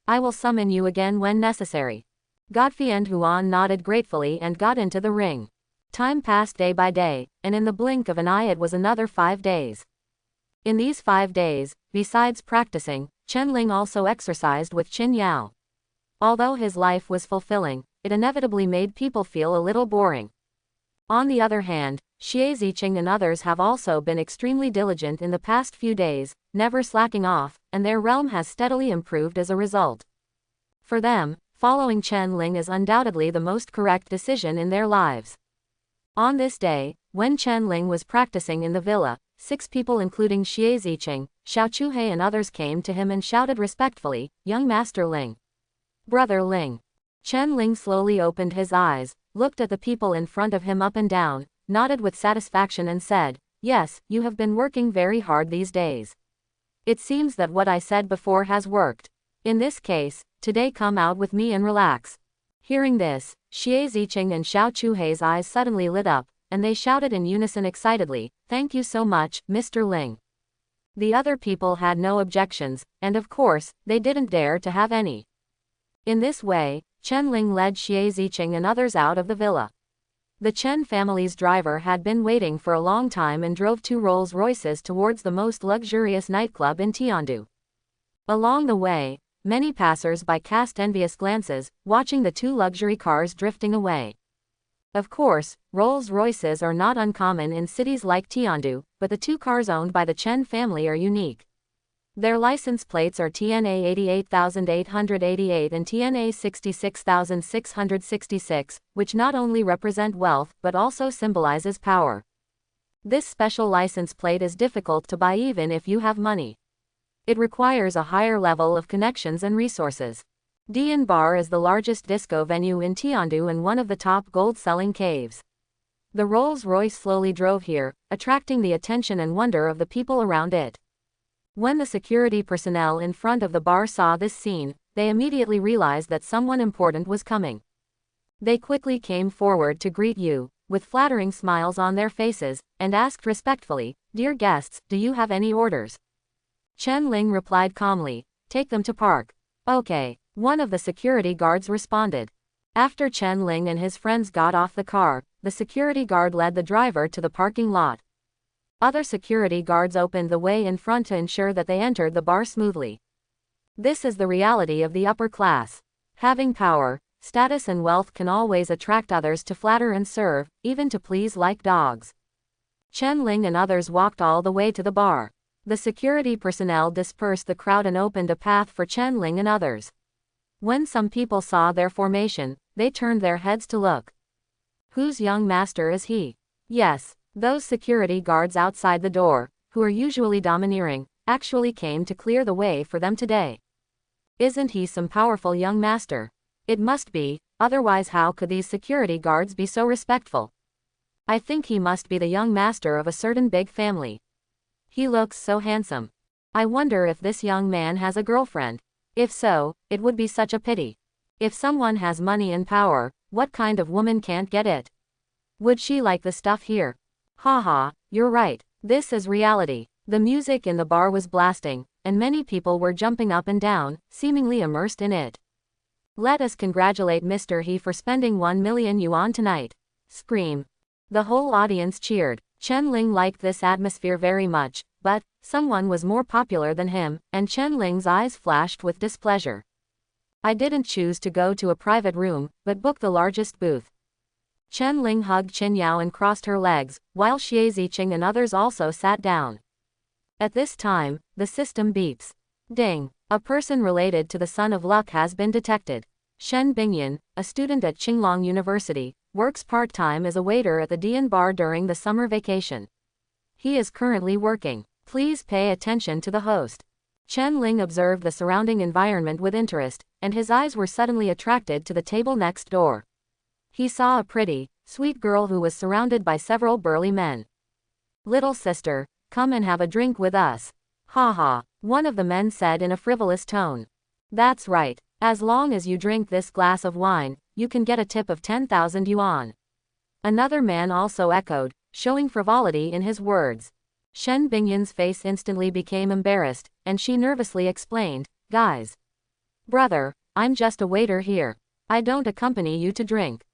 I will summon you again when necessary." Godfiend Huan nodded gratefully and got into the ring. Time passed day by day, and in the blink of an eye it was another 5 days. In these 5 days, besides practicing, Chen Ling also exercised with Qin Yao. Although his life was fulfilling, it inevitably made people feel a little boring. On the other hand, Xie Ziqing and others have also been extremely diligent in the past few days, never slacking off, and their realm has steadily improved as a result. For them, following Chen Ling is undoubtedly the most correct decision in their lives. On this day, when Chen Ling was practicing in the villa, 6 people including Xie Ziqing, Xiao Chuhei and others came to him and shouted respectfully, "Young Master Ling. Brother Ling." Chen Ling slowly opened his eyes, looked at the people in front of him up and down, nodded with satisfaction and said, "Yes, you have been working very hard these days. It seems that what I said before has worked. In this case, today come out with me and relax." Hearing this, Xie Ziqing and Xiao Chuhei's eyes suddenly lit up, and they shouted in unison excitedly, "Thank you so much, Mr. Ling." The other people had no objections, and of course, they didn't dare to have any. In this way, Chen Ling led Xie Ziqing and others out of the villa. The Chen family's driver had been waiting for a long time and drove 2 Rolls-Royces towards the most luxurious nightclub in Tiandu. Along the way, many passers-by cast envious glances, watching the 2 luxury cars drifting away. Of course, Rolls-Royces are not uncommon in cities like Tiandu, but the 2 cars owned by the Chen family are unique. Their license plates are TNA 88,888 and TNA 66,666, which not only represent wealth but also symbolizes power. This special license plate is difficult to buy even if you have money. It requires a higher level of connections and resources. Dian Bar is the largest disco venue in Tiandu and one of the top gold-selling caves. The Rolls-Royce slowly drove here, attracting the attention and wonder of the people around it. When the security personnel in front of the bar saw this scene, they immediately realized that someone important was coming. They quickly came forward to greet you, with flattering smiles on their faces, and asked respectfully, "Dear guests, do you have any orders?" Chen Ling replied calmly, "Take them to park." "Okay," one of the security guards responded. After Chen Ling and his friends got off the car, the security guard led the driver to the parking lot. Other security guards opened the way in front to ensure that they entered the bar smoothly. This is the reality of the upper class. Having power, status and wealth can always attract others to flatter and serve, even to please like dogs. Chen Ling and others walked all the way to the bar. The security personnel dispersed the crowd and opened a path for Chen Ling and others. When some people saw their formation, they turned their heads to look. Whose young master is he? Yes. Those security guards outside the door, who are usually domineering, actually came to clear the way for them today. Isn't he some powerful young master? It must be, otherwise how could these security guards be so respectful? I think he must be the young master of a certain big family. He looks so handsome. I wonder if this young man has a girlfriend. If so, it would be such a pity. If someone has money and power, what kind of woman can't get it? Would she like the stuff here? Haha, you're right. This is reality. The music in the bar was blasting, and many people were jumping up and down, seemingly immersed in it. Let us congratulate Mr. He for spending 1 million yuan tonight. Scream. The whole audience cheered. Chen Ling liked this atmosphere very much, but someone was more popular than him, and Chen Ling's eyes flashed with displeasure. I didn't choose to go to a private room, but book the largest booth. Chen Ling hugged Qin Yao and crossed her legs, while Xie Ziqing and others also sat down. At this time, the system beeps. Ding! A person related to the Son of Luck has been detected. Shen Bingyan, a student at Qinglong University, works part-time as a waiter at the Dian Bar during the summer vacation. He is currently working. Please pay attention to the host. Chen Ling observed the surrounding environment with interest, and his eyes were suddenly attracted to the table next door. He saw a pretty, sweet girl who was surrounded by several burly men. "Little sister, come and have a drink with us." "Ha ha," one of the men said in a frivolous tone. "That's right. As long as you drink this glass of wine, you can get a tip of 10,000 yuan. Another man also echoed, showing frivolity in his words. Shen Bingyan's face instantly became embarrassed, and she nervously explained, "Guys. Brother, I'm just a waiter here. I don't accompany you to drink."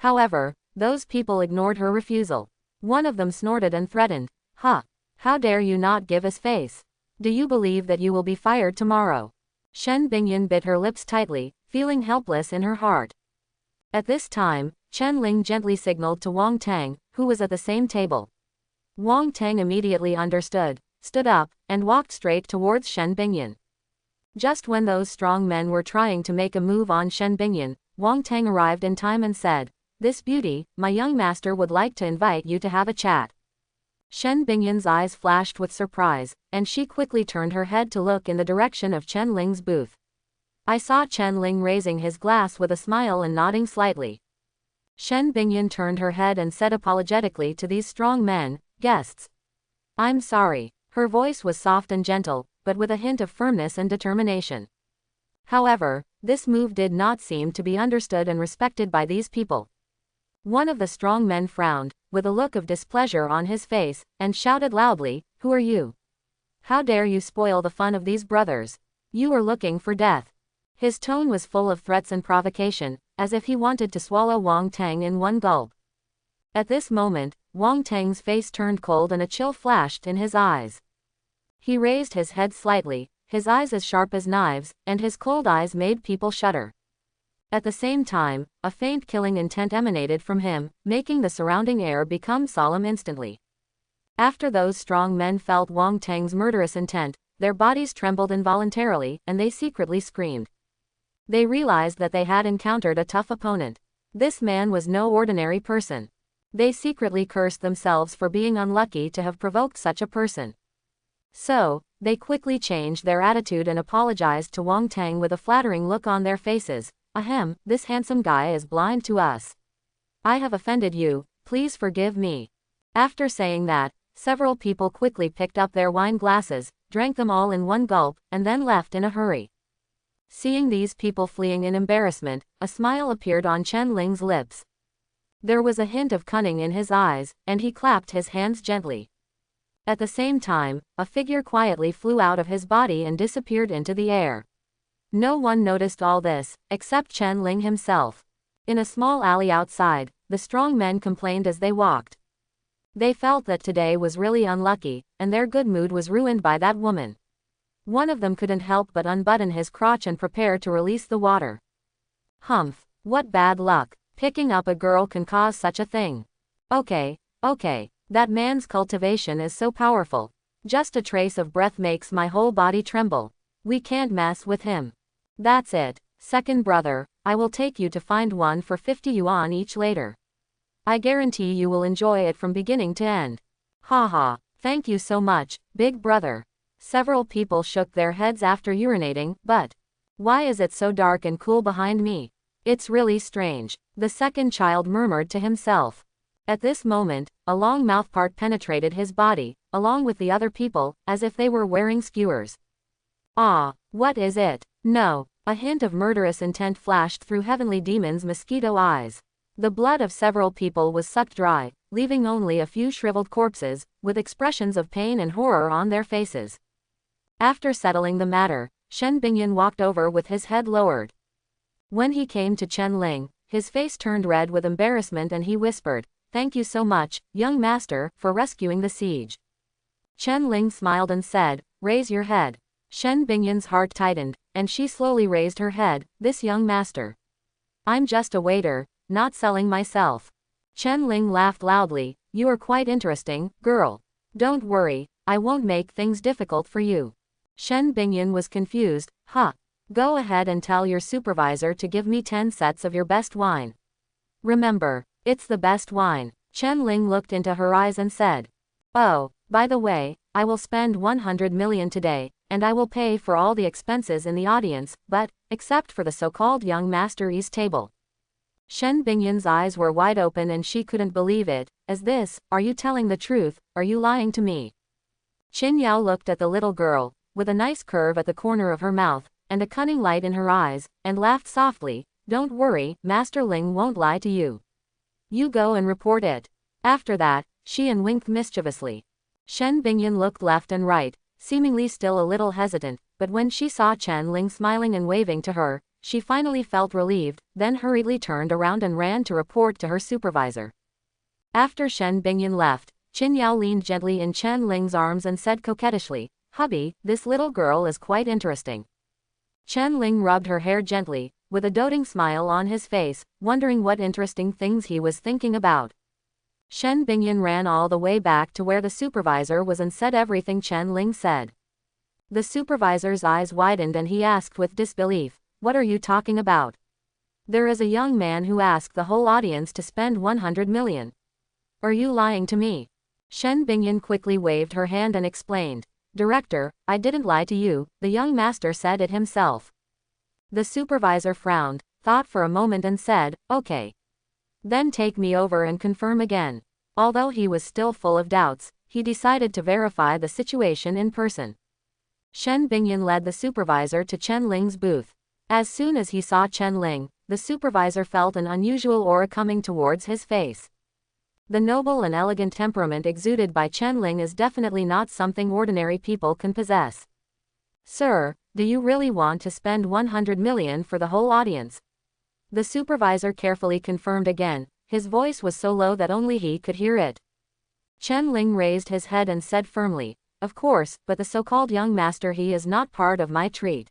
However, those people ignored her refusal. One of them snorted and threatened, "Huh! How dare you not give us face? Do you believe that you will be fired tomorrow?" Shen Bingyan bit her lips tightly, feeling helpless in her heart. At this time, Chen Ling gently signaled to Wang Tang, who was at the same table. Wang Tang immediately understood, stood up, and walked straight towards Shen Bingyan. Just when those strong men were trying to make a move on Shen Bingyan, Wang Tang arrived in time and said, "This beauty, my young master would like to invite you to have a chat." Shen Bingyan's eyes flashed with surprise, and she quickly turned her head to look in the direction of Chen Ling's booth. I saw Chen Ling raising his glass with a smile and nodding slightly. Shen Bingyan turned her head and said apologetically to these strong men, "Guests. I'm sorry." Her voice was soft and gentle, but with a hint of firmness and determination. However, this move did not seem to be understood and respected by these people. One of the strong men frowned, with a look of displeasure on his face, and shouted loudly, "Who are you? How dare you spoil the fun of these brothers? You are looking for death." His tone was full of threats and provocation, as if he wanted to swallow Wang Tang in one gulp. At this moment, Wang Tang's face turned cold and a chill flashed in his eyes. He raised his head slightly, his eyes as sharp as knives, and his cold eyes made people shudder. At the same time, a faint killing intent emanated from him, making the surrounding air become solemn instantly. After those strong men felt Wang Tang's murderous intent, their bodies trembled involuntarily, and they secretly screamed. They realized that they had encountered a tough opponent. This man was no ordinary person. They secretly cursed themselves for being unlucky to have provoked such a person. So, they quickly changed their attitude and apologized to Wang Tang with a flattering look on their faces. Ahem, this handsome guy is blind to us. I have offended you, please forgive me. After saying that, several people quickly picked up their wine glasses, drank them all in one gulp, and then left in a hurry. Seeing these people fleeing in embarrassment, a smile appeared on Chen Ling's lips. There was a hint of cunning in his eyes, and he clapped his hands gently. At the same time, a figure quietly flew out of his body and disappeared into the air. No one noticed all this, except Chen Ling himself. In a small alley outside, the strong men complained as they walked. They felt that today was really unlucky, and their good mood was ruined by that woman. One of them couldn't help but unbutton his crotch and prepare to release the water. Humph, what bad luck. Picking up a girl can cause such a thing. Okay, that man's cultivation is so powerful. Just a trace of breath makes my whole body tremble. We can't mess with him. That's it, second brother, I will take you to find one for 50 yuan each later. I guarantee you will enjoy it from beginning to end. Haha, thank you so much, big brother. Several people shook their heads after urinating, but why is it so dark and cool behind me? It's really strange, the second child murmured to himself. At this moment, a long mouthpart penetrated his body, along with the other people, as if they were wearing skewers. Ah, what is it? No, a hint of murderous intent flashed through Heavenly Demon's mosquito eyes. The blood of several people was sucked dry, leaving only a few shriveled corpses, with expressions of pain and horror on their faces. After settling the matter, Shen Bingyan walked over with his head lowered. When he came to Chen Ling, his face turned red with embarrassment and he whispered, "Thank you so much, young master, for rescuing the siege." Chen Ling smiled and said, "Raise your head." Shen Bingyan's heart tightened, and she slowly raised her head. "This young master. I'm just a waiter, not selling myself." Chen Ling laughed loudly. "You are quite interesting, girl. Don't worry, I won't make things difficult for you." Shen Bingyan was confused. "Huh. Go ahead and tell your supervisor to give me 10 sets of your best wine. Remember, it's the best wine." Chen Ling looked into her eyes and said, "Oh, by the way, I will spend 100 million today, and I will pay for all the expenses in the audience, but, except for the so-called young master E's table." Shen Bingyan's eyes were wide open and she couldn't believe it. "As this, are you telling the truth, are you lying to me?" Qin Yao looked at the little girl, with a nice curve at the corner of her mouth, and a cunning light in her eyes, and laughed softly. "Don't worry, Master Ling won't lie to you. You go and report it." After that, Xian winked mischievously. Shen Bingyan looked left and right, seemingly still a little hesitant, but when she saw Chen Ling smiling and waving to her, she finally felt relieved, then hurriedly turned around and ran to report to her supervisor. After Shen Bingyan left, Qin Yao leaned gently in Chen Ling's arms and said coquettishly, "Hubby, this little girl is quite interesting." Chen Ling rubbed her hair gently, with a doting smile on his face, wondering what interesting things he was thinking about. Shen Bingyan ran all the way back to where the supervisor was and said everything Chen Ling said. The supervisor's eyes widened and he asked with disbelief, "What are you talking about? There is a young man who asked the whole audience to spend 100 million. Are you lying to me?" Shen Bingyan quickly waved her hand and explained, "Director, I didn't lie to you, the young master said it himself." The supervisor frowned, thought for a moment and said, "Okay. Then take me over and confirm again." Although he was still full of doubts, he decided to verify the situation in person. Shen Bingyan led the supervisor to Chen Ling's booth. As soon as he saw Chen Ling, the supervisor felt an unusual aura coming towards his face. The noble and elegant temperament exuded by Chen Ling is definitely not something ordinary people can possess. "Sir, do you really want to spend 100 million for the whole audience?" The supervisor carefully confirmed again. His voice was so low that only he could hear it. Chen Ling raised his head and said firmly, "Of course, but the so-called young master, he is not part of my treat."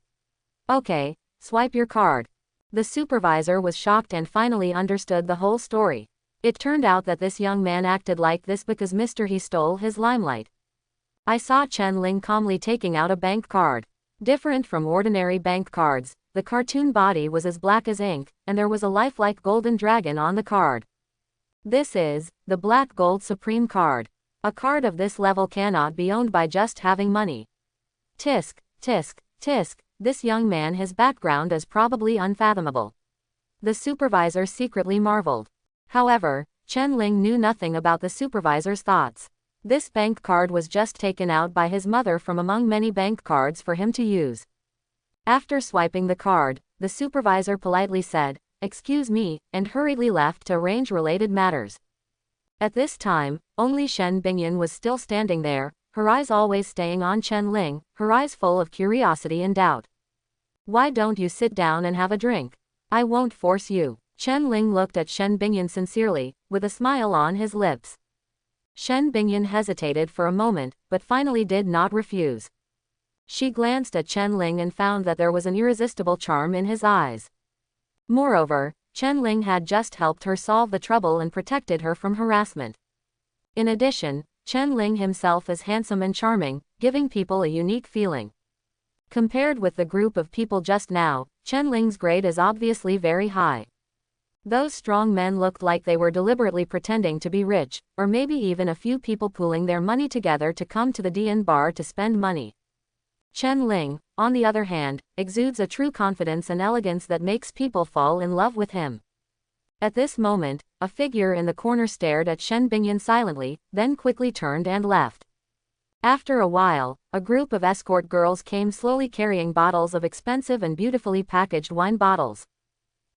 "Okay, swipe your card." The supervisor was shocked and finally understood the whole story. It turned out that this young man acted like this because Mr. He stole his limelight. I saw Chen Ling calmly taking out a bank card. Different from ordinary bank cards, the cartoon body was as black as ink, and there was a lifelike golden dragon on the card. This is the Black Gold Supreme card. A card of this level cannot be owned by just having money. Tisk, tisk, tisk, this young man, his background is probably unfathomable. The supervisor secretly marveled. However, Chen Ling knew nothing about the supervisor's thoughts. This bank card was just taken out by his mother from among many bank cards for him to use. After swiping the card, the supervisor politely said, "Excuse me," and hurriedly left to arrange related matters. At this time, only Shen Bingyan was still standing there, her eyes always staying on Chen Ling, her eyes full of curiosity and doubt. "Why don't you sit down and have a drink? I won't force you." Chen Ling looked at Shen Bingyan sincerely, with a smile on his lips. Shen Bingyan hesitated for a moment, but finally did not refuse. She glanced at Chen Ling and found that there was an irresistible charm in his eyes. Moreover, Chen Ling had just helped her solve the trouble and protected her from harassment. In addition, Chen Ling himself is handsome and charming, giving people a unique feeling. Compared with the group of people just now, Chen Ling's grade is obviously very high. Those strong men looked like they were deliberately pretending to be rich, or maybe even a few people pooling their money together to come to the Dian bar to spend money. Chen Ling, on the other hand, exudes a true confidence and elegance that makes people fall in love with him. At this moment, a figure in the corner stared at Shen Bingyan silently, then quickly turned and left. After a while, a group of escort girls came slowly carrying bottles of expensive and beautifully packaged wine bottles.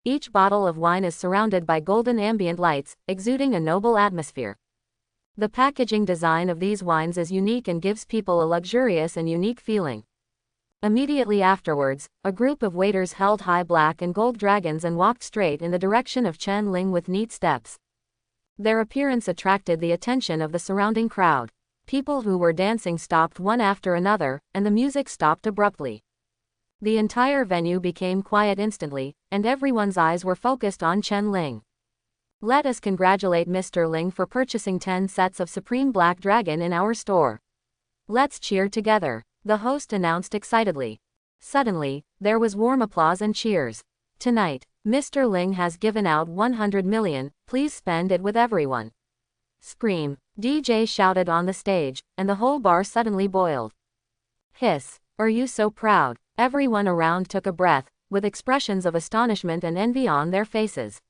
Each bottle of wine is surrounded by golden ambient lights, exuding a noble atmosphere. The packaging design of these wines is unique and gives people a luxurious and unique feeling. Immediately afterwards, a group of waiters held high black and gold dragons and walked straight in the direction of Chen Ling with neat steps. Their appearance attracted the attention of the surrounding crowd. People who were dancing stopped one after another, and the music stopped abruptly. The entire venue became quiet instantly, and everyone's eyes were focused on Chen Ling. "Let us congratulate Mr. Ling for purchasing 10 sets of Supreme Black Dragon in our store. Let's cheer together," the host announced excitedly. Suddenly, there was warm applause and cheers. "Tonight, Mr. Ling has given out 100 million, please spend it with everyone." Scream, DJ shouted on the stage, and the whole bar suddenly boiled. Hiss, are you so proud? Everyone around took a breath, with expressions of astonishment and envy on their faces.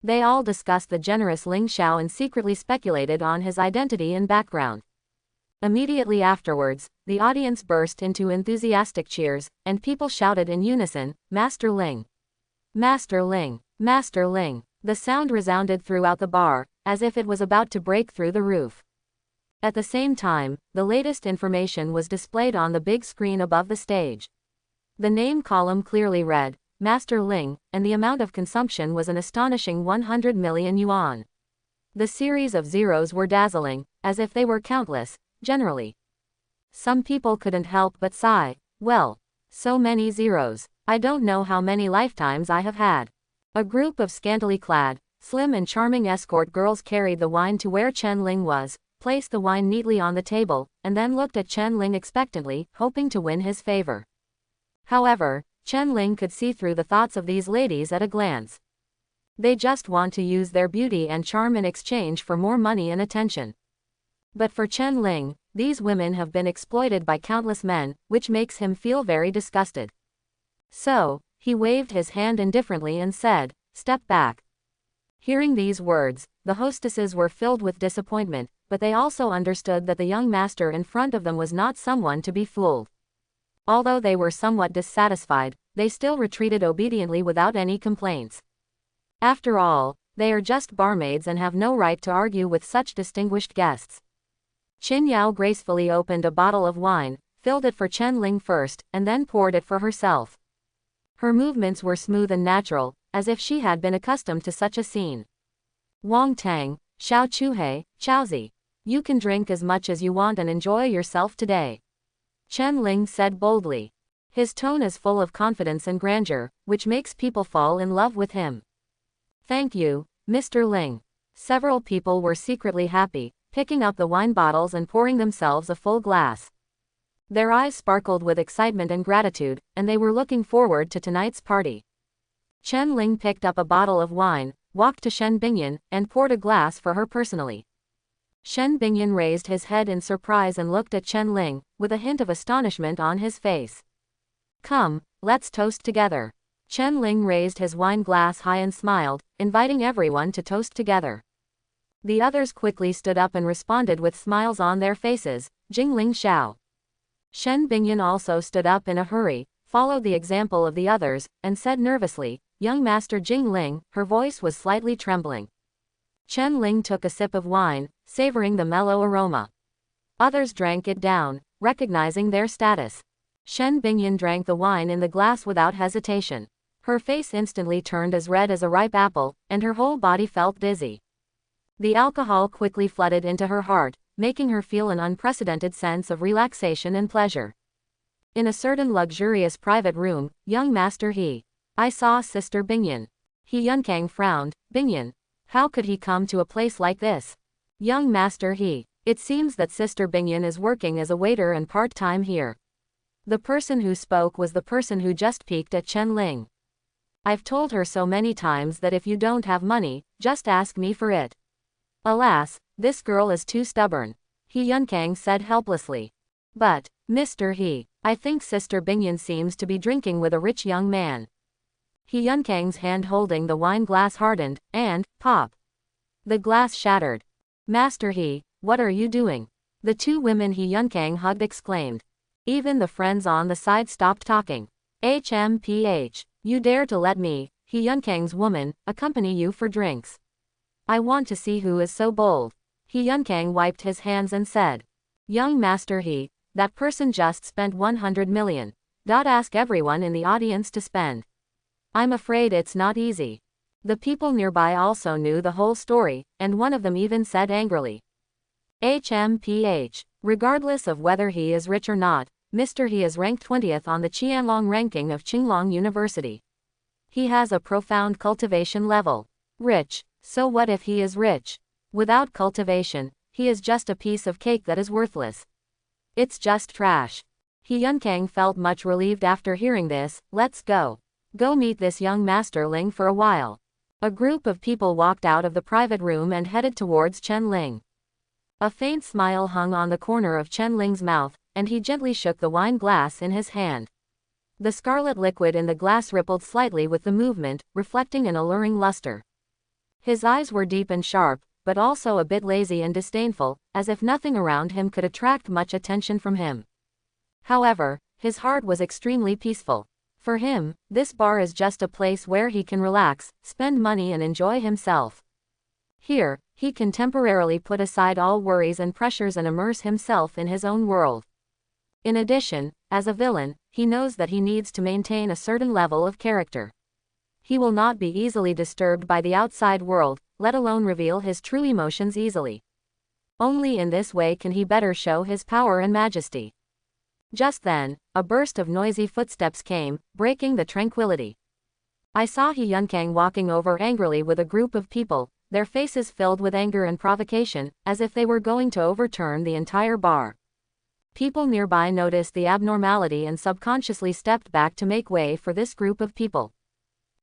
They all discussed the generous Ling Xiao and secretly speculated on his identity and background. Immediately afterwards, the audience burst into enthusiastic cheers, and people shouted in unison, "Master Ling! Master Ling! Master Ling!" The sound resounded throughout the bar, as if it was about to break through the roof. At the same time, the latest information was displayed on the big screen above the stage. The name column clearly read, Master Ling, and the amount of consumption was an astonishing 100 million yuan. The series of zeros were dazzling, as if they were countless, generally. Some people couldn't help but sigh, "Well, so many zeros. I don't know how many lifetimes I have had." A group of scantily clad, slim and charming escort girls carried the wine to where Chen Ling was, placed the wine neatly on the table, and then looked at Chen Ling expectantly, hoping to win his favor. However, Chen Ling could see through the thoughts of these ladies at a glance. They just want to use their beauty and charm in exchange for more money and attention. But for Chen Ling, these women have been exploited by countless men, which makes him feel very disgusted. So, he waved his hand indifferently and said, "Step back." Hearing these words, the hostesses were filled with disappointment, but they also understood that the young master in front of them was not someone to be fooled. Although they were somewhat dissatisfied, they still retreated obediently without any complaints. After all, they are just barmaids and have no right to argue with such distinguished guests. Qin Yao gracefully opened a bottle of wine, filled it for Chen Ling first, and then poured it for herself. Her movements were smooth and natural, as if she had been accustomed to such a scene. "Wang Tang, Xiao Chuhei, Chaozi. You can drink as much as you want and enjoy yourself today," Chen Ling said boldly. His tone is full of confidence and grandeur, which makes people fall in love with him. "Thank you, Mr. Ling." Several people were secretly happy, picking up the wine bottles and pouring themselves a full glass. Their eyes sparkled with excitement and gratitude, and they were looking forward to tonight's party. Chen Ling picked up a bottle of wine, walked to Shen Bingyan, and poured a glass for her personally. Shen Bingyan raised his head in surprise and looked at Chen Ling, with a hint of astonishment on his face. Come, let's toast together. Chen Ling raised his wine glass high and smiled, inviting everyone to toast together. The others quickly stood up and responded with smiles on their faces. Jingling Xiao. Shen Bingyan also stood up in a hurry, followed the example of the others, and said nervously, "Young Master Jingling," her voice was slightly trembling. Chen Ling took a sip of wine, savoring the mellow aroma. Others drank it down, recognizing their status. Shen Bingyan drank the wine in the glass without hesitation. Her face instantly turned as red as a ripe apple, and her whole body felt dizzy. The alcohol quickly flooded into her heart, making her feel an unprecedented sense of relaxation and pleasure. In a certain luxurious private room, young Master He. I saw Sister Bingyan. He Yunkang frowned. Bingyan. How could he come to a place like this? Young Master He. It seems that Sister Bingyan is working as a waiter and part-time here. The person who spoke was the person who just peeked at Chen Ling. I've told her so many times that if you don't have money, just ask me for it. Alas, this girl is too stubborn. He Yunkang said helplessly. But, Mr. He, I think Sister Bingyan seems to be drinking with a rich young man. He Yunkang's hand holding the wine glass hardened, and, pop. The glass shattered. Master He, what are you doing? The two women He Yunkang hugged exclaimed. Even the friends on the side stopped talking. HMPH, you dare to let me, He Yunkang's woman, accompany you for drinks. I want to see who is so bold. He Yunkang wiped his hands and said. Young Master He, that person just spent 100 million. Ask everyone in the audience to spend. I'm afraid it's not easy. The people nearby also knew the whole story, and one of them even said angrily. HMPH, regardless of whether he is rich or not, Mr. He is ranked 20th on the Qianlong ranking of Qinglong University. He has a profound cultivation level. Rich, so what if he is rich? Without cultivation, he is just a piece of cake that is worthless. It's just trash. He Yunkang felt much relieved after hearing this. Let's go. Go meet this young Master Ling for a while. A group of people walked out of the private room and headed towards Chen Ling. A faint smile hung on the corner of Chen Ling's mouth, and he gently shook the wine glass in his hand. The scarlet liquid in the glass rippled slightly with the movement, reflecting an alluring luster. His eyes were deep and sharp, but also a bit lazy and disdainful, as if nothing around him could attract much attention from him. However, his heart was extremely peaceful. For him, this bar is just a place where he can relax, spend money and enjoy himself. Here, he can temporarily put aside all worries and pressures and immerse himself in his own world. In addition, as a villain, he knows that he needs to maintain a certain level of character. He will not be easily disturbed by the outside world, let alone reveal his true emotions easily. Only in this way can he better show his power and majesty. Just then, a burst of noisy footsteps came, breaking the tranquility. I saw He Yunkang walking over angrily with a group of people, their faces filled with anger and provocation, as if they were going to overturn the entire bar. People nearby noticed the abnormality and subconsciously stepped back to make way for this group of people.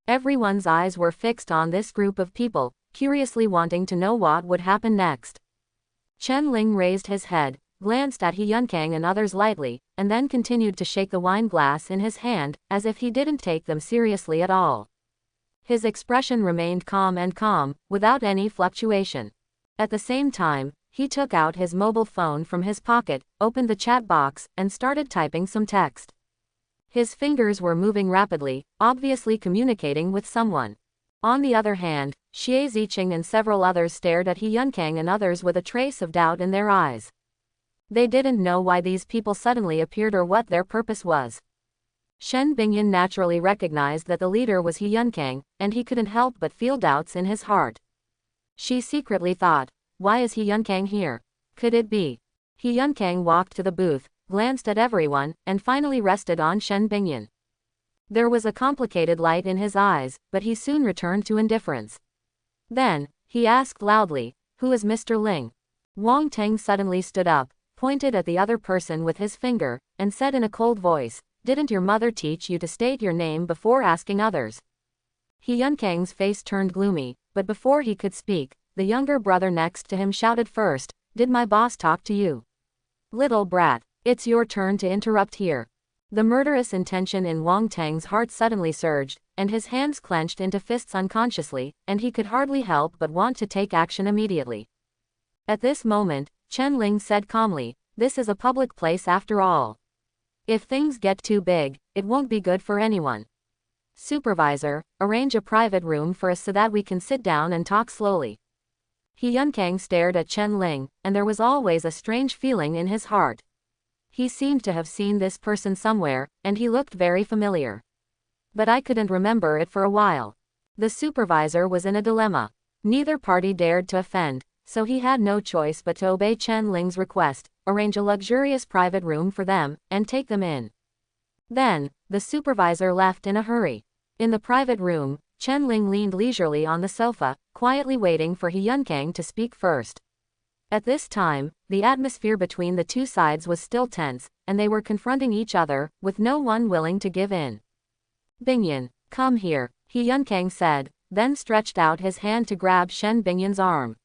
Everyone's eyes were fixed on this group of people, curiously wanting to know what would happen next. Chen Ling raised his head, glanced at He Yunkang and others lightly, and then continued to shake the wine glass in his hand, as if he didn't take them seriously at all. His expression remained calm, without any fluctuation. At the same time, he took out his mobile phone from his pocket, opened the chat box, and started typing some text. His fingers were moving rapidly, obviously communicating with someone. On the other hand, Xie Ziqing and several others stared at He Yunkang and others with a trace of doubt in their eyes. They didn't know why these people suddenly appeared or what their purpose was. Shen Bingyan naturally recognized that the leader was He Yunkang, and he couldn't help but feel doubts in his heart. She secretly thought, why is He Yunkang here? Could it be? He Yunkang walked to the booth, glanced at everyone, and finally rested on Shen Bingyan. There was a complicated light in his eyes, but he soon returned to indifference. Then, he asked loudly, who is Mr. Ling? Wang Tang suddenly stood up, pointed at the other person with his finger, and said in a cold voice, "Didn't your mother teach you to state your name before asking others?" He Yunkang's face turned gloomy, but before he could speak, the younger brother next to him shouted first, "Did my boss talk to you? Little brat, it's your turn to interrupt here." The murderous intention in Wang Tang's heart suddenly surged, and his hands clenched into fists unconsciously, and he could hardly help but want to take action immediately. At this moment, Chen Ling said calmly, "This is a public place after all. If things get too big, it won't be good for anyone. Supervisor, arrange a private room for us so that we can sit down and talk slowly." He Yunkang stared at Chen Ling, and there was always a strange feeling in his heart. He seemed to have seen this person somewhere, and he looked very familiar. But I couldn't remember it for a while. The supervisor was in a dilemma. Neither party dared to offend, so he had no choice but to obey Chen Ling's request, arrange a luxurious private room for them, and take them in. Then, the supervisor left in a hurry. In the private room, Chen Ling leaned leisurely on the sofa, quietly waiting for He Yunkang to speak first. At this time, the atmosphere between the two sides was still tense, and they were confronting each other, with no one willing to give in. "Bingyan, come here," He Yunkang said, then stretched out his hand to grab Shen Bingyan's arm.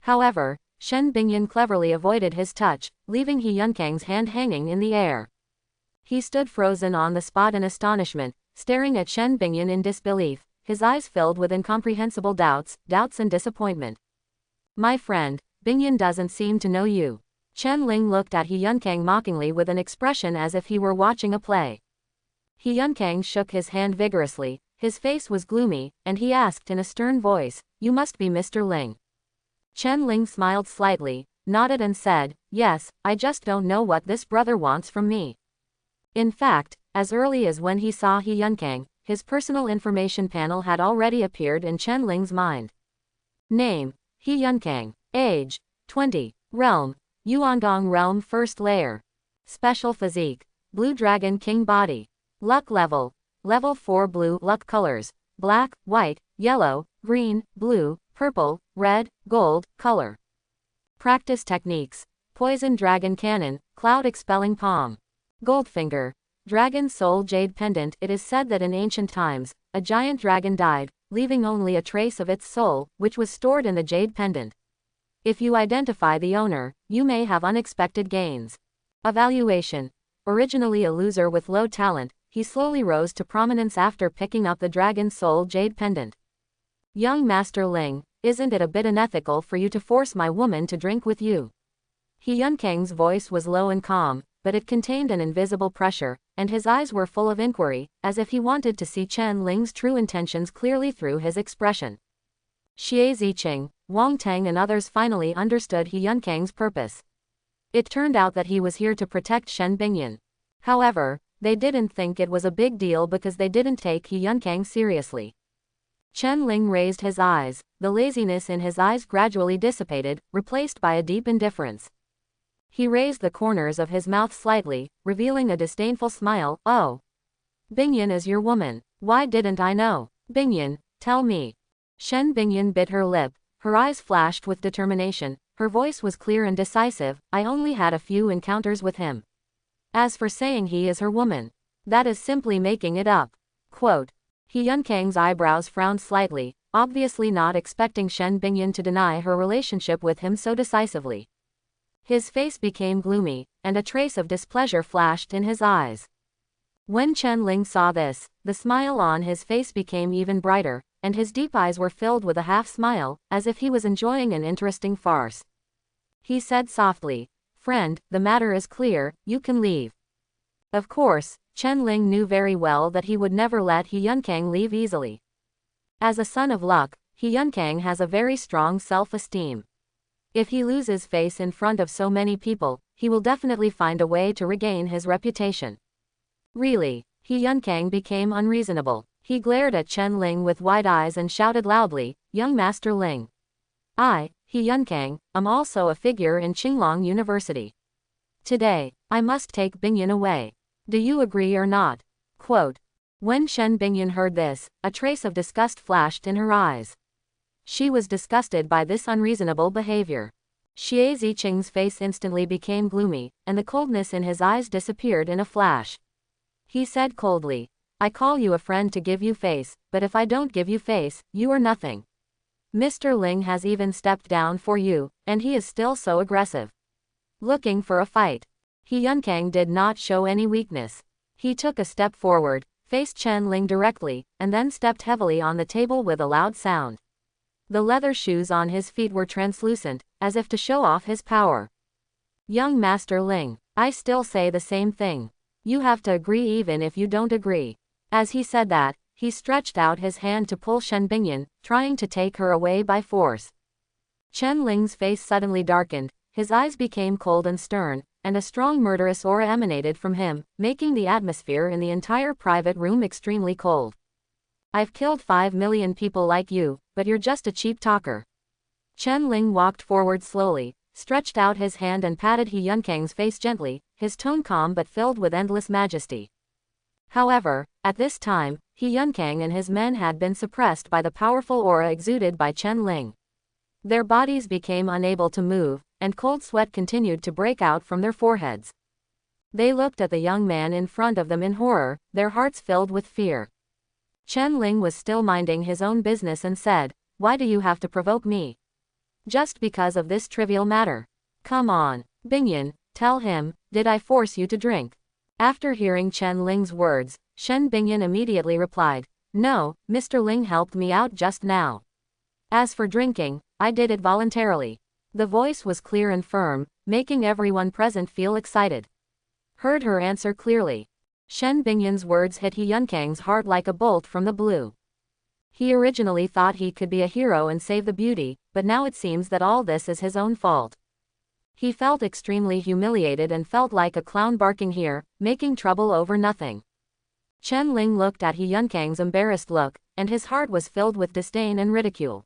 However, Shen Bingyan cleverly avoided his touch, leaving He Yunkang's hand hanging in the air. He stood frozen on the spot in astonishment, staring at Shen Bingyan in disbelief, his eyes filled with incomprehensible doubts and disappointment. "My friend, Bingyan doesn't seem to know you." Chen Ling looked at He Yunkang mockingly with an expression as if he were watching a play. He Yunkang shook his hand vigorously, his face was gloomy, and he asked in a stern voice, "You must be Mr. Ling." Chen Ling smiled slightly, nodded and said, "Yes, I just don't know what this brother wants from me." In fact, as early as when he saw He Yunkang, his personal information panel had already appeared in Chen Ling's mind. Name, He Yunkang. Age, 20. Realm, Yuandong Realm First Layer. Special Physique, Blue Dragon King Body. Luck Level, Level 4 Blue Luck Colors, Black, White, Yellow, Green, Blue, Purple, Red, Gold, Color. Practice Techniques, Poison Dragon Cannon, Cloud Expelling Palm. Goldfinger, Dragon Soul Jade Pendant. It is said that in ancient times, a giant dragon died, leaving only a trace of its soul, which was stored in the jade pendant. If you identify the owner, you may have unexpected gains. Evaluation. Originally a loser with low talent, he slowly rose to prominence after picking up the Dragon Soul Jade Pendant. Young Master Ling, isn't it a bit unethical for you to force my woman to drink with you? He Yunkang's voice was low and calm, but it contained an invisible pressure, and his eyes were full of inquiry, as if he wanted to see Chen Ling's true intentions clearly through his expression. Xie Ziqing, Wang Tang and others finally understood He Yunkang's purpose. It turned out that he was here to protect Shen Bingyan. However, they didn't think it was a big deal because they didn't take He Yunkang seriously. Chen Ling raised his eyes, the laziness in his eyes gradually dissipated, replaced by a deep indifference. He raised the corners of his mouth slightly, revealing a disdainful smile. "Oh. Bingyan is your woman. Why didn't I know? Bingyan, tell me." Shen Bingyan bit her lip, her eyes flashed with determination, her voice was clear and decisive. "I only had a few encounters with him. As for saying he is her woman, that is simply making it up." Quote. He Yunkang's eyebrows frowned slightly, obviously not expecting Shen Bingyan to deny her relationship with him so decisively. His face became gloomy, and a trace of displeasure flashed in his eyes. When Chen Ling saw this, the smile on his face became even brighter, and his deep eyes were filled with a half-smile, as if he was enjoying an interesting farce. He said softly, "Friend, the matter is clear, you can leave." Of course, Chen Ling knew very well that he would never let He Yunkang leave easily. As a son of luck, He Yunkang has a very strong self-esteem. If he loses face in front of so many people, he will definitely find a way to regain his reputation. Really, He Yunkang became unreasonable. He glared at Chen Ling with wide eyes and shouted loudly, "Young Master Ling. I, He Yunkang, am also a figure in Qinglong University. Today, I must take Bingyan away. Do you agree or not?" Quote. When Shen Bingyan heard this, a trace of disgust flashed in her eyes. She was disgusted by this unreasonable behavior. Xie Ziqing's face instantly became gloomy, and the coldness in his eyes disappeared in a flash. He said coldly, I call you a friend to give you face, but if I don't give you face, you are nothing. Mr. Ling has even stepped down for you, and he is still so aggressive. Looking for a fight. He Yunkang did not show any weakness. He took a step forward, faced Chen Ling directly, and then stepped heavily on the table with a loud sound. The leather shoes on his feet were translucent, as if to show off his power. Young Master Ling, I still say the same thing. You have to agree even if you don't agree. As he said that, he stretched out his hand to pull Shen Bingyan, trying to take her away by force. Chen Ling's face suddenly darkened, his eyes became cold and stern, and a strong murderous aura emanated from him, making the atmosphere in the entire private room extremely cold. I've killed 5 million people like you, but you're just a cheap talker. Chen Ling walked forward slowly, stretched out his hand and patted He Yunkang's face gently, his tone calm but filled with endless majesty. However, at this time, He Yunkang and his men had been suppressed by the powerful aura exuded by Chen Ling. Their bodies became unable to move, and cold sweat continued to break out from their foreheads. They looked at the young man in front of them in horror, their hearts filled with fear. Chen Ling was still minding his own business and said, Why do you have to provoke me? Just because of this trivial matter. Come on, Bingyan, tell him, did I force you to drink? After hearing Chen Ling's words, Shen Bingyan immediately replied, No, Mr. Ling helped me out just now. As for drinking, I did it voluntarily. The voice was clear and firm, making everyone present feel excited. Heard her answer clearly. Shen Bingyan's words hit He Yunkang's heart like a bolt from the blue. He originally thought he could be a hero and save the beauty, but now it seems that all this is his own fault. He felt extremely humiliated and felt like a clown barking here, making trouble over nothing. Chen Ling looked at He Yunkang's embarrassed look, and his heart was filled with disdain and ridicule.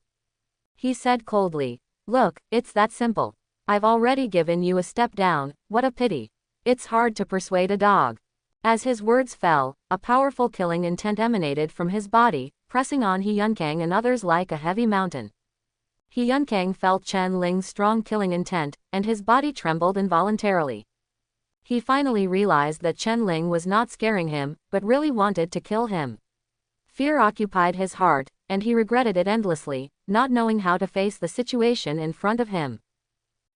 He said coldly, Look, it's that simple. I've already given you a step down, what a pity. It's hard to persuade a dog. As his words fell, a powerful killing intent emanated from his body, pressing on He Yunkang and others like a heavy mountain. He Yunkang felt Chen Ling's strong killing intent, and his body trembled involuntarily. He finally realized that Chen Ling was not scaring him, but really wanted to kill him. Fear occupied his heart, and he regretted it endlessly, not knowing how to face the situation in front of him.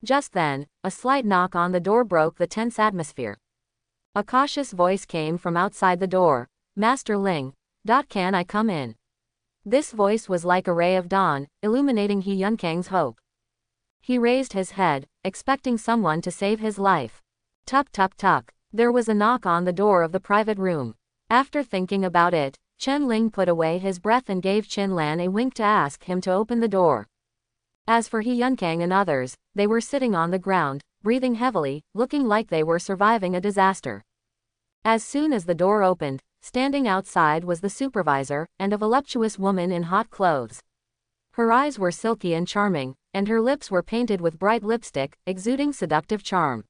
Just then, a slight knock on the door broke the tense atmosphere. A cautious voice came from outside the door, Master Ling, can I come in? This voice was like a ray of dawn, illuminating He Yunkang's hope. He raised his head, expecting someone to save his life. Tuck tuck tuck, there was a knock on the door of the private room. After thinking about it, Chen Ling put away his breath and gave Qin Lan a wink to ask him to open the door. As for He Yunkang and others, they were sitting on the ground, breathing heavily, looking like they were surviving a disaster. As soon as the door opened, standing outside was the supervisor, and a voluptuous woman in hot clothes. Her eyes were silky and charming, and her lips were painted with bright lipstick, exuding seductive charm.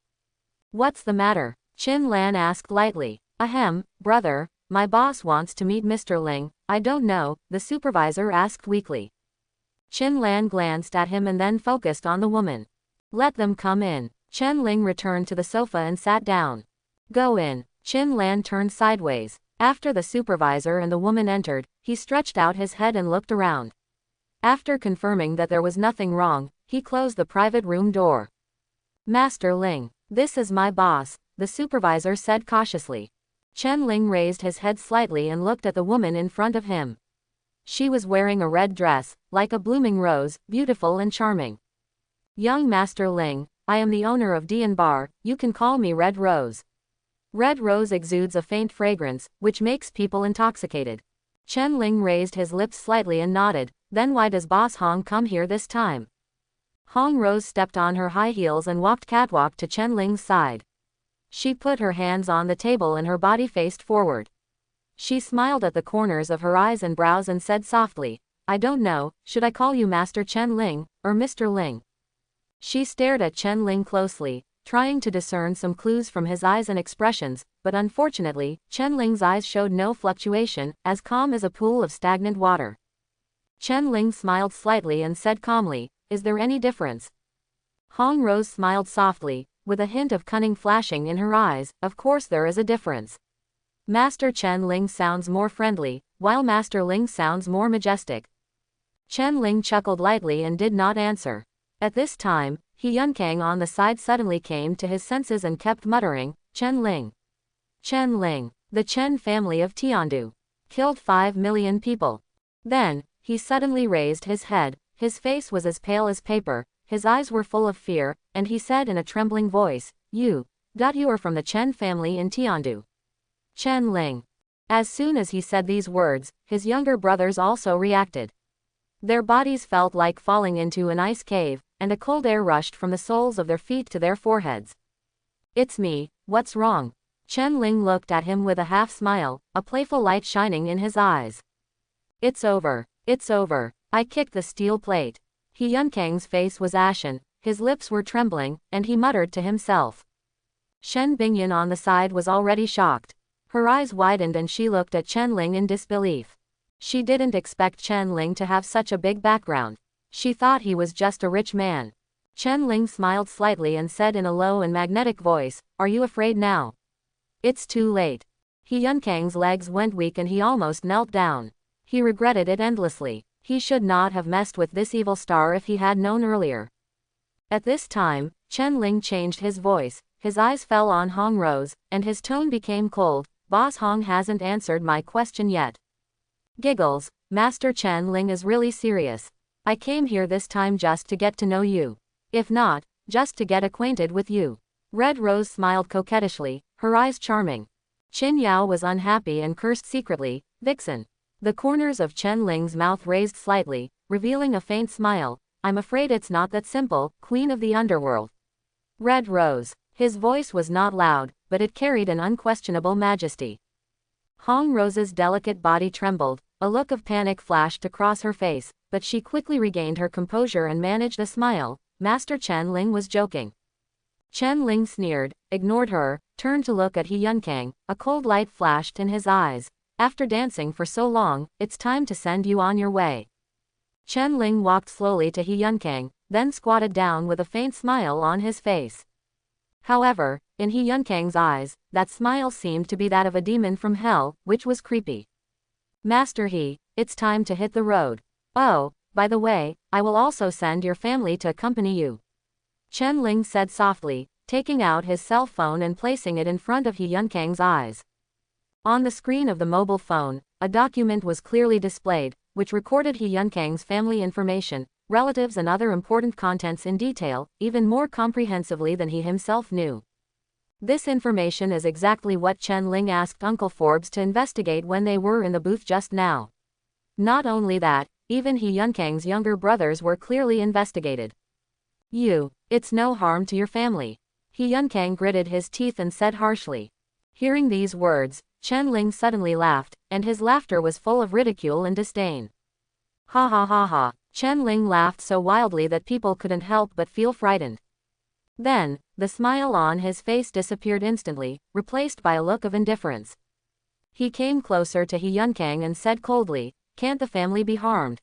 What's the matter? Qin Lan asked lightly. Ahem, brother, my boss wants to meet Mr. Ling. I don't know, the supervisor asked weakly. Qin Lan glanced at him and then focused on the woman. Let them come in. Chen Ling returned to the sofa and sat down. Go in. Qin Lan turned sideways. After the supervisor and the woman entered, he stretched out his head and looked around. After confirming that there was nothing wrong, he closed the private room door. Master Ling, this is my boss, the supervisor said cautiously. Chen Ling raised his head slightly and looked at the woman in front of him. She was wearing a red dress, like a blooming rose, beautiful and charming. Young Master Ling, I am the owner of Dian Bar, you can call me Red Rose. Red Rose exudes a faint fragrance, which makes people intoxicated. Chen Ling raised his lips slightly and nodded, then why does Boss Hong come here this time? Hong Rose stepped on her high heels and walked catwalk to Chen Ling's side. She put her hands on the table and her body faced forward. She smiled at the corners of her eyes and brows and said softly, I don't know, should I call you Master Chen Ling, or Mr. Ling? She stared at Chen Ling closely, trying to discern some clues from his eyes and expressions, but unfortunately, Chen Ling's eyes showed no fluctuation, as calm as a pool of stagnant water. Chen Ling smiled slightly and said calmly, Is there any difference? Hong Rose smiled softly, with a hint of cunning flashing in her eyes. Of course there is a difference. Master Chen Ling sounds more friendly, while Master Ling sounds more majestic. Chen Ling chuckled lightly and did not answer. At this time, He Yunkang on the side suddenly came to his senses and kept muttering, Chen Ling. Chen Ling. The Chen family of Tiandu. Killed 5 million people. Then, he suddenly raised his head, his face was as pale as paper, his eyes were full of fear, and he said in a trembling voice, You are from the Chen family in Tiandu. Chen Ling. As soon as he said these words, his younger brothers also reacted. Their bodies felt like falling into an ice cave, and a cold air rushed from the soles of their feet to their foreheads. It's me, what's wrong? Chen Ling looked at him with a half smile, a playful light shining in his eyes. It's over. It's over. I kicked the steel plate. He Yunkang's face was ashen, his lips were trembling, and he muttered to himself. Shen Bingyan on the side was already shocked. Her eyes widened and she looked at Chen Ling in disbelief. She didn't expect Chen Ling to have such a big background. She thought he was just a rich man. Chen Ling smiled slightly and said in a low and magnetic voice, Are you afraid now? It's too late. He Yunkang's legs went weak and he almost knelt down. He regretted it endlessly. He should not have messed with this evil star if he had known earlier. At this time, Chen Ling changed his voice, his eyes fell on Hong Rose, and his tone became cold. Boss Hong hasn't answered my question yet. Giggles, Master Chen Ling is really serious. I came here this time just to get to know you. If not, just to get acquainted with you. Red Rose smiled coquettishly, her eyes charming. Qin Yao was unhappy and cursed secretly, Vixen. The corners of Chen Ling's mouth raised slightly, revealing a faint smile. I'm afraid it's not that simple, Queen of the Underworld. Red Rose. His voice was not loud, but it carried an unquestionable majesty. Hong Rose's delicate body trembled, a look of panic flashed across her face, but she quickly regained her composure and managed a smile. Master Chen Ling was joking. Chen Ling sneered, ignored her, turned to look at He Yunkang. A cold light flashed in his eyes. After dancing for so long, it's time to send you on your way. Chen Ling walked slowly to He Yunkang, then squatted down with a faint smile on his face. However, in He Yunkang's eyes, that smile seemed to be that of a demon from hell, which was creepy. Master He, it's time to hit the road. Oh, by the way, I will also send your family to accompany you. Chen Ling said softly, taking out his cell phone and placing it in front of He Yunkang's eyes. On the screen of the mobile phone, a document was clearly displayed, which recorded He Yunkang's family information, relatives and other important contents in detail, even more comprehensively than he himself knew. This information is exactly what Chen Ling asked Uncle Forbes to investigate when they were in the booth just now. Not only that, even He Yunkang's younger brothers were clearly investigated. It's no harm to your family. He Yunkang gritted his teeth and said harshly. Hearing these words, Chen Ling suddenly laughed, and his laughter was full of ridicule and disdain. Ha ha ha ha. Chen Ling laughed so wildly that people couldn't help but feel frightened. Then, the smile on his face disappeared instantly, replaced by a look of indifference. He came closer to He Yunkang and said coldly, Can't the family be harmed?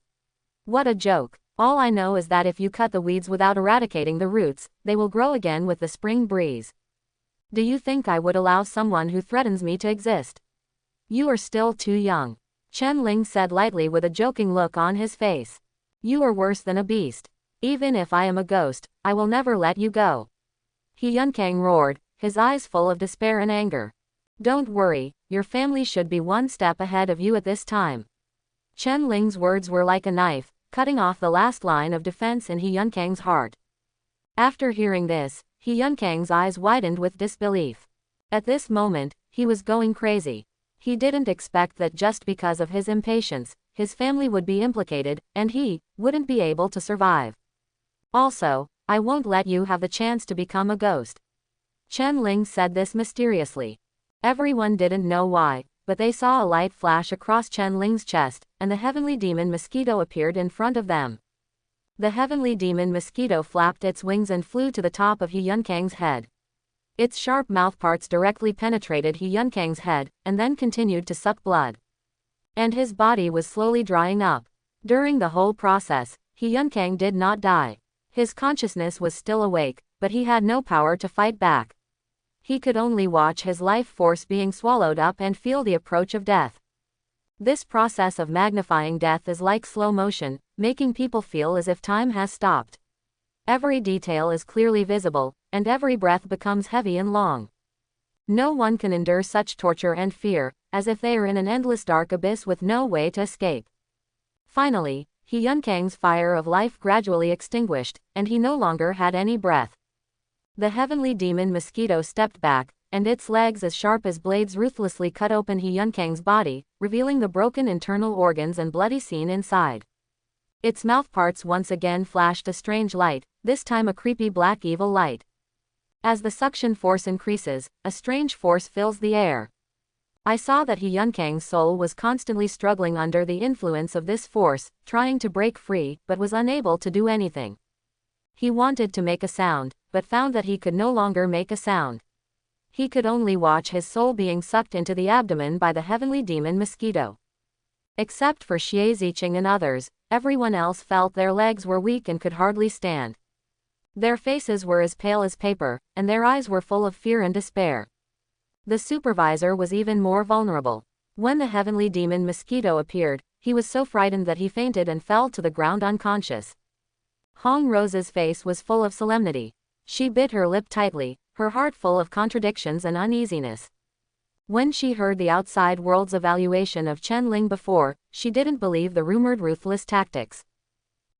What a joke. All I know is that if you cut the weeds without eradicating the roots, they will grow again with the spring breeze. Do you think I would allow someone who threatens me to exist? You are still too young. Chen Ling said lightly with a joking look on his face. You are worse than a beast. Even if I am a ghost, I will never let you go. He Yunkang roared, his eyes full of despair and anger. Don't worry, your family should be one step ahead of you at this time. Chen Ling's words were like a knife, cutting off the last line of defense in He Yunkang's heart. After hearing this, He Yunkang's eyes widened with disbelief. At this moment, he was going crazy. He didn't expect that just because of his impatience, his family would be implicated, and he wouldn't be able to survive. Also, I won't let you have the chance to become a ghost. Chen Ling said this mysteriously. Everyone didn't know why, but they saw a light flash across Chen Ling's chest, and the heavenly demon mosquito appeared in front of them. The heavenly demon mosquito flapped its wings and flew to the top of He Yunkang's head. Its sharp mouthparts directly penetrated He Yunkang's head, and then continued to suck blood. And his body was slowly drying up. During the whole process, He Yunkang did not die. His consciousness was still awake, but he had no power to fight back. He could only watch his life force being swallowed up and feel the approach of death. This process of magnifying death is like slow motion, making people feel as if time has stopped. Every detail is clearly visible, and every breath becomes heavy and long. No one can endure such torture and fear, as if they are in an endless dark abyss with no way to escape. Finally, He Yunkang's fire of life gradually extinguished, and he no longer had any breath. The heavenly demon mosquito stepped back, and its legs as sharp as blades ruthlessly cut open He Yunkang's body, revealing the broken internal organs and bloody scene inside. Its mouthparts once again flashed a strange light, this time a creepy black evil light. As the suction force increases, a strange force fills the air. I saw that He Yunkang's soul was constantly struggling under the influence of this force, trying to break free, but was unable to do anything. He wanted to make a sound, but found that he could no longer make a sound. He could only watch his soul being sucked into the abdomen by the heavenly demon mosquito. Except for Xie Ziqing and others, everyone else felt their legs were weak and could hardly stand. Their faces were as pale as paper, and their eyes were full of fear and despair. The supervisor was even more vulnerable. When the heavenly demon mosquito appeared, he was so frightened that he fainted and fell to the ground unconscious. Hong Rose's face was full of solemnity. She bit her lip tightly, her heart full of contradictions and uneasiness. When she heard the outside world's evaluation of Chen Ling before, she didn't believe the rumored ruthless tactics.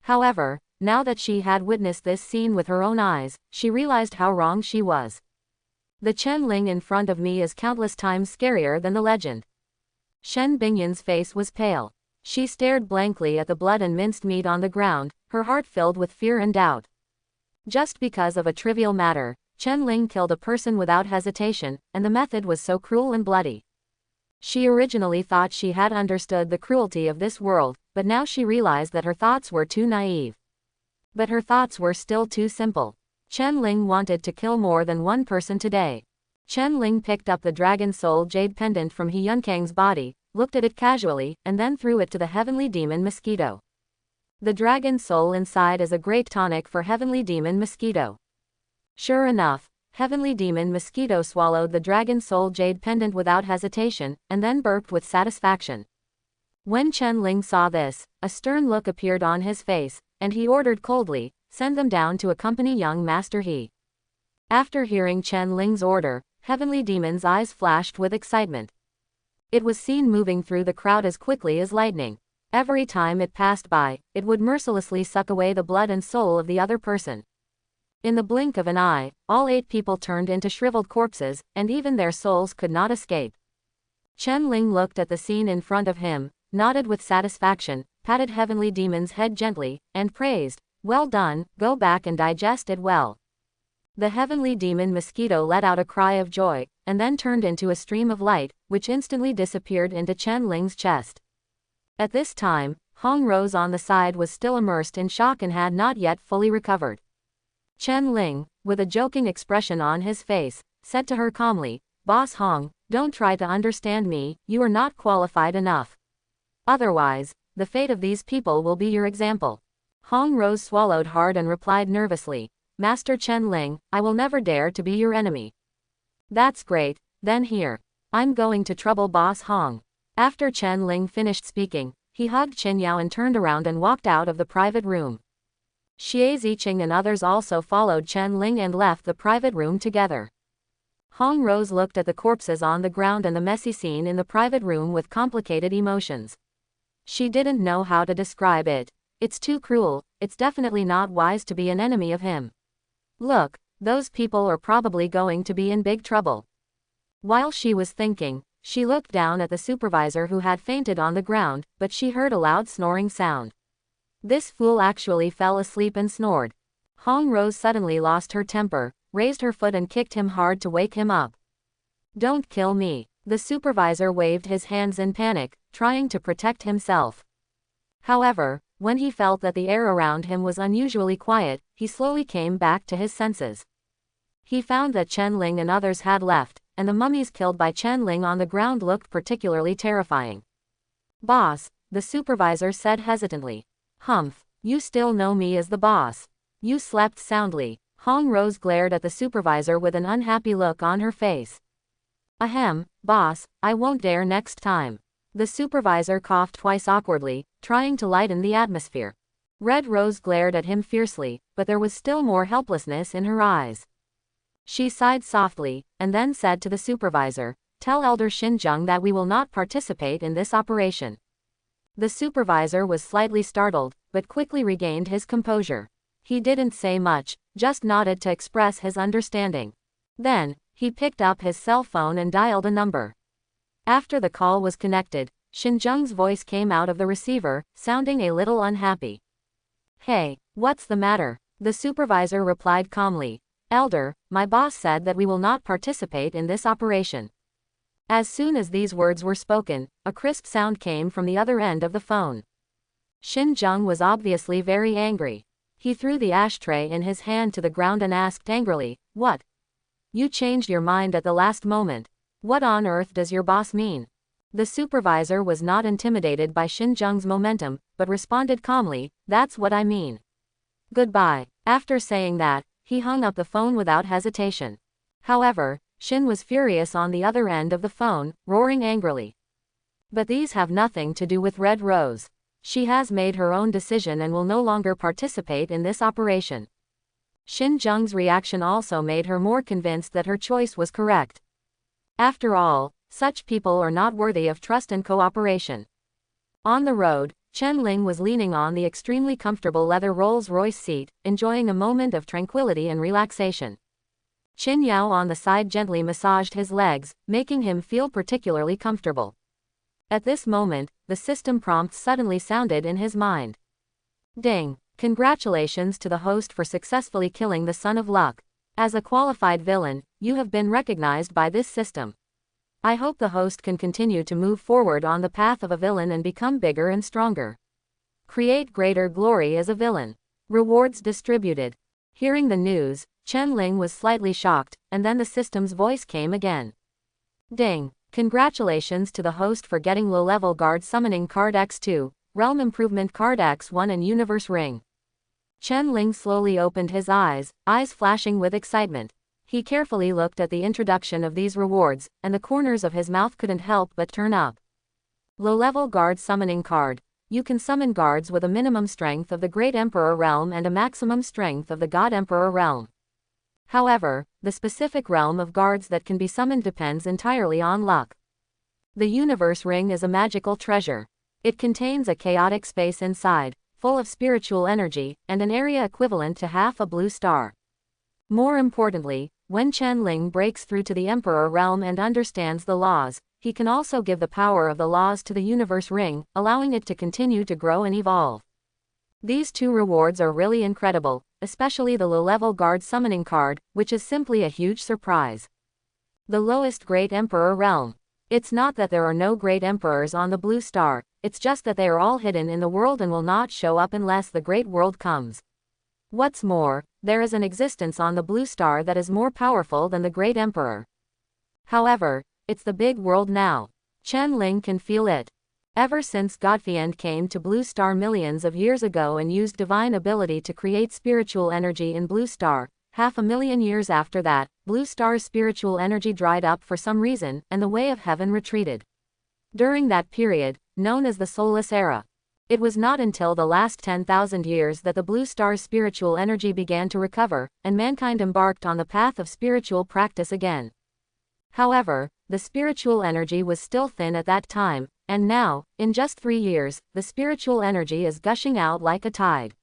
However, now that she had witnessed this scene with her own eyes, she realized how wrong she was. The Chen Ling in front of me is countless times scarier than the legend. Shen Bingyan's face was pale. She stared blankly at the blood and minced meat on the ground, her heart filled with fear and doubt. Just because of a trivial matter, Chen Ling killed a person without hesitation, and the method was so cruel and bloody. She originally thought she had understood the cruelty of this world, but now she realized that her thoughts were too naive. But her thoughts were still too simple. Chen Ling wanted to kill more than one person today. Chen Ling picked up the dragon soul jade pendant from He Yunkang's body, looked at it casually, and then threw it to the heavenly demon mosquito. The dragon soul inside is a great tonic for heavenly demon mosquito. Sure enough, heavenly demon mosquito swallowed the dragon soul jade pendant without hesitation, and then burped with satisfaction. When Chen Ling saw this, a stern look appeared on his face, and he ordered coldly, "Send them down to accompany young Master He." After hearing Chen Ling's order, heavenly demon's eyes flashed with excitement. It was seen moving through the crowd as quickly as lightning. Every time it passed by, it would mercilessly suck away the blood and soul of the other person. In the blink of an eye, all 8 people turned into shriveled corpses, and even their souls could not escape. Chen Ling looked at the scene in front of him, nodded with satisfaction, patted heavenly demon's head gently, and praised, "Well done, go back and digest it well." The heavenly demon mosquito let out a cry of joy, and then turned into a stream of light, which instantly disappeared into Chen Ling's chest. At this time, Hong Rose on the side was still immersed in shock and had not yet fully recovered. Chen Ling, with a joking expression on his face, said to her calmly, "Boss Hong, don't try to understand me, you are not qualified enough. Otherwise, the fate of these people will be your example." Hong Rose swallowed hard and replied nervously, "Master Chen Ling, I will never dare to be your enemy." "That's great, then here. I'm going to trouble Boss Hong." After Chen Ling finished speaking, he hugged Qin Yao and turned around and walked out of the private room. Xie Ziqing and others also followed Chen Ling and left the private room together. Hong Rose looked at the corpses on the ground and the messy scene in the private room with complicated emotions. She didn't know how to describe it. It's too cruel, it's definitely not wise to be an enemy of him. Look, those people are probably going to be in big trouble. While she was thinking, she looked down at the supervisor who had fainted on the ground, but she heard a loud snoring sound. This fool actually fell asleep and snored. Hong Rose suddenly lost her temper, raised her foot and kicked him hard to wake him up. "Don't kill me." The supervisor waved his hands in panic, trying to protect himself. However, when he felt that the air around him was unusually quiet, he slowly came back to his senses. He found that Chen Ling and others had left, and the mummies killed by Chen Ling on the ground looked particularly terrifying. "Boss," the supervisor said hesitantly. "Humph, you still know me as the boss." You slept soundly. Hong Rose glared at the supervisor with an unhappy look on her face. Ahem, boss, I won't dare next time. The supervisor coughed twice awkwardly, trying to lighten the atmosphere. Red Rose glared at him fiercely, but there was still more helplessness in her eyes. She sighed softly, and then said to the supervisor, "Tell Elder Xinjiang that we will not participate in this operation." The supervisor was slightly startled, but quickly regained his composure. He didn't say much, just nodded to express his understanding. Then, he picked up his cell phone and dialed a number. After the call was connected, Xinjiang's voice came out of the receiver, sounding a little unhappy. "Hey, what's the matter?" The supervisor replied calmly. "Elder, my boss said that we will not participate in this operation." As soon as these words were spoken, a crisp sound came from the other end of the phone. Xinjiang was obviously very angry. He threw the ashtray in his hand to the ground and asked angrily, "What? You changed your mind at the last moment. What on earth does your boss mean?" The supervisor was not intimidated by Xinjiang's momentum, but responded calmly, "That's what I mean. Goodbye." After saying that, he hung up the phone without hesitation. However, Xin was furious on the other end of the phone, roaring angrily. "But these have nothing to do with Red Rose. She has made her own decision and will no longer participate in this operation." Xinjiang's reaction also made her more convinced that her choice was correct. After all, such people are not worthy of trust and cooperation. On the road, Chen Ling was leaning on the extremely comfortable leather Rolls-Royce seat, enjoying a moment of tranquility and relaxation. Qin Yao on the side gently massaged his legs, making him feel particularly comfortable. At this moment, the system prompt suddenly sounded in his mind. Ding! Congratulations to the host for successfully killing the Son of Luck. As a qualified villain, you have been recognized by this system. I hope the host can continue to move forward on the path of a villain and become bigger and stronger. Create greater glory as a villain. Rewards distributed. Hearing the news, Chen Ling was slightly shocked, and then the system's voice came again. Ding! Congratulations to the host for getting low-level guard summoning card X2, Realm Improvement card X1 and Universe Ring. Chen Ling slowly opened his eyes flashing with excitement. He carefully looked at the introduction of these rewards, and the corners of his mouth couldn't help but turn up. Low-level guard summoning card. You can summon guards with a minimum strength of the Great Emperor Realm and a maximum strength of the God Emperor Realm. However, the specific realm of guards that can be summoned depends entirely on luck. The Universe Ring is a magical treasure. It contains a chaotic space inside, full of spiritual energy, and an area equivalent to half a blue star. More importantly, when Chen Ling breaks through to the Emperor Realm and understands the laws, he can also give the power of the laws to the Universe Ring, allowing it to continue to grow and evolve. These two rewards are really incredible, especially the low-level guard summoning card, which is simply a huge surprise. The lowest Great Emperor Realm. It's not that there are no Great Emperors on the Blue Star, it's just that they are all hidden in the world and will not show up unless the Great World comes. What's more, there is an existence on the Blue Star that is more powerful than the Great Emperor. However, it's the big world now. Chen Ling can feel it. Ever since Godfiend came to Blue Star millions of years ago and used divine ability to create spiritual energy in Blue Star, 500,000 years after that, Blue Star's spiritual energy dried up for some reason, and the way of heaven retreated. During that period, known as the Soulless Era, it was not until the last 10,000 years that the Blue Star's spiritual energy began to recover, and mankind embarked on the path of spiritual practice again. However, the spiritual energy was still thin at that time, and now, in just 3 years, the spiritual energy is gushing out like a tide.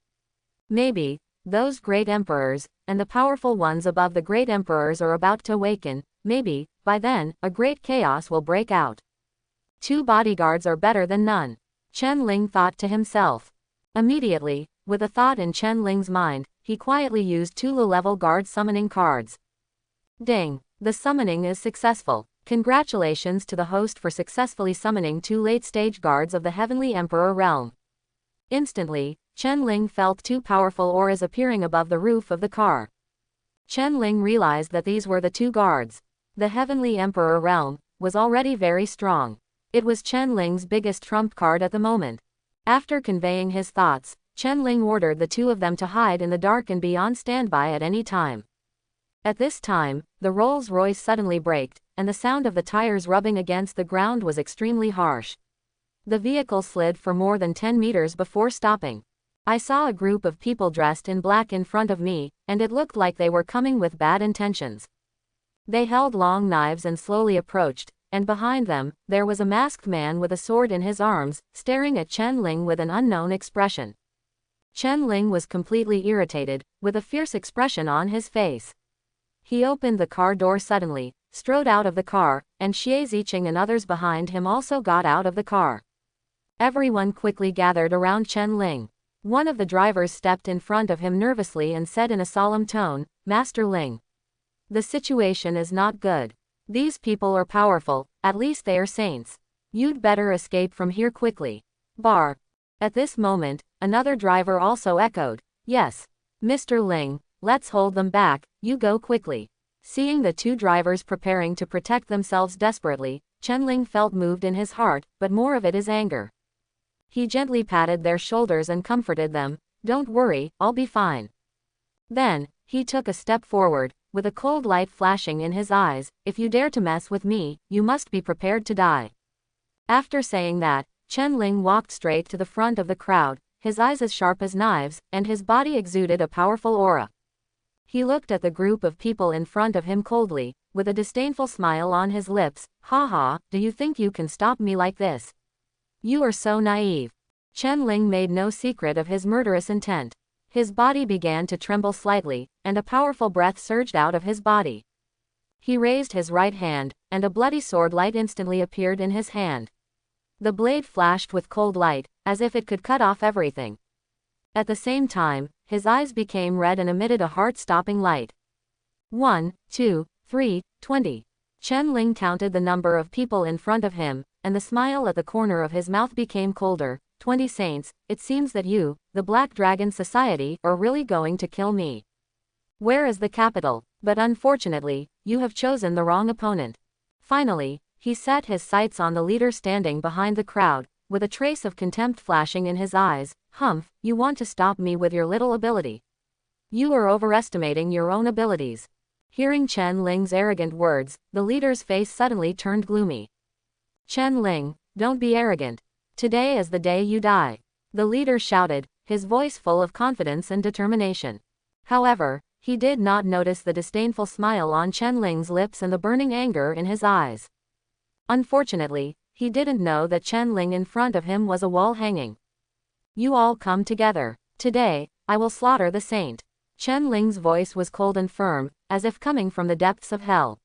Maybe, those great emperors, and the powerful ones above the great emperors are about to awaken. Maybe, by then, a great chaos will break out. 2 bodyguards are better than none. Chen Ling thought to himself. Immediately, with a thought in Chen Ling's mind, he quietly used 2 low-level guard summoning cards. Ding! The summoning is successful. Congratulations to the host for successfully summoning 2 late-stage guards of the Heavenly Emperor Realm. Instantly, Chen Ling felt 2 powerful auras appearing above the roof of the car. Chen Ling realized that these were the 2 guards. The Heavenly Emperor Realm was already very strong. It was Chen Ling's biggest trump card at the moment. After conveying his thoughts, Chen Ling ordered the two of them to hide in the dark and be on standby at any time. At this time, the Rolls-Royce suddenly braked, and the sound of the tires rubbing against the ground was extremely harsh. The vehicle slid for more than 10 meters before stopping. I saw a group of people dressed in black in front of me, and it looked like they were coming with bad intentions. They held long knives and slowly approached, and behind them, there was a masked man with a sword in his arms, staring at Chen Ling with an unknown expression. Chen Ling was completely irritated, with a fierce expression on his face. He opened the car door suddenly, strode out of the car, and Xie Ziqing and others behind him also got out of the car. Everyone quickly gathered around Chen Ling. One of the drivers stepped in front of him nervously and said in a solemn tone, "Master Ling, the situation is not good. These people are powerful, at least they are saints. You'd better escape from here quickly." Bar. At this moment, another driver also echoed, "Yes, Mr. Ling, let's hold them back, you go quickly." Seeing the two drivers preparing to protect themselves desperately, Chen Ling felt moved in his heart, but more of it is anger. He gently patted their shoulders and comforted them, "Don't worry, I'll be fine." Then, he took a step forward, with a cold light flashing in his eyes, "If you dare to mess with me, you must be prepared to die." After saying that, Chen Ling walked straight to the front of the crowd, his eyes as sharp as knives, and his body exuded a powerful aura. He looked at the group of people in front of him coldly, with a disdainful smile on his lips. "Ha ha, do you think you can stop me like this? You are so naive." Chen Ling made no secret of his murderous intent. His body began to tremble slightly, and a powerful breath surged out of his body. He raised his right hand, and a bloody sword light instantly appeared in his hand. The blade flashed with cold light, as if it could cut off everything. At the same time, his eyes became red and emitted a heart-stopping light. 1, 2, 3, 20. Chen Ling counted the number of people in front of him, and the smile at the corner of his mouth became colder. 20 saints, it seems that you, the Black Dragon Society, are really going to kill me. Where is the capital? But unfortunately, you have chosen the wrong opponent. Finally, he set his sights on the leader standing behind the crowd, with a trace of contempt flashing in his eyes. "Humph, you want to stop me with your little ability. You are overestimating your own abilities." Hearing Chen Ling's arrogant words, the leader's face suddenly turned gloomy. "Chen Ling, don't be arrogant. Today is the day you die," the leader shouted, his voice full of confidence and determination. However, he did not notice the disdainful smile on Chen Ling's lips and the burning anger in his eyes. Unfortunately, he didn't know that Chen Ling in front of him was a wall hanging. "You all come together. Today, I will slaughter the saint." Chen Ling's voice was cold and firm, as if coming from the depths of hell.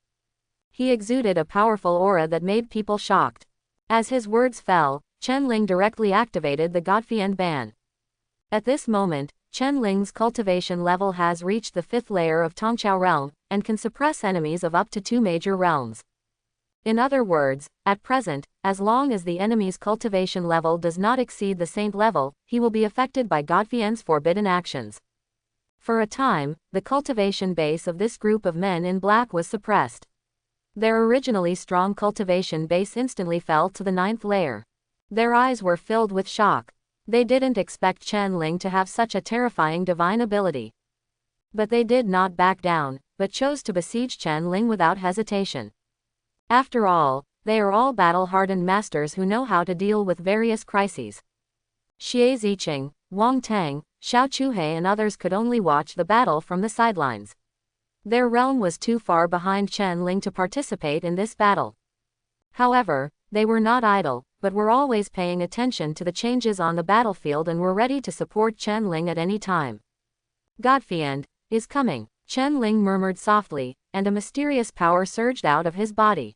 He exuded a powerful aura that made people shocked. As his words fell, Chen Ling directly activated the Godfiend ban. At this moment, Chen Ling's cultivation level has reached the 5th layer of Tongqiao realm, and can suppress enemies of up to 2 major realms. In other words, at present, as long as the enemy's cultivation level does not exceed the saint level, he will be affected by Godfiend's forbidden actions. For a time, the cultivation base of this group of men in black was suppressed. Their originally strong cultivation base instantly fell to the 9th layer. Their eyes were filled with shock. They didn't expect Chen Ling to have such a terrifying divine ability. But they did not back down, but chose to besiege Chen Ling without hesitation. After all, they are all battle-hardened masters who know how to deal with various crises. Xie Ziqing, Wang Tang, Xiao Chuhei and others could only watch the battle from the sidelines. Their realm was too far behind Chen Ling to participate in this battle. However, they were not idle, but were always paying attention to the changes on the battlefield and were ready to support Chen Ling at any time. "Godfiend is coming," Chen Ling murmured softly, and a mysterious power surged out of his body.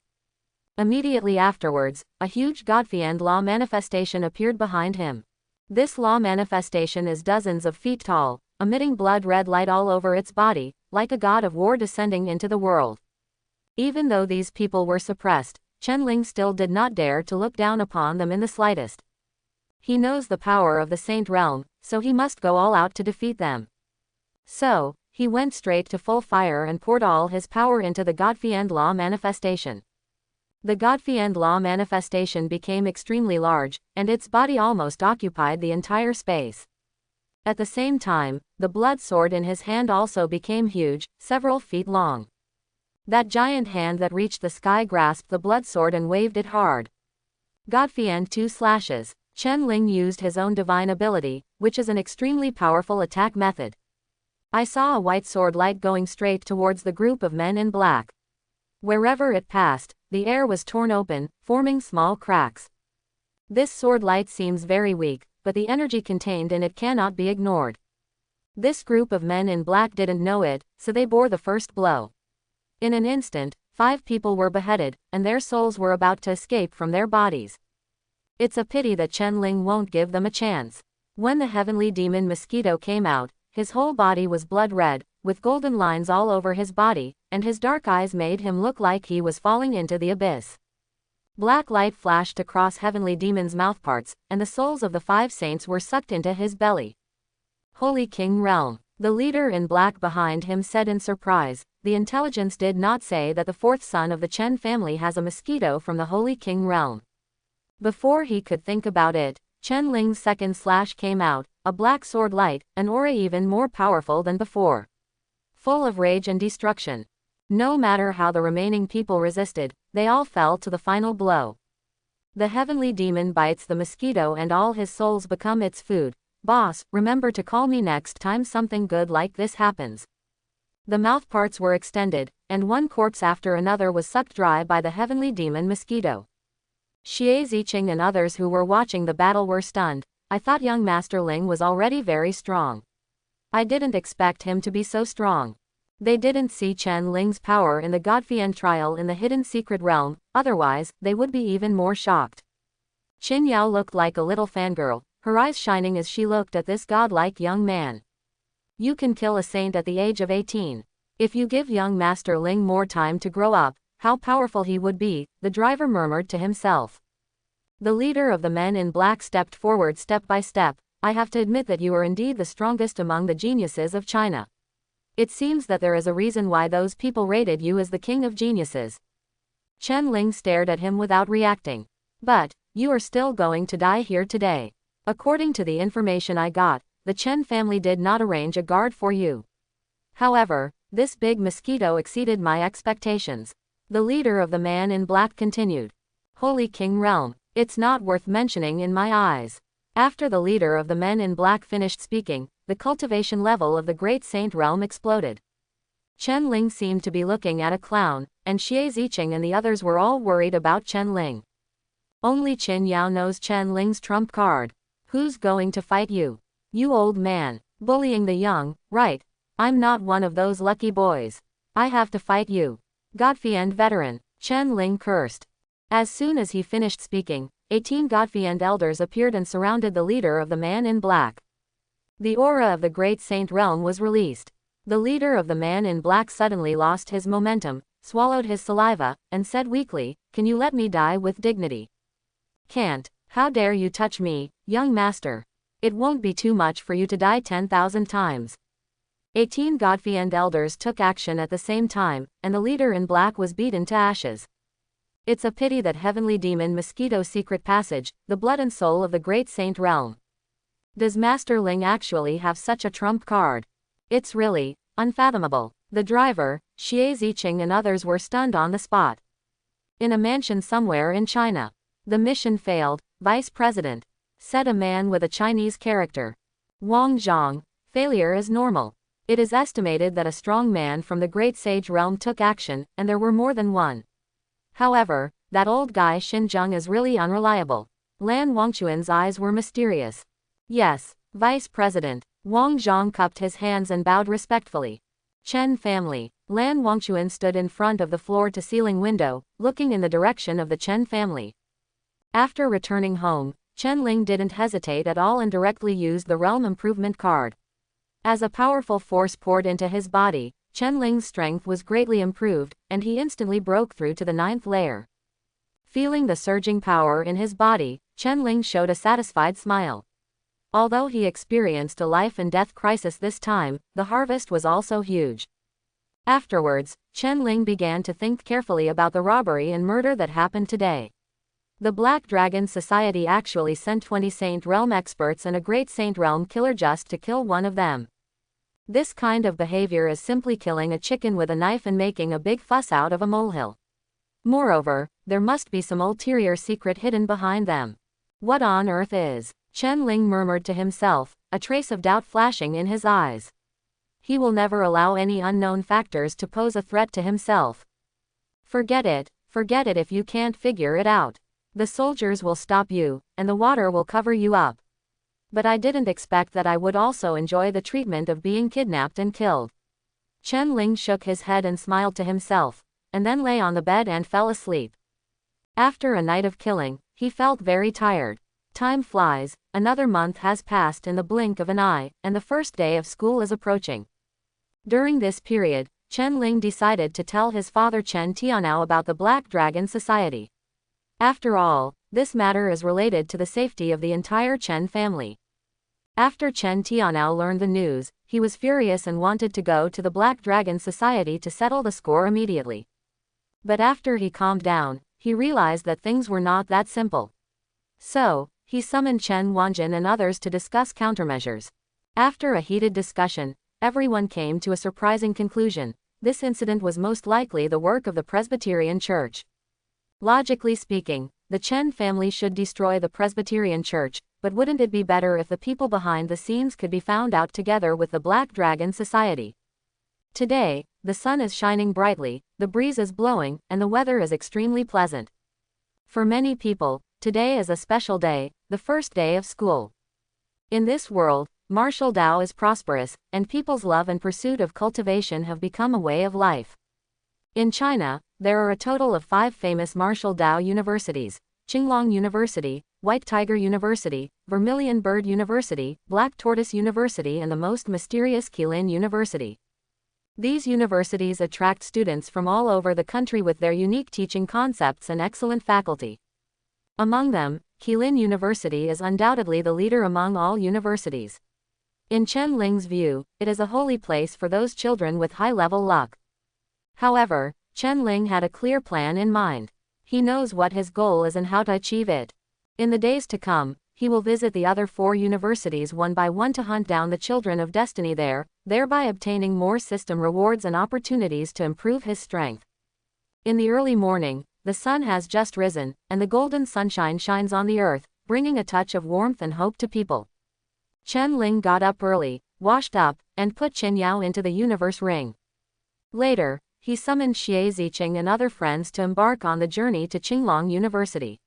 Immediately afterwards, a huge Godfiend law manifestation appeared behind him. This law manifestation is dozens of feet tall, emitting blood-red light all over its body, like a god of war descending into the world. Even though these people were suppressed, Chen Ling still did not dare to look down upon them in the slightest. He knows the power of the Saint Realm, so he must go all out to defeat them. So, he went straight to full fire and poured all his power into the Godfiend law manifestation. The Godfiend law manifestation became extremely large, and its body almost occupied the entire space. At the same time, the blood sword in his hand also became huge, several feet long. That giant hand that reached the sky grasped the blood sword and waved it hard. Godfiend 2 slashes. Chen Ling used his own divine ability, which is an extremely powerful attack method. I saw a white sword light going straight towards the group of men in black. Wherever it passed, the air was torn open, forming small cracks. This sword light seems very weak, but the energy contained in it cannot be ignored. This group of men in black didn't know it, so they bore the first blow. In an instant, 5 people were beheaded, and their souls were about to escape from their bodies. It's a pity that Chen Ling won't give them a chance. When the heavenly demon mosquito came out, his whole body was blood red, with golden lines all over his body, and his dark eyes made him look like he was falling into the abyss. Black light flashed across heavenly demon's mouthparts, and the souls of the 5 saints were sucked into his belly. Holy King Realm. The leader in black behind him said in surprise, the intelligence did not say that the 4th son of the Chen family has a mosquito from the Holy King Realm. Before he could think about it, Chen Ling's second slash came out, a black sword light, an aura even more powerful than before. Full of rage and destruction. No matter how the remaining people resisted, they all fell to the final blow. The heavenly demon bites the mosquito and all his souls become its food. Boss, remember to call me next time something good like this happens. The mouthparts were extended, and one corpse after another was sucked dry by the heavenly demon mosquito. Xie Ziqing and others who were watching the battle were stunned. I thought young Master Ling was already very strong. I didn't expect him to be so strong. They didn't see Chen Ling's power in the Godfiend trial in the hidden secret realm, otherwise, they would be even more shocked. Qin Yao looked like a little fangirl, her eyes shining as she looked at this godlike young man. You can kill a saint at the age of 18. If you give young Master Ling more time to grow up, how powerful he would be, the driver murmured to himself. The leader of the men in black stepped forward step by step. I have to admit that you are indeed the strongest among the geniuses of China. It seems that there is a reason why those people rated you as the king of geniuses. Chen Ling stared at him without reacting. But, you are still going to die here today. According to the information I got, the Chen family did not arrange a guard for you. However, this big mosquito exceeded my expectations. The leader of the man in black continued. Holy King Realm, it's not worth mentioning in my eyes. After the leader of the men in black finished speaking, the cultivation level of the great saint realm exploded. Chen Ling seemed to be looking at a clown, and Xie Ziqing and the others were all worried about Chen Ling. Only Qin Yao knows Chen Ling's trump card. Who's going to fight you? You old man, bullying the young, right? I'm not one of those lucky boys. I have to fight you. Godfiend veteran, Chen Ling cursed. As soon as he finished speaking, 18 Godfiend elders appeared and surrounded the leader of the man in black. The aura of the great saint realm was released. The leader of the man in black suddenly lost his momentum, swallowed his saliva, and said weakly, "Can you let me die with dignity?" "Can't. How dare you touch me, young master? It won't be too much for you to die 10,000 times. 18 Godfiend elders took action at the same time, and the leader in black was beaten to ashes. It's a pity that heavenly demon mosquito secret passage, the blood and soul of the great saint realm. Does Master Ling actually have such a trump card? It's really unfathomable. The driver, Xie Ziqing and others were stunned on the spot. In a mansion somewhere in China. The mission failed, Vice President, said a man with a Chinese character. Wang Zhang, failure is normal. It is estimated that a strong man from the great sage realm took action, and there were more than one. However, that old guy Xinjiang is really unreliable. Lan Wangchuan's eyes were mysterious. Yes, Vice President. Wang Zhang cupped his hands and bowed respectfully. Chen family. Lan Wangchuan stood in front of the floor-to-ceiling window, looking in the direction of the Chen family. After returning home, Chen Ling didn't hesitate at all and directly used the Realm Improvement card. As a powerful force poured into his body, Chen Ling's strength was greatly improved, and he instantly broke through to the 9th layer. Feeling the surging power in his body, Chen Ling showed a satisfied smile. Although he experienced a life and death crisis this time, the harvest was also huge. Afterwards, Chen Ling began to think carefully about the robbery and murder that happened today. The Black Dragon Society actually sent 20 Saint Realm experts and a Great Saint Realm killer just to kill one of them. This kind of behavior is simply killing a chicken with a knife and making a big fuss out of a molehill. Moreover, there must be some ulterior secret hidden behind them. What on earth is? Chen Ling murmured to himself, a trace of doubt flashing in his eyes. He will never allow any unknown factors to pose a threat to himself. Forget it if you can't figure it out. The soldiers will stop you, and the water will cover you up. But I didn't expect that I would also enjoy the treatment of being kidnapped and killed. Chen Ling shook his head and smiled to himself, and then lay on the bed and fell asleep. After a night of killing, he felt very tired. Time flies, another month has passed in the blink of an eye, and the first day of school is approaching. During this period, Chen Ling decided to tell his father Chen Tianao about the Black Dragon Society. After all, this matter is related to the safety of the entire Chen family. After Chen Tianao learned the news, he was furious and wanted to go to the Black Dragon Society to settle the score immediately. But after he calmed down, he realized that things were not that simple. So, he summoned Chen Wanjin and others to discuss countermeasures. After a heated discussion, everyone came to a surprising conclusion. This incident was most likely the work of the Presbyterian Church. Logically speaking, the Chen family should destroy the Presbyterian Church, but wouldn't it be better if the people behind the scenes could be found out together with the Black Dragon Society? Today, the sun is shining brightly, the breeze is blowing, and the weather is extremely pleasant. For many people, today is a special day, the first day of school. In this world, martial Tao is prosperous, and people's love and pursuit of cultivation have become a way of life. In China, there are a total of 5 famous martial Tao universities: Qinglong University, White Tiger University, Vermilion Bird University, Black Tortoise University, and the most mysterious Qilin University. These universities attract students from all over the country with their unique teaching concepts and excellent faculty. Among them, Qilin University is undoubtedly the leader among all universities. In Chen Ling's view, it is a holy place for those children with high-level luck. However, Chen Ling had a clear plan in mind. He knows what his goal is and how to achieve it. In the days to come, he will visit the other 4 universities one by one to hunt down the children of destiny there, thereby obtaining more system rewards and opportunities to improve his strength. In the early morning, the sun has just risen, and the golden sunshine shines on the earth, bringing a touch of warmth and hope to people. Chen Ling got up early, washed up, and put Qin Yao into the universe ring. Later, he summoned Xie Ziqing and other friends to embark on the journey to Qinglong University.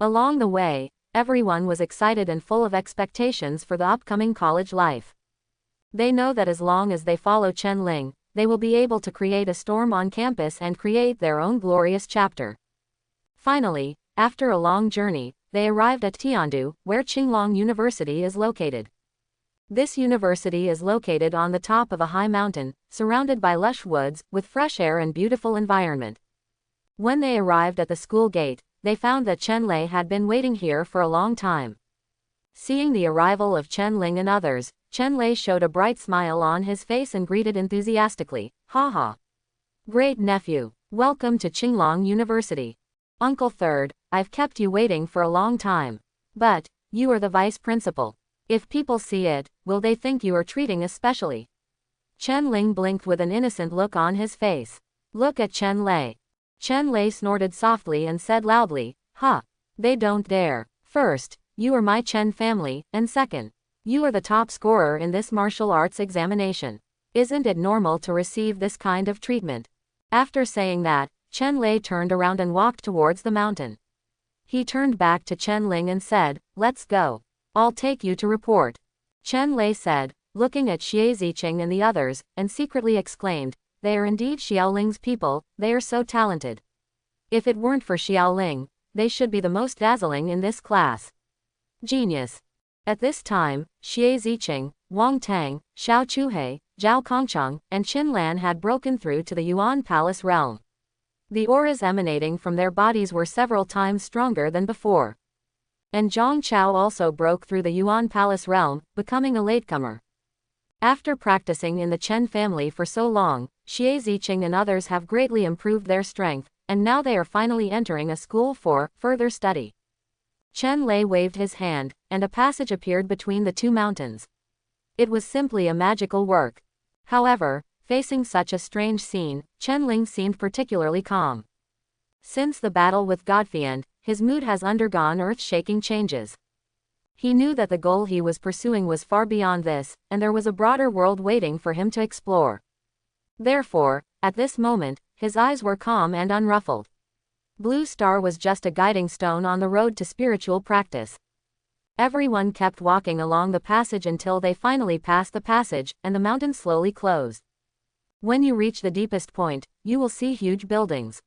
Along the way, everyone was excited and full of expectations for the upcoming college life. They know that as long as they follow Chen Ling, they will be able to create a storm on campus and create their own glorious chapter. Finally, after a long journey, they arrived at Tiandu, where Qinglong University is located. This university is located on the top of a high mountain, surrounded by lush woods, with fresh air and beautiful environment. When they arrived at the school gate, they found that Chen Lei had been waiting here for a long time. Seeing the arrival of Chen Ling and others, Chen Lei showed a bright smile on his face and greeted enthusiastically, "Ha ha! Great nephew, welcome to Qinglong University. Uncle Third, I've kept you waiting for a long time. But, you are the vice principal. If people see it, will they think you are treating us specially?" Chen Ling blinked with an innocent look on his face. "Look at Chen Lei." Chen Lei snorted softly and said loudly, "Ha! They don't dare. First, you are my Chen family, and second, you are the top scorer in this martial arts examination. Isn't it normal to receive this kind of treatment?" After saying that, Chen Lei turned around and walked towards the mountain. He turned back to Chen Ling and said, "Let's go. I'll take you to report." Chen Lei said, looking at Xie Ziqing and the others, and secretly exclaimed, "They are indeed Xiaoling's people, they are so talented. If it weren't for Xiaoling, they should be the most dazzling in this class. Genius." At this time, Xie Ziqing, Wang Tang, Xiao Chuhei, Zhao Kongcheng, and Qin Lan had broken through to the Yuan Palace realm. The auras emanating from their bodies were several times stronger than before. And Zhang Chao also broke through the Yuan Palace realm, becoming a latecomer. After practicing in the Chen family for so long, Xie Ziqing and others have greatly improved their strength, and now they are finally entering a school for further study. Chen Lei waved his hand, and a passage appeared between the two mountains. It was simply a magical work. However, facing such a strange scene, Chen Ling seemed particularly calm. Since the battle with Godfiend, his mood has undergone earth-shaking changes. He knew that the goal he was pursuing was far beyond this, and there was a broader world waiting for him to explore. Therefore, at this moment, his eyes were calm and unruffled. Blue Star was just a guiding stone on the road to spiritual practice. Everyone kept walking along the passage until they finally passed the passage, and the mountain slowly closed. When you reach the deepest point, you will see huge buildings.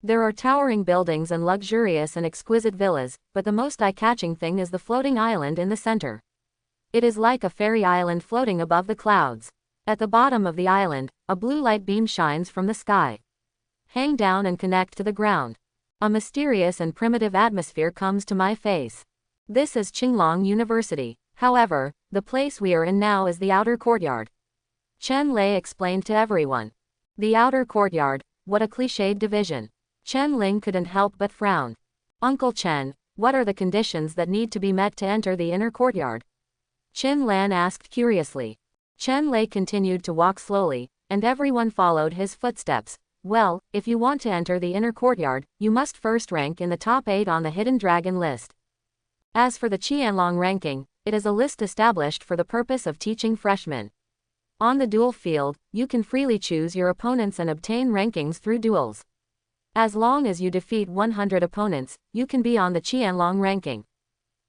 There are towering buildings and luxurious and exquisite villas, but the most eye-catching thing is the floating island in the center. It is like a fairy island floating above the clouds. At the bottom of the island, a blue light beam shines from the sky. Hang down and connect to the ground. A mysterious and primitive atmosphere comes to my face. This is Qinglong University. However, the place we are in now is the outer courtyard. Chen Lei explained to everyone. The outer courtyard, what a cliched division. Chen Ling couldn't help but frown. Uncle Chen, what are the conditions that need to be met to enter the inner courtyard? Qin Lan asked curiously. Chen Lei continued to walk slowly, and everyone followed his footsteps. Well, if you want to enter the inner courtyard, you must first rank in the top 8 on the Hidden Dragon list. As for the Qianlong ranking, it is a list established for the purpose of teaching freshmen. On the duel field, you can freely choose your opponents and obtain rankings through duels. As long as you defeat 100 opponents, you can be on the Qianlong ranking.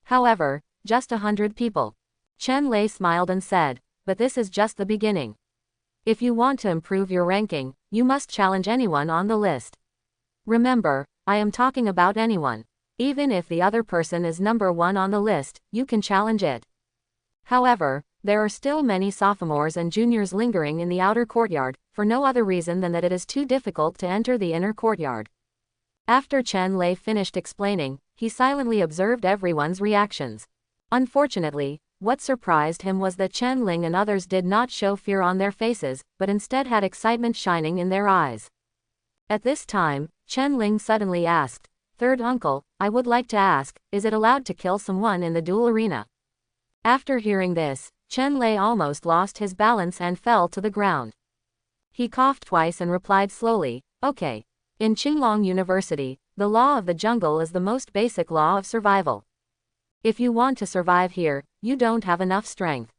However, just 100 people. Chen Lei smiled and said, but this is just the beginning. If you want to improve your ranking, you must challenge anyone on the list. Remember, I am talking about anyone. Even if the other person is number 1 on the list, you can challenge it. However, there are still many sophomores and juniors lingering in the outer courtyard, for no other reason than that it is too difficult to enter the inner courtyard. After Chen Lei finished explaining, he silently observed everyone's reactions. Unfortunately, what surprised him was that Chen Ling and others did not show fear on their faces, but instead had excitement shining in their eyes. At this time, Chen Ling suddenly asked, "Third uncle, I would like to ask, is it allowed to kill someone in the duel arena?" After hearing this, Chen Lei almost lost his balance and fell to the ground. He coughed twice and replied slowly, "Okay. In Qinglong University, the law of the jungle is the most basic law of survival. If you want to survive here, you don't have enough strength.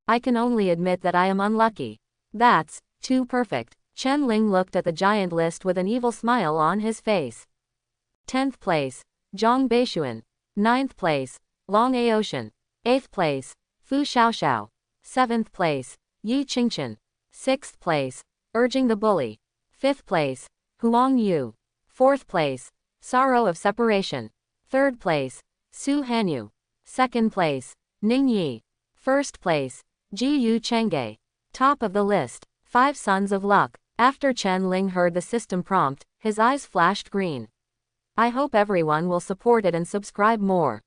I can only admit that I am unlucky. That's too perfect." Chen Ling looked at the giant list with an evil smile on his face. 10th place, Zhang Beishuan. 9th place, Long Aotian. 8th place, Fu Xiaoxiao. 7th place, Yi Qingqian. 6th place, Urging the Bully. 5th place, Huang Yu. 4th place, Sorrow of Separation. 3rd place, Su Hanyu. 2nd place, Ning Yi. 1st place, Ji Yu Chengge. Top of the list, 5 Sons of Luck. After Chen Ling heard the system prompt, his eyes flashed green. I hope everyone will support it and subscribe more.